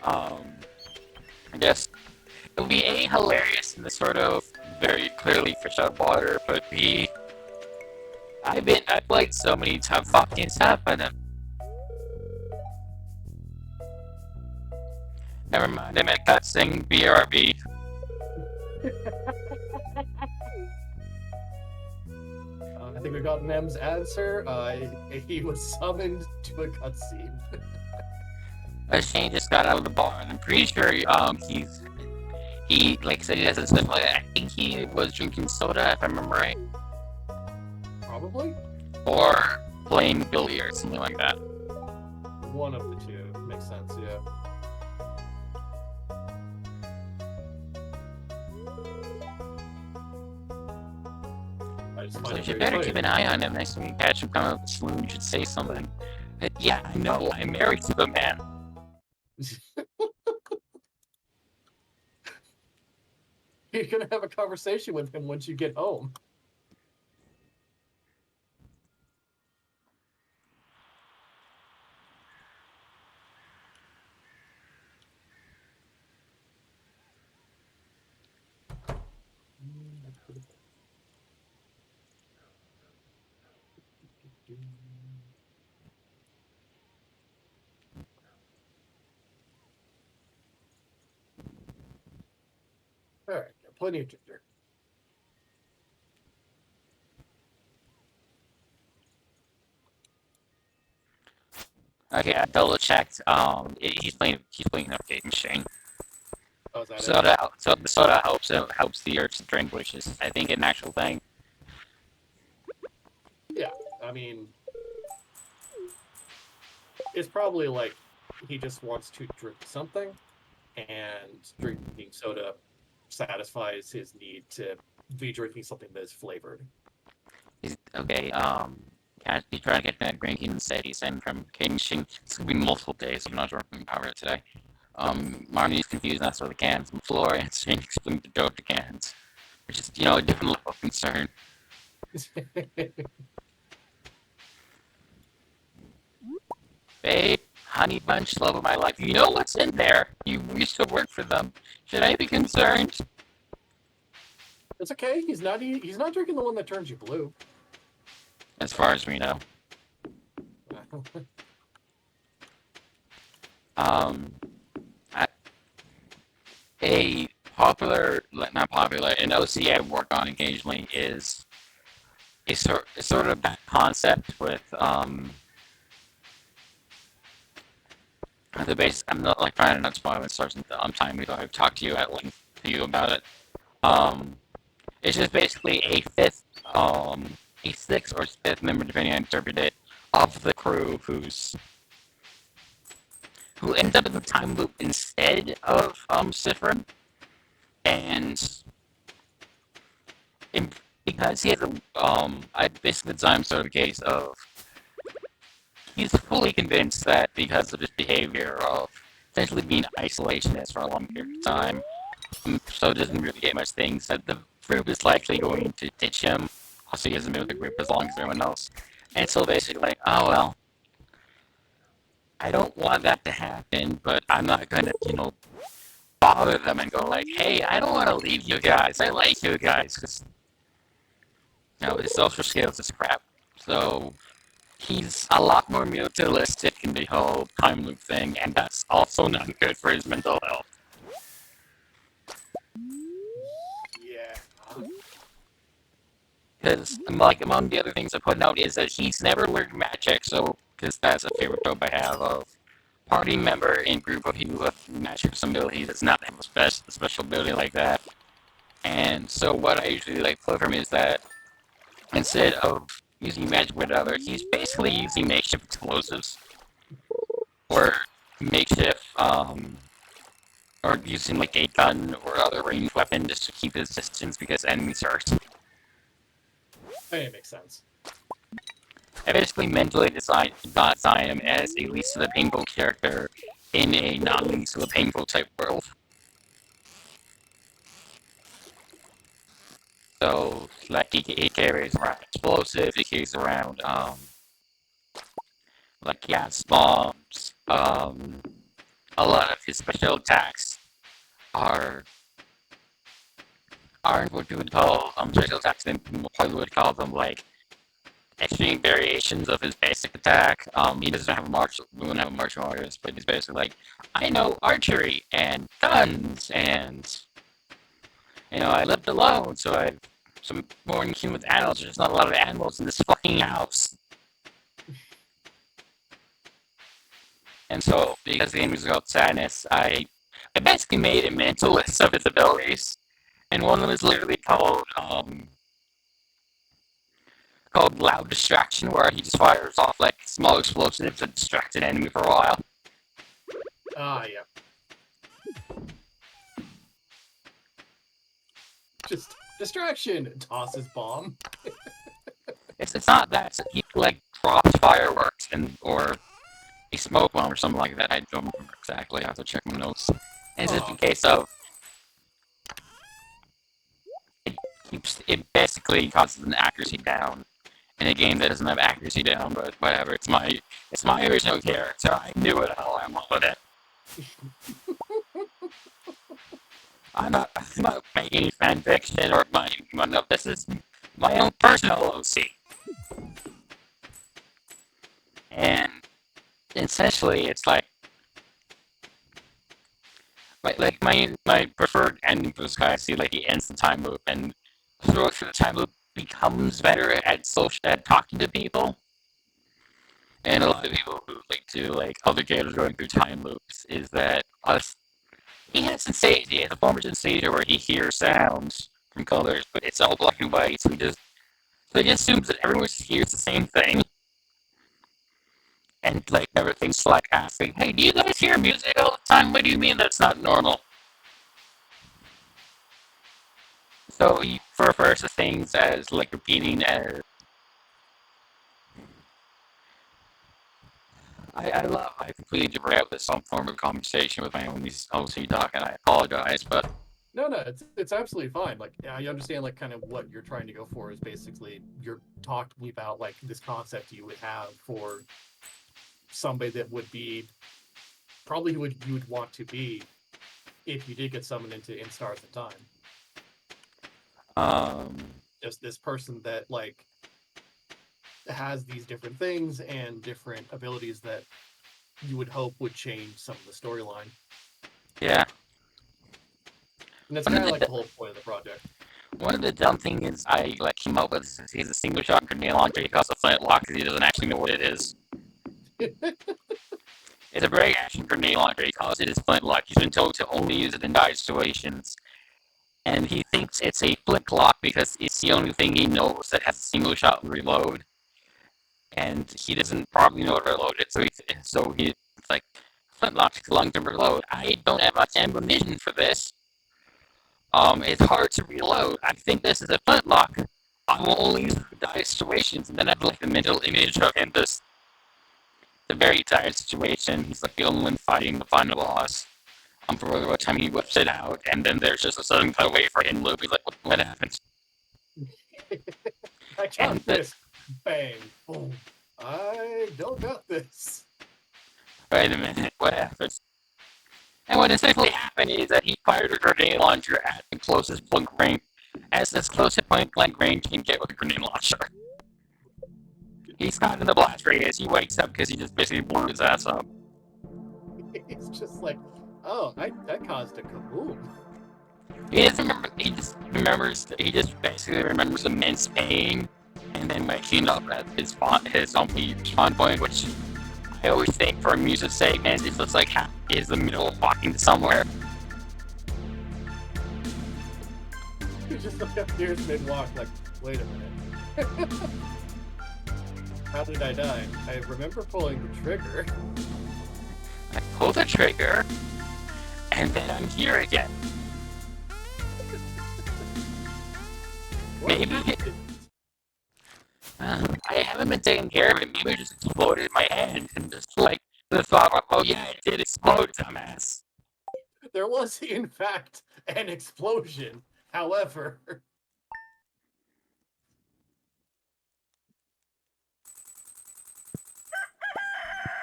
I guess it would be A, hilarious in the sort of very clearly fish out of water, but B, I've played so many fucking stuff and never mind, I meant that sing BRB. I think we got Nem's answer. He was summoned to a cutscene. Shane just got out of the bar, and I'm pretty sure he like said he has a similar. I think he was drinking soda, if I remember right, Probably or playing billy or something like that. one of the two. Makes sense, yeah. I just So find you it should very better funny. keep an eye on him. Next time you catch him coming up the saloon, you should say something. But yeah, I know. I'm married to the man. You're gonna have a conversation with him once you get home. All right, plenty of ginger. Okay, I double checked. He's playing an arcade machine. Oh, is that it? So the soda helps the urge to drink, which is I think an actual thing. Yeah. I mean, it's probably like he just wants to drink something, and drinking soda satisfies his need to be drinking something that is flavored. Okay. He's trying to get that drinking instead. He's saying from arcade machine. It's gonna be multiple days. I'm not sure if I'm cover it today. Marnie's confused. That's where the cans on the floor, and Shane explained the joke to cans, which is a different level of concern. Babe, honey bunch, love of my life. You know what's in there. You used to work for them. Should I be concerned? It's okay. He's not drinking the one that turns you blue. As far as we know. Um, a not popular, an OC I work on occasionally is sort of that concept with the base. I'm not like trying to not spoil it. Starts on time ago. I've talked to you at length to you about it. Um, it's just basically a sixth or fifth member, depending on how you interpret it, of the crew who ends up in the time loop instead of Sifrin, and in, because he has I basically designed sort of a case of he's fully convinced that because of his behavior of essentially being isolationist for a long period of time, so doesn't really get much things, that the group is likely going to ditch him. Also, he hasn't been with the group as long as everyone else. And so basically, like, oh well, I don't want that to happen, but I'm not gonna, bother them and go like, hey, I don't want to leave you guys. I like you guys, because his social skills is crap. So he's a lot more materialistic in the whole time loop thing, and that's also not good for his mental health. Yeah. Because, like, among the other things I put out is that he's never learned magic, so, because that's a favorite trope I have of party member in group of people with magic abilities does not have a special ability like that. And so what I usually like put from is that instead of using magic with other, he's basically using makeshift explosives or makeshift or using like a gun or other ranged weapon just to keep his distance because enemies are. It makes sense. I basically mentally design him as a least of the painful character in a non least of the painful type world. So, like, he carries around explosives, he carries around, like, gas bombs. A lot of his special attacks are aren't what you would call special attacks. Then people probably would call them like extreme variations of his basic attack. He doesn't have a martial artist, but he's basically like, I know archery and guns, and I lived alone, so I'm more in tune with animals. There's not a lot of animals in this fucking house. And so, because the game is about sadness, I basically made a mental list of his abilities, and one of them is literally called Loud Distraction, where he just fires off like small explosives that distract an enemy for a while. Ah, yeah. Just distraction. Tosses bomb. It's not that he like drops fireworks or a smoke bomb or something like that. I don't remember exactly. I have to check my notes. And it's just a case of it basically causes an accuracy down in a game that doesn't have accuracy down, but whatever. It's my original character. I knew it all. I'm with it. I'm not making fan fiction or no, this is my own personal OC. And essentially, it's like My preferred ending for this guy, I see like he ends the time loop and through the time loop becomes better at talking to people. And a lot of people who like to like other games going through time loops is that us he has sensation, he has a form of sensation where he hears sounds from colors, but it's all black and white, so he just assumes that everyone hears the same thing and like everything's like asking, hey, do you guys hear music all the time? What do you mean that's not normal? So he refers to things as like repeating as I completely derailed this some form of conversation with my own OC talk, and I apologize, but No, it's absolutely fine. Like I understand like kind of what you're trying to go for is basically you're talking about like this concept you would have for somebody that would be probably who you would want to be if you did get summoned in Stars of Time. um, Just this person that like has these different things and different abilities that you would hope would change some of the storyline. yeah. And that's One kind of of like the the whole point of the project. one of the dumb things I like came up with is he's a single shot grenade launcher. He calls a flintlock because he doesn't actually know what it is. It's a very action grenade launcher. He calls it his flintlock. He's been told to only use it in dire situations, and he thinks it's a flintlock because it's the only thing he knows that has a single shot reload, and he doesn't probably know how to reload it. So he's like, flintlock takes long to reload. I don't have much ammunition for this. It's hard to reload. I think this is a flintlock. I will only use it in dire situations, and then I have like the mental image of him this the very dire situation. He's like the only one fighting the final boss. For what time he whips it out, and then there's just a sudden cutaway for him. Loop. He's like, what happened? I got And this. Bang. Boom. I don't got this. wait a minute, what happens? And what essentially happened is that he fired a grenade launcher at the closest point range, as this closest point blank range he can get with a grenade launcher. He's caught in the blast radius. He wakes up because he just basically blew his ass up. It's just like, oh, that caused a kaboom. He doesn't remember. He just remembers. He just basically remembers immense pain, and then waking up at his spawn point, which I always think for a music segment, it looks like is the middle of walking to somewhere. He just appears mid-walk like, wait a minute. How did I die? I remember pulling the trigger. I pull the trigger, and then I'm here again. Maybe I haven't been taking care of it. Maybe it just exploded in my head, and just like the thought of, oh yeah, it did explode, dumbass. There was, in fact, an explosion. However,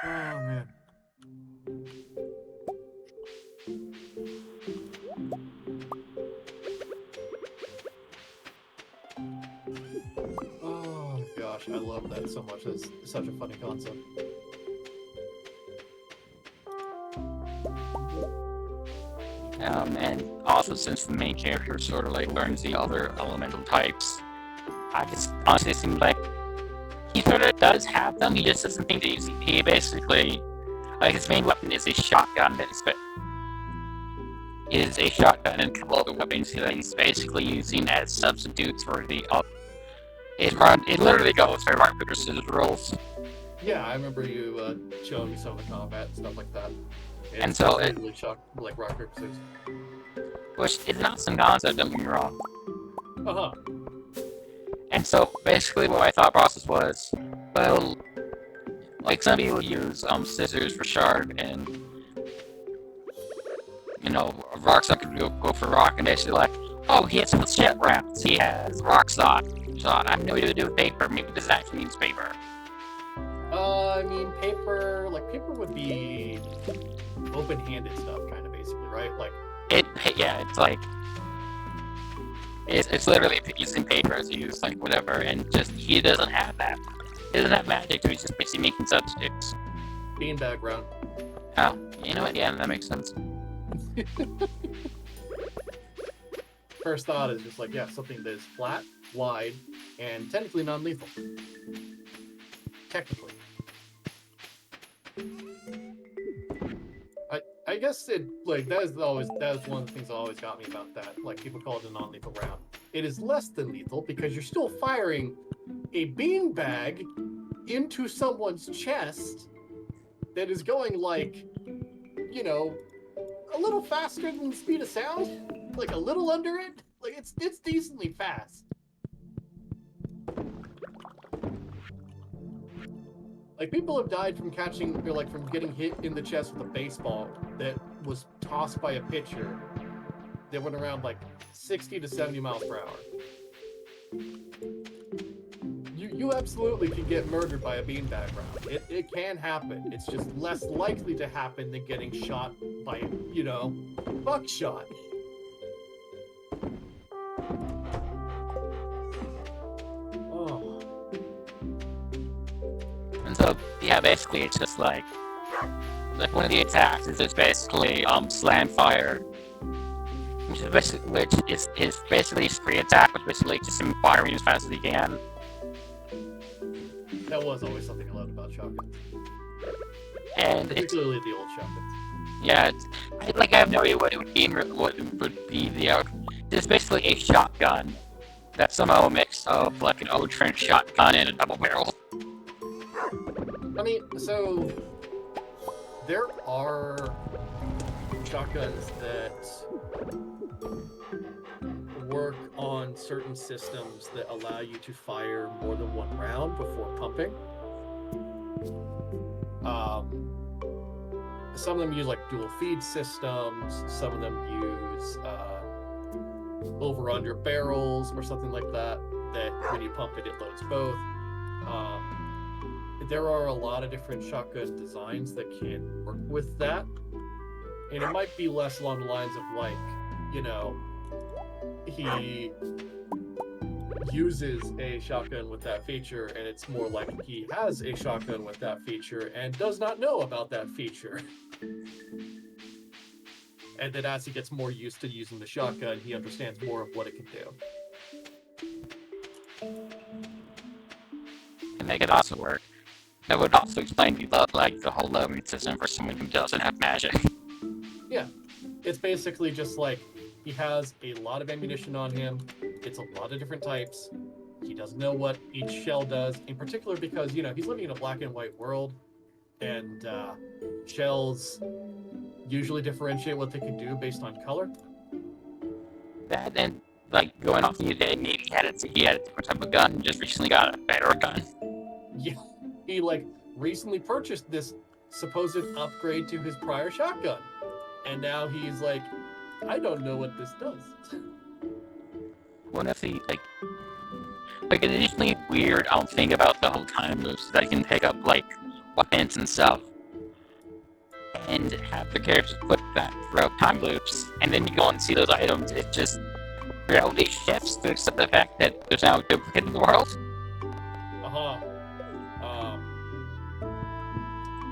oh man. Oh gosh, I love that so much. It's such a funny concept. And also since the main character sort of like learns the other elemental types, I just honestly seems like he sort of does have them. He just doesn't think that he basically like his main weapon is a shotgun is a shotgun and a couple other weapons that he's basically using as substitutes for the other. It literally goes for rock paper scissors rolls. Yeah, I remember you showing me some of the combat and stuff like that. And so it really shocked, like rock paper scissors. which is an awesome concept, don't get me wrong. Uh-huh. And so basically what my thought process was, well, like some people use scissors for sharp and rocks I could go for rock and basically like, oh, he has shit wraps, he has rock shot. I have no idea what to do with paper. Maybe this actually means paper. I mean paper would be open-handed stuff kind of basically, right? Like it's like it's literally using paper to use like whatever, and just he doesn't have that. He doesn't have magic, so he's just basically making substitutes. bean background. Oh, you know what? Yeah, that makes sense. First thought is just like, yeah, something that is flat, wide, and technically non-lethal. Technically. I guess it like that is one of the things that always got me about that. Like people call it a non-lethal round. It is less than lethal because you're still firing a beanbag into someone's chest that is going like, you know, a little faster than the speed of sound, like a little under it. Like it's decently fast. Like people have died from catching, or like from getting hit in the chest with a baseball that was tossed by a pitcher that went around like 60 to 70 miles per hour. You absolutely can get murdered by a beanbag round. It can happen. It's just less likely to happen than getting shot by, you know, buckshot. Oh. And so, yeah, basically it's just like one of the attacks is just basically slam fire, which is basically spree attack, which basically just him firing as fast as he can. That was always something I loved about shotguns. And particularly the old shotguns. Yeah, I have no idea what it would be. What would be the out? It's basically a shotgun that's somehow a mix of like an old Trent shotgun and a double barrel. I mean, so there are shotguns that work on certain systems that allow you to fire more than one round before pumping. Some of them use like dual feed systems. Some of them use over-under barrels or something like that. That when you pump it, it loads both. There are a lot of different shotgun designs that can work with that, and it might be less along the lines of like, you know, he uses a shotgun with that feature, and it's more like he has a shotgun with that feature and does not know about that feature. And then as he gets more used to using the shotgun, he understands more of what it can do. And make it also work. That would also explain the whole loading system for someone who doesn't have magic. Yeah, it's basically just like he has a lot of ammunition on him. It's a lot of different types. He doesn't know what each shell does, in particular because, you know, he's living in a black and white world, and shells usually differentiate what they can do based on color. That and like going off the day, maybe he had a different type of gun. Just recently got a better gun. Yeah, he like recently purchased this supposed upgrade to his prior shotgun, and now he's like, I don't know what this does. What if he like an additionally weird thing about the whole time loops that I can pick up like weapons and stuff, and have the characters put that throughout time loops, and then you go and see those items. It just reality shifts to accept the fact that there's now a duplicate in the world.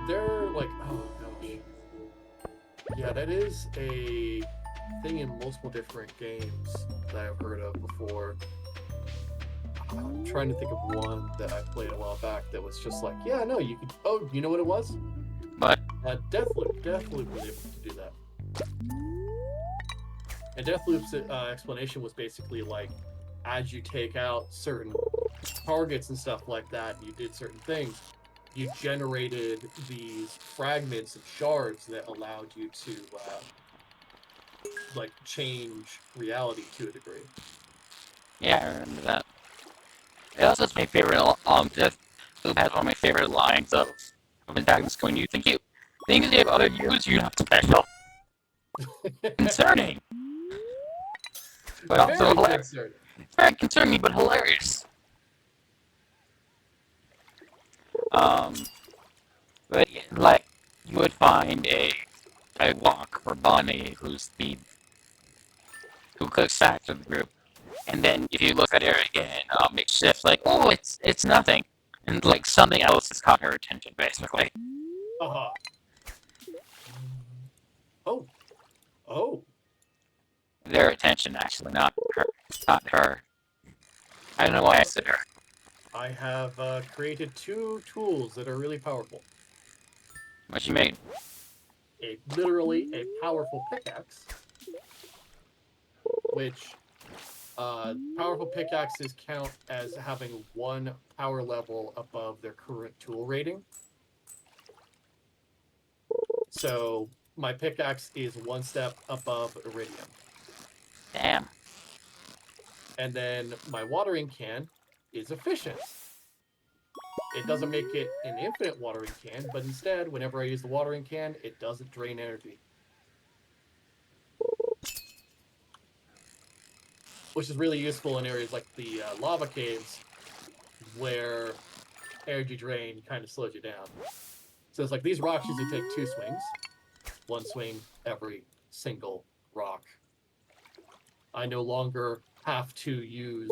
They're like, oh gosh, yeah, that is a thing in multiple different games that I've heard of before. I'm trying to think of one that I played a while back that was just like, yeah, no, you could. Oh, you know what it was? But Deathloop was able to do that. And Deathloop's explanation was basically like, as you take out certain targets and stuff like that, you did certain things, you generated these fragments and shards that allowed you to like change reality to a degree. yeah, I remember that. It also is my favorite. Deathloop has one of my favorite lines of antagonists going, "You think they have other use, you're not special." Concerning, but also hilarious. It's very concerning, but hilarious. But like you would find a walk or Bonnie who cooks facts of the group, and then if you look at her again, it shifts like, oh, it's nothing, and like something else has caught her attention, basically. Oh, Oh, Their attention, actually, not her. Not her. I don't know why I said her. I have created two tools that are really powerful. What you made? Literally a powerful pickaxe, which powerful pickaxes count as having one power level above their current tool rating. So my pickaxe is one step above iridium. Damn. And then my watering can is efficient. It doesn't make it an infinite watering can, but instead, whenever I use the watering can, it doesn't drain energy. Which is really useful in areas like the lava caves, where energy drain kind of slows you down. So it's like these rocks usually take 2 swings, 1 swing every single rock. I no longer have to use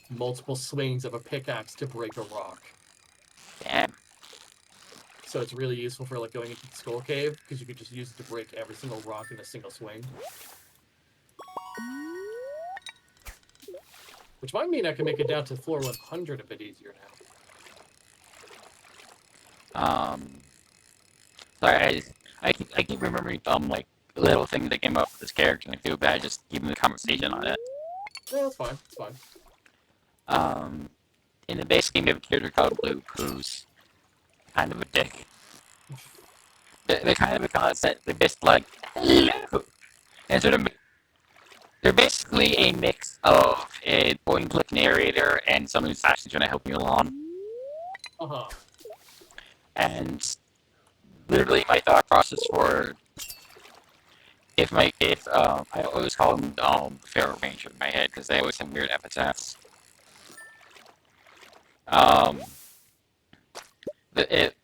multiple swings of a pickaxe to break a rock. Damn. So it's really useful for like going into the skull cave because you could just use it to break every single rock in a single swing. Which might mean I can make it down to floor 100 a bit easier now. Sorry, I keep remembering like little things that came up with this character, and I feel bad just keeping the conversation on it. Yeah, that's fine. It's fine. Um, in the base game, we have a character called Luke, who's kind of a dick. They're kind of a concept. They're basically like, hello. And sort of, they're basically a mix of a point-and-click narrator and someone who's actually trying to help you along. Uh-huh. And literally, my thought process for if I always call them Pharaoh Ranger in my head because they always have weird epithets. Um,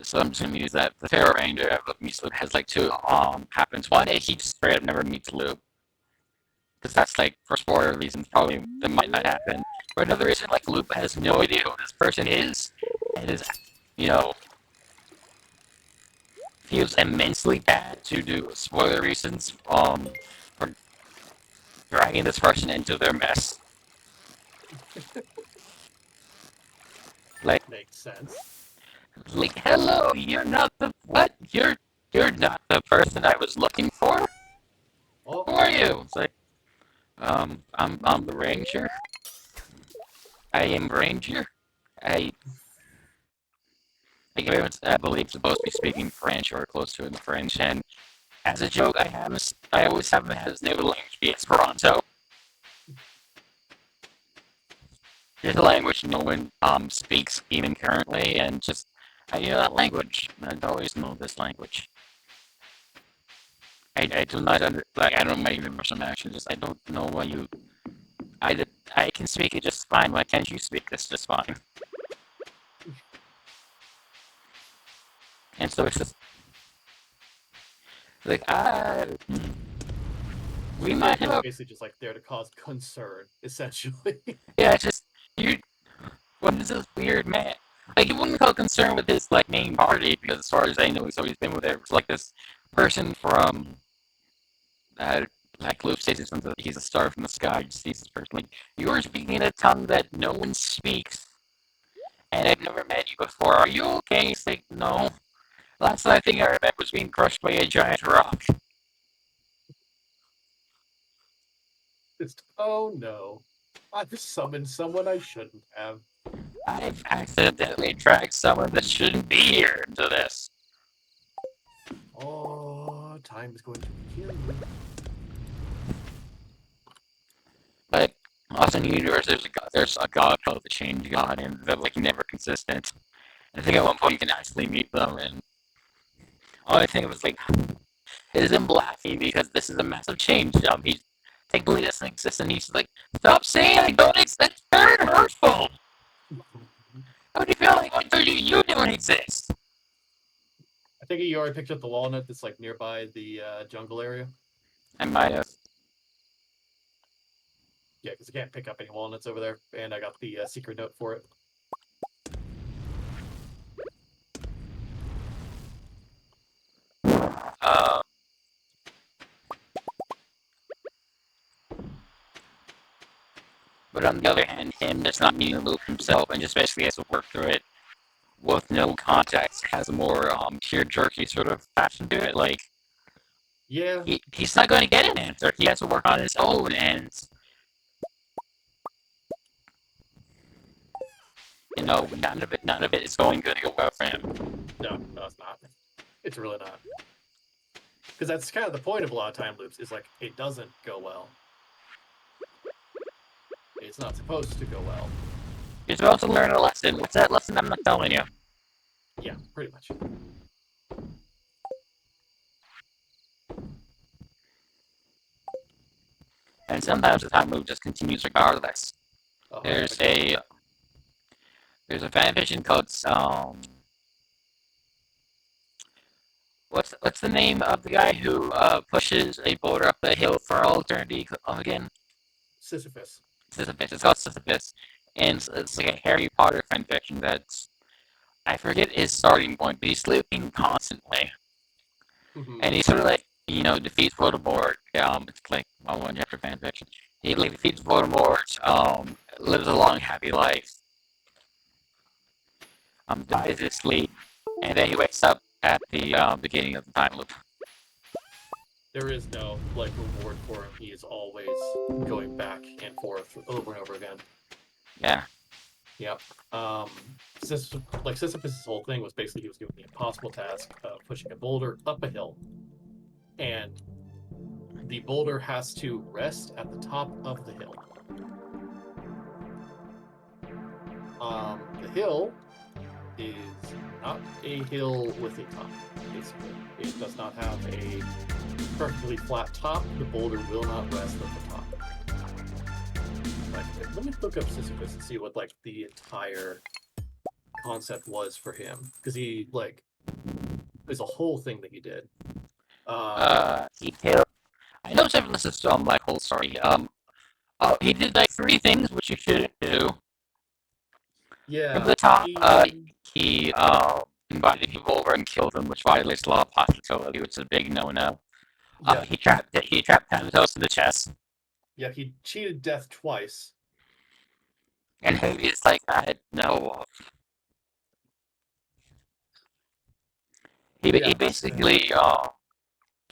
so I'm just gonna use that. The Pharaoh Ranger meets Loop has like two happens. One is he just straight up never meets Loop because that's like for spoiler reasons probably that might not happen. But another reason like Loop has no idea who this person is and is you know feels immensely bad to do spoiler reasons for dragging this person into their mess. Like Makes sense. hello, you're not the what? You're not the person I was looking for. Oh, Who are you? It's like I'm the ranger. I am ranger. I think everyone's I believe supposed to be speaking French or close to the French, and as a joke, I always have him his native language be Esperanto. It's a language no one speaks even currently, and just I know that language. I always know this language. I do not like I don't make some action. Just I don't know why you. I I can speak it just fine. Why can't you speak this just fine? And so it's just like we might have It's a basically just like there to cause concern, essentially. yeah. It's just you. What is this weird man? Like you wouldn't call concern with his like main party because as far as I know, he's always been with it. It's like this person from uh, like Luke says he's a star from the sky. Just sees this person like you're speaking in a tongue that no one speaks, and I've never met you before. Are you okay? He's like, no. Last thing I remember was being crushed by a giant rock. Oh no. I've summoned someone I shouldn't have. I've accidentally dragged someone that shouldn't be here into this. Oh, time is going to kill you. But also in the universe, there's a god called the Change God, and they're like never consistent. I think at one point you can actually meet them, and all I think was like, is him laughing because this is a massive change. He's technically doesn't exist, and he's like, stop saying I don't exist. That's very hurtful. How do you feel like what do you don't exist? I think you already picked up the walnut that's like nearby the jungle area. I might have. Yeah, because I can't pick up any walnuts over there, and I got the secret note for it. Uh, But on the other hand, him just not meeting the loop himself and just basically has to work through it with no context has a more tear jerky sort of fashion to it. Like Yeah, he's not going to get an answer. He has to work on his own, and none of it is going to go well for him. no, no, it's not. It's really not. Because that's kind of the point of a lot of time loops. Is like it doesn't go well. It's not supposed to go well. You're supposed to learn a lesson. What's that lesson I'm not telling you? Yeah, pretty much. And sometimes the time loop just continues regardless. Oh, I There's agree. a there's a fan fiction called what's the name of the guy who pushes a boulder up the hill for all eternity again? Sisyphus. Sisyphus. It's called Sisyphus, and it's like a Harry Potter fan fiction that's I forget his starting point, but he's sleeping constantly, Mm-hmm. and he sort of like defeats Voldemort. It's like one chapter fan fiction. He like defeats Voldemort. Lives a long happy life. Dies his sleep, and then he wakes up at the beginning of the time loop. There is no like reward for him. He is always going back and forth over and over again. Yeah. Yep. Sisyphus' whole thing was basically he was given the impossible task of pushing a boulder up a hill, and the boulder has to rest at the top of the hill. The hill is not a hill with a top. Basically, it does not have a perfectly flat top. The boulder will not rest at the top. Like, let me look up Sisyphus and see what like the entire concept was for him, because he like there's a whole thing that he did. He killed. I know Sisyphus is my whole story. He did like three things which you shouldn't do. From Yeah, the top, he he invited people over and killed them, which violates law of hospitality, which is a big no-no. yeah He trapped Thanatos in the chest, yeah he cheated death twice. and Hades like that. No, he Yeah, and basically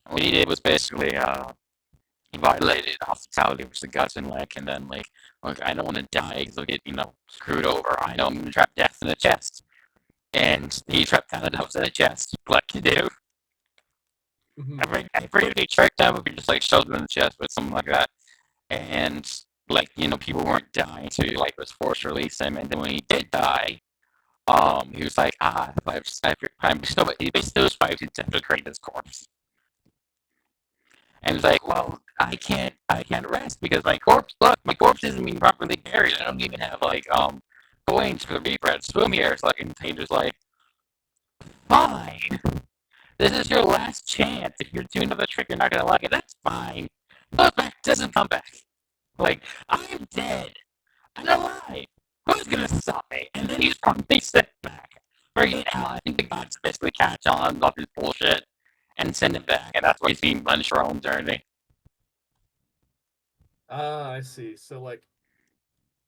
what he did was basically he violated hospitality, which the gods didn't like, and then like I don't want to die because I'll get screwed over. I know I'm gonna trap death in the chest, and he trapped Thanatos in the chest, like you do. mhm, I forget he tricked him, if he just like shoved him in the chest with something like that. And like people weren't dying, so he like was forced to release him. And then when he did die, he was like, I'm still he basically was 5 to create his corpse. And he's like, well, I can't rest because my corpse isn't being properly buried. I don't even have like coins for the reaper at Swoomier. So like, and Taylor's like, fine, this is your last chance. If you're doing another trick, you're not gonna like it. That's fine. Goes back, doesn't come back. Like, I'm dead. I'm alive. Who's gonna stop me? And then he's promptly sent back. Forget how I think the gods basically catch on off his bullshit and send him back, and that's why he's being punished for own journey. I see. So like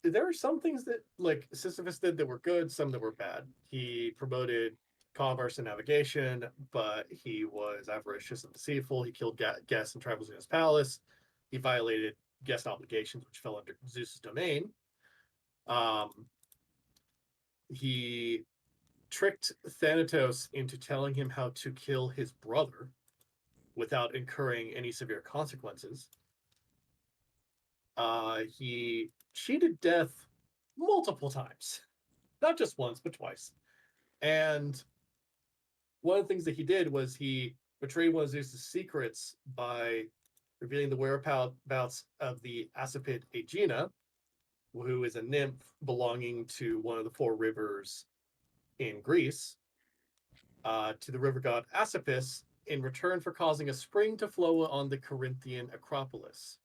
there were some things that like Sisyphus did that were good, some that were bad. He promoted commerce and navigation, but he was avaricious and deceitful. He killed guests and tribals in his palace. He violated guest obligations, which fell under Zeus's domain. Um, he tricked Thanatos into telling him how to kill his brother without incurring any severe consequences. He cheated death multiple times, not just once, but twice. And one of the things that he did was he betrayed one of Zeus's secrets by revealing the whereabouts of the Asipid Aegina, who is a nymph belonging to one of the four rivers in Greece, to the river god Asipus in return for causing a spring to flow on the Corinthian Acropolis.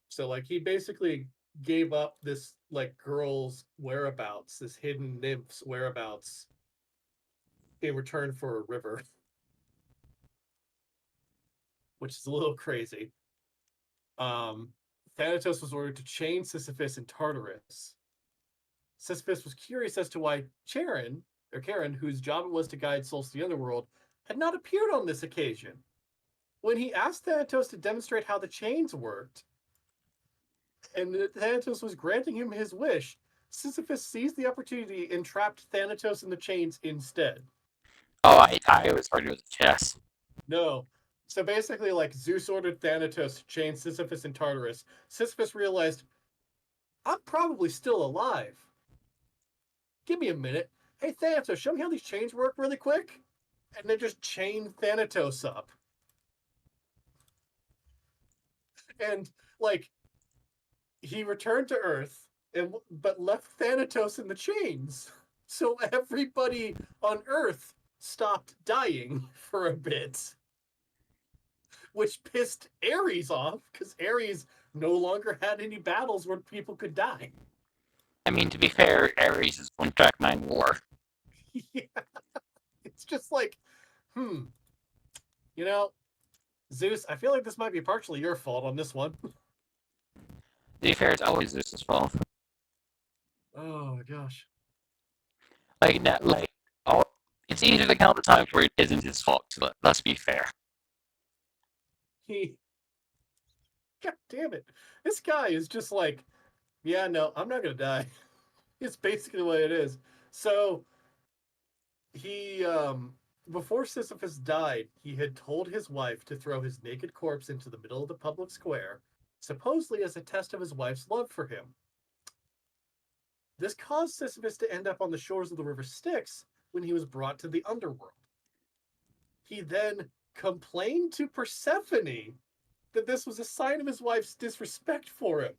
So, like, he basically gave up this, like, girl's whereabouts, this hidden nymph's whereabouts in return for a river, which is a little crazy. Um, Thanatos was ordered to chain Sisyphus in Tartarus. Sisyphus was curious as to why Charon, whose job it was to guide souls to the underworld, had not appeared on this occasion. When he asked Thanatos to demonstrate how the chains worked, and Thanatos was granting him his wish, Sisyphus seized the opportunity and trapped Thanatos in the chains instead. Oh, I always heard it was chess. No. So basically, like, Zeus ordered Thanatos to chain Sisyphus in Tartarus. Sisyphus realized, I'm probably still alive. Give me a minute. Hey, Thanatos, show me how these chains work really quick. And then just chain Thanatos up. And, like, he returned to Earth, but left Thanatos in the chains. So everybody on Earth stopped dying for a bit, which pissed Ares off because Ares no longer had any battles where people could die. I mean, to be fair, Ares is one track mind war. Yeah, it's just like, hmm, you know, Zeus, I feel like this might be partially your fault on this one. To be fair, it's always Zeus's fault. Oh my gosh. Like that, like oh, it's easy to count the times where it isn't his fault. Let's be fair. He, God damn it. This guy is just like, yeah, no, I'm not going to die. It's basically what it is. So he, before Sisyphus died, he had told his wife to throw his naked corpse into the middle of the public square, supposedly as a test of his wife's love for him. This caused Sisyphus to end up on the shores of the river Styx when he was brought to the underworld. He then complained to Persephone that this was a sign of his wife's disrespect for him.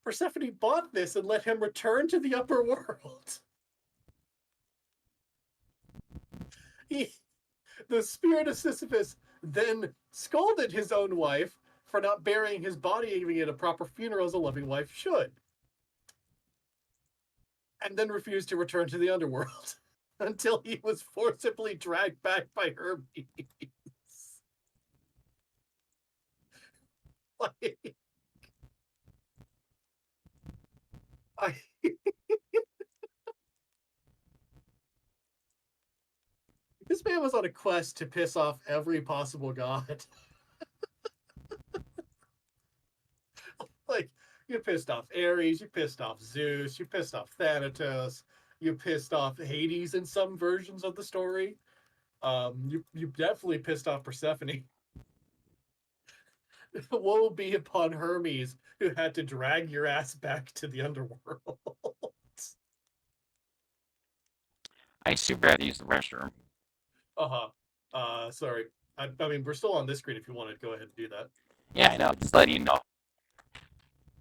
Persephone bought this and let him return to the upper world. He, the spirit of Sisyphus then scolded his own wife for not burying his body and giving it a proper funeral as a loving wife should, and then refused to return to the underworld until he was forcibly dragged back by Hermes. Like, I, this man was on a quest to piss off every possible god. Like, you pissed off Ares, you pissed off Zeus, you pissed off Thanatos, you pissed off Hades in some versions of the story. You definitely pissed off Persephone. Woe be upon Hermes, who had to drag your ass back to the underworld. I super had to use the restroom. Uh-huh. Sorry. I mean, we're still on this screen if you want to go ahead and do that. Yeah, I know. Just letting you know.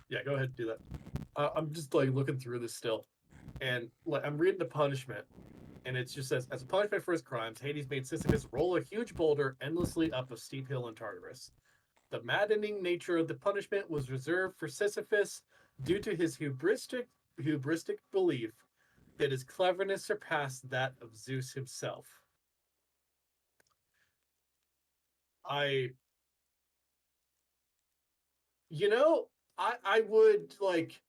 Yeah, go ahead and do that. I'm just like looking through this still, and like I'm reading the punishment, and it just says, as a punishment for his crimes, Hades made Sisyphus roll a huge boulder endlessly up a steep hill in Tartarus. The maddening nature of the punishment was reserved for Sisyphus due to his hubristic belief that his cleverness surpassed that of Zeus himself. I, you know, I would like,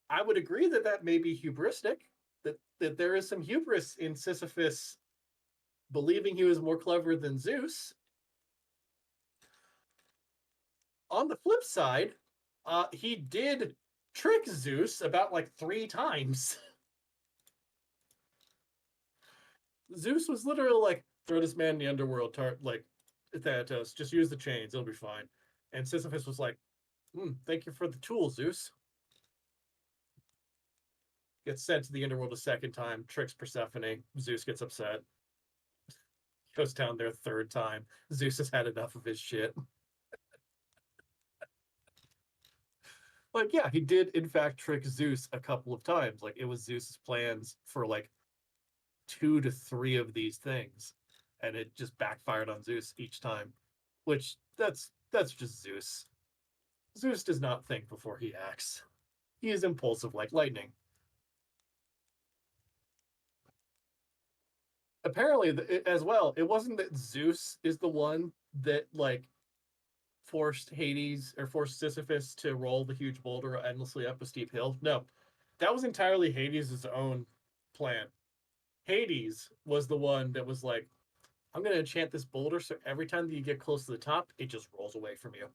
I would agree that that may be hubristic, that there is some hubris in Sisyphus believing he was more clever than Zeus. On the flip side, he did trick Zeus about like 3 times. Zeus was literally like, throw this man in the underworld, like Thanatos, just use the chains, it'll be fine. And Sisyphus was like, thank you for the tool, Zeus. Gets sent to the underworld a second time, tricks Persephone. Zeus gets upset. Goes down there a third time. Zeus has had enough of his shit. Like, yeah, he did in fact trick Zeus a couple of times. Like, it was Zeus's plans for like 2 to 3 of these things, and it just backfired on Zeus each time. Which that's just Zeus. Zeus does not think before he acts. He is impulsive like lightning. Apparently, as well, it wasn't that Zeus is the one that like forced Hades or forced Sisyphus to roll the huge boulder endlessly up a steep hill. No, that was entirely Hades' own plan. Hades was the one that was like, I'm going to enchant this boulder so every time that you get close to the top, it just rolls away from you.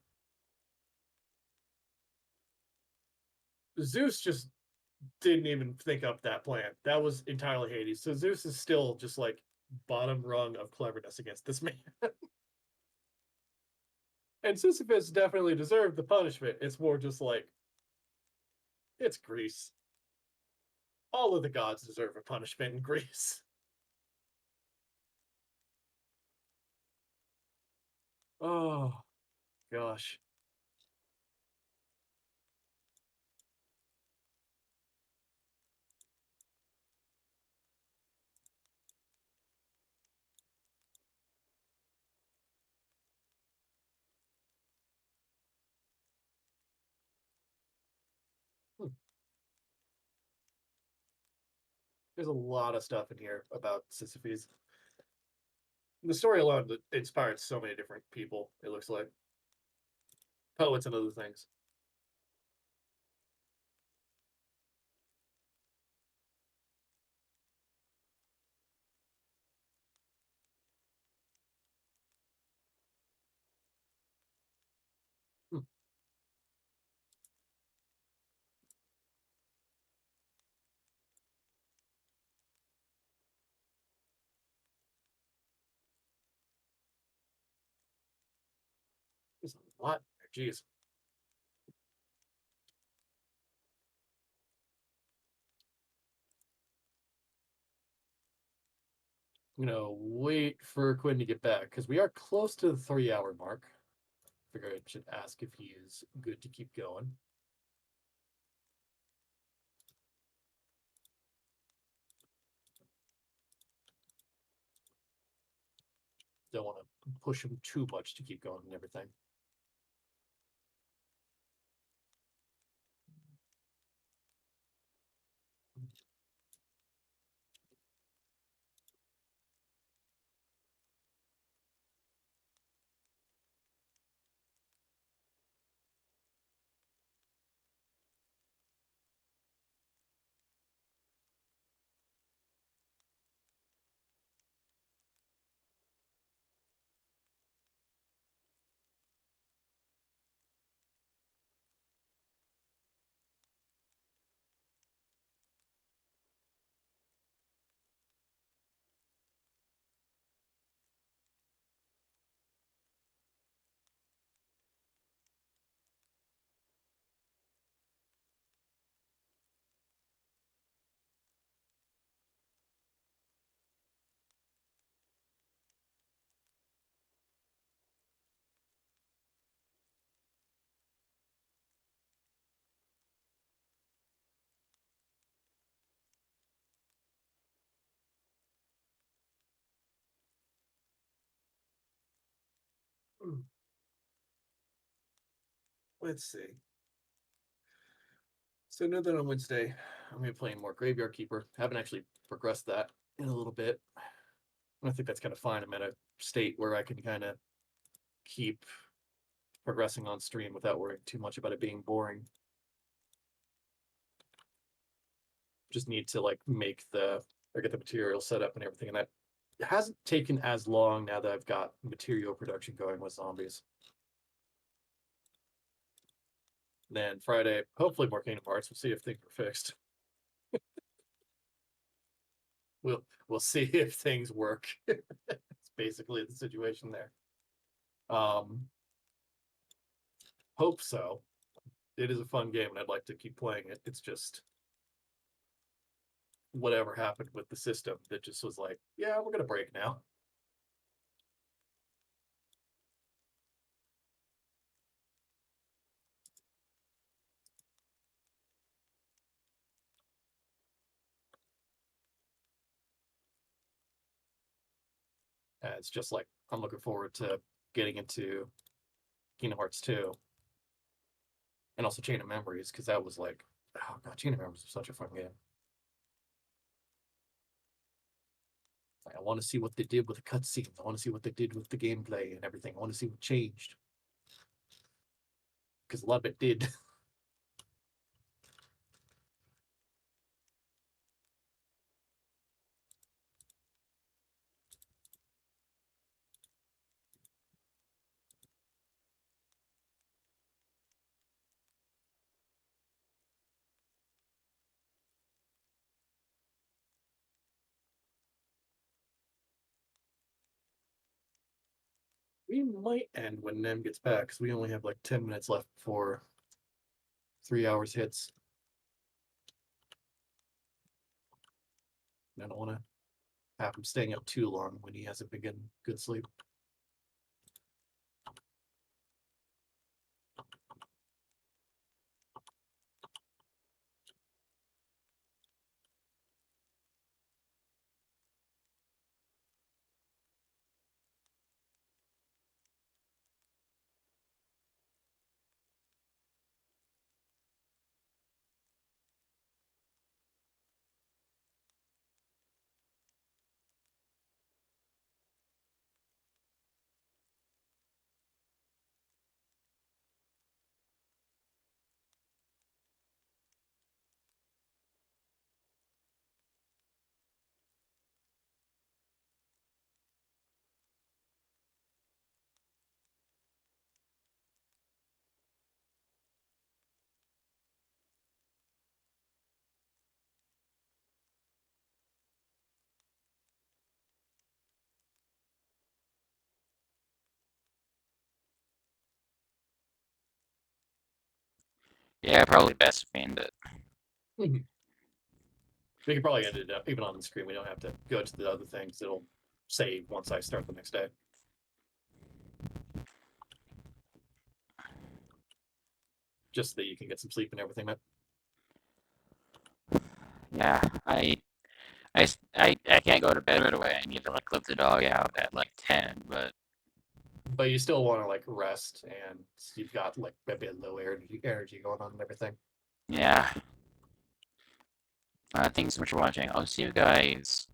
Zeus just didn't even think up that plan. That was entirely Hades. So Zeus is still just like bottom rung of cleverness against this man. And Sisyphus definitely deserved the punishment. It's more just like, it's Greece. All of the gods deserve a punishment in Greece. Oh, gosh. Hmm. There's a lot of stuff in here about Sisyphus. The story alone inspired so many different people, it looks like. Poets and other things. Hmm. There's a lot there. Jeez. I'm gonna wait for Quinn to get back because we are close to the 3 hour mark. Figure I should ask if he is good to keep going. Don't want to push him too much to keep going and everything. Let's see. So now that on Wednesday, I'm gonna be playing more Graveyard Keeper. Haven't actually progressed that in a little bit. I think that's kind of fine. I'm at a state where I can kind of keep progressing on stream without worrying too much about it being boring. Just need to like make the or get the material set up and everything, and that hasn't taken as long now that I've got material production going with zombies. Then Friday, hopefully more Kingdom Hearts. We'll see if things are fixed. We'll see if things work. It's basically the situation there. Um, hope so. It is a fun game, and I'd like to keep playing it. It's just whatever happened with the system that just was like, yeah, we're gonna break now. And it's just like I'm looking forward to getting into Kingdom Hearts 2 and also Chain of Memories because that was like, oh god, Chain of Memories was such a fun game. Like, I want to see what they did with the cutscenes. I want to see what they did with the gameplay and everything. I want to see what changed. because a lot of it did. We might end when Nem gets back because we only have like 10 minutes left before 3 hours hits. I don't want to have him staying up too long when he hasn't been getting good sleep. Yeah, probably best if we end it. We can probably end it up even on the screen. We don't have to go to the other things. It'll save once I start the next day. Just so that you can get some sleep and everything, man. Yeah, I can't go to bed right away. I need to like let the dog out at like 10, But you still want to like rest, and you've got like a bit low energy going on and everything. yeah. Thanks so much for watching. I'll see you guys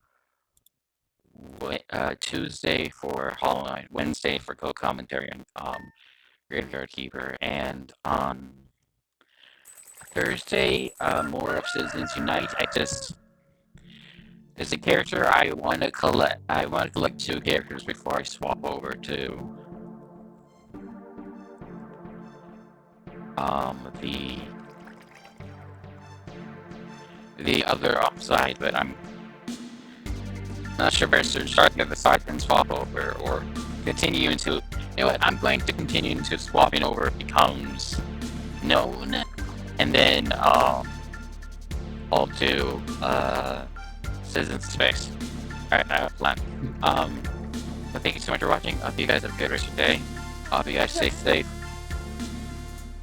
Tuesday for Hollow Knight, Wednesday for co-commentary on Graveyard Keeper, and on Thursday more of Citizens Unite. As a character, I want to collect two characters before I swap over to the other upside, but I'm not sure if I should start the other side and swap over, or continue into. You know what? I'm going to continue into swapping over. It becomes known, and then I'll do Citizen Space. Alright, I have a plan. But thank you so much for watching. I hope you guys have a good rest of your day. I hope you guys stay safe.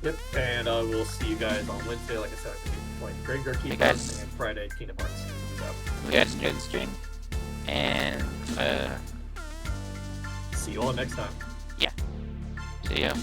Yep, and we'll see you guys on Wednesday, like I said, playing Graveyard Keeper, guys. and Friday Kingdom Hearts. So, Hope you guys enjoyed the stream, and see you all next time. see ya.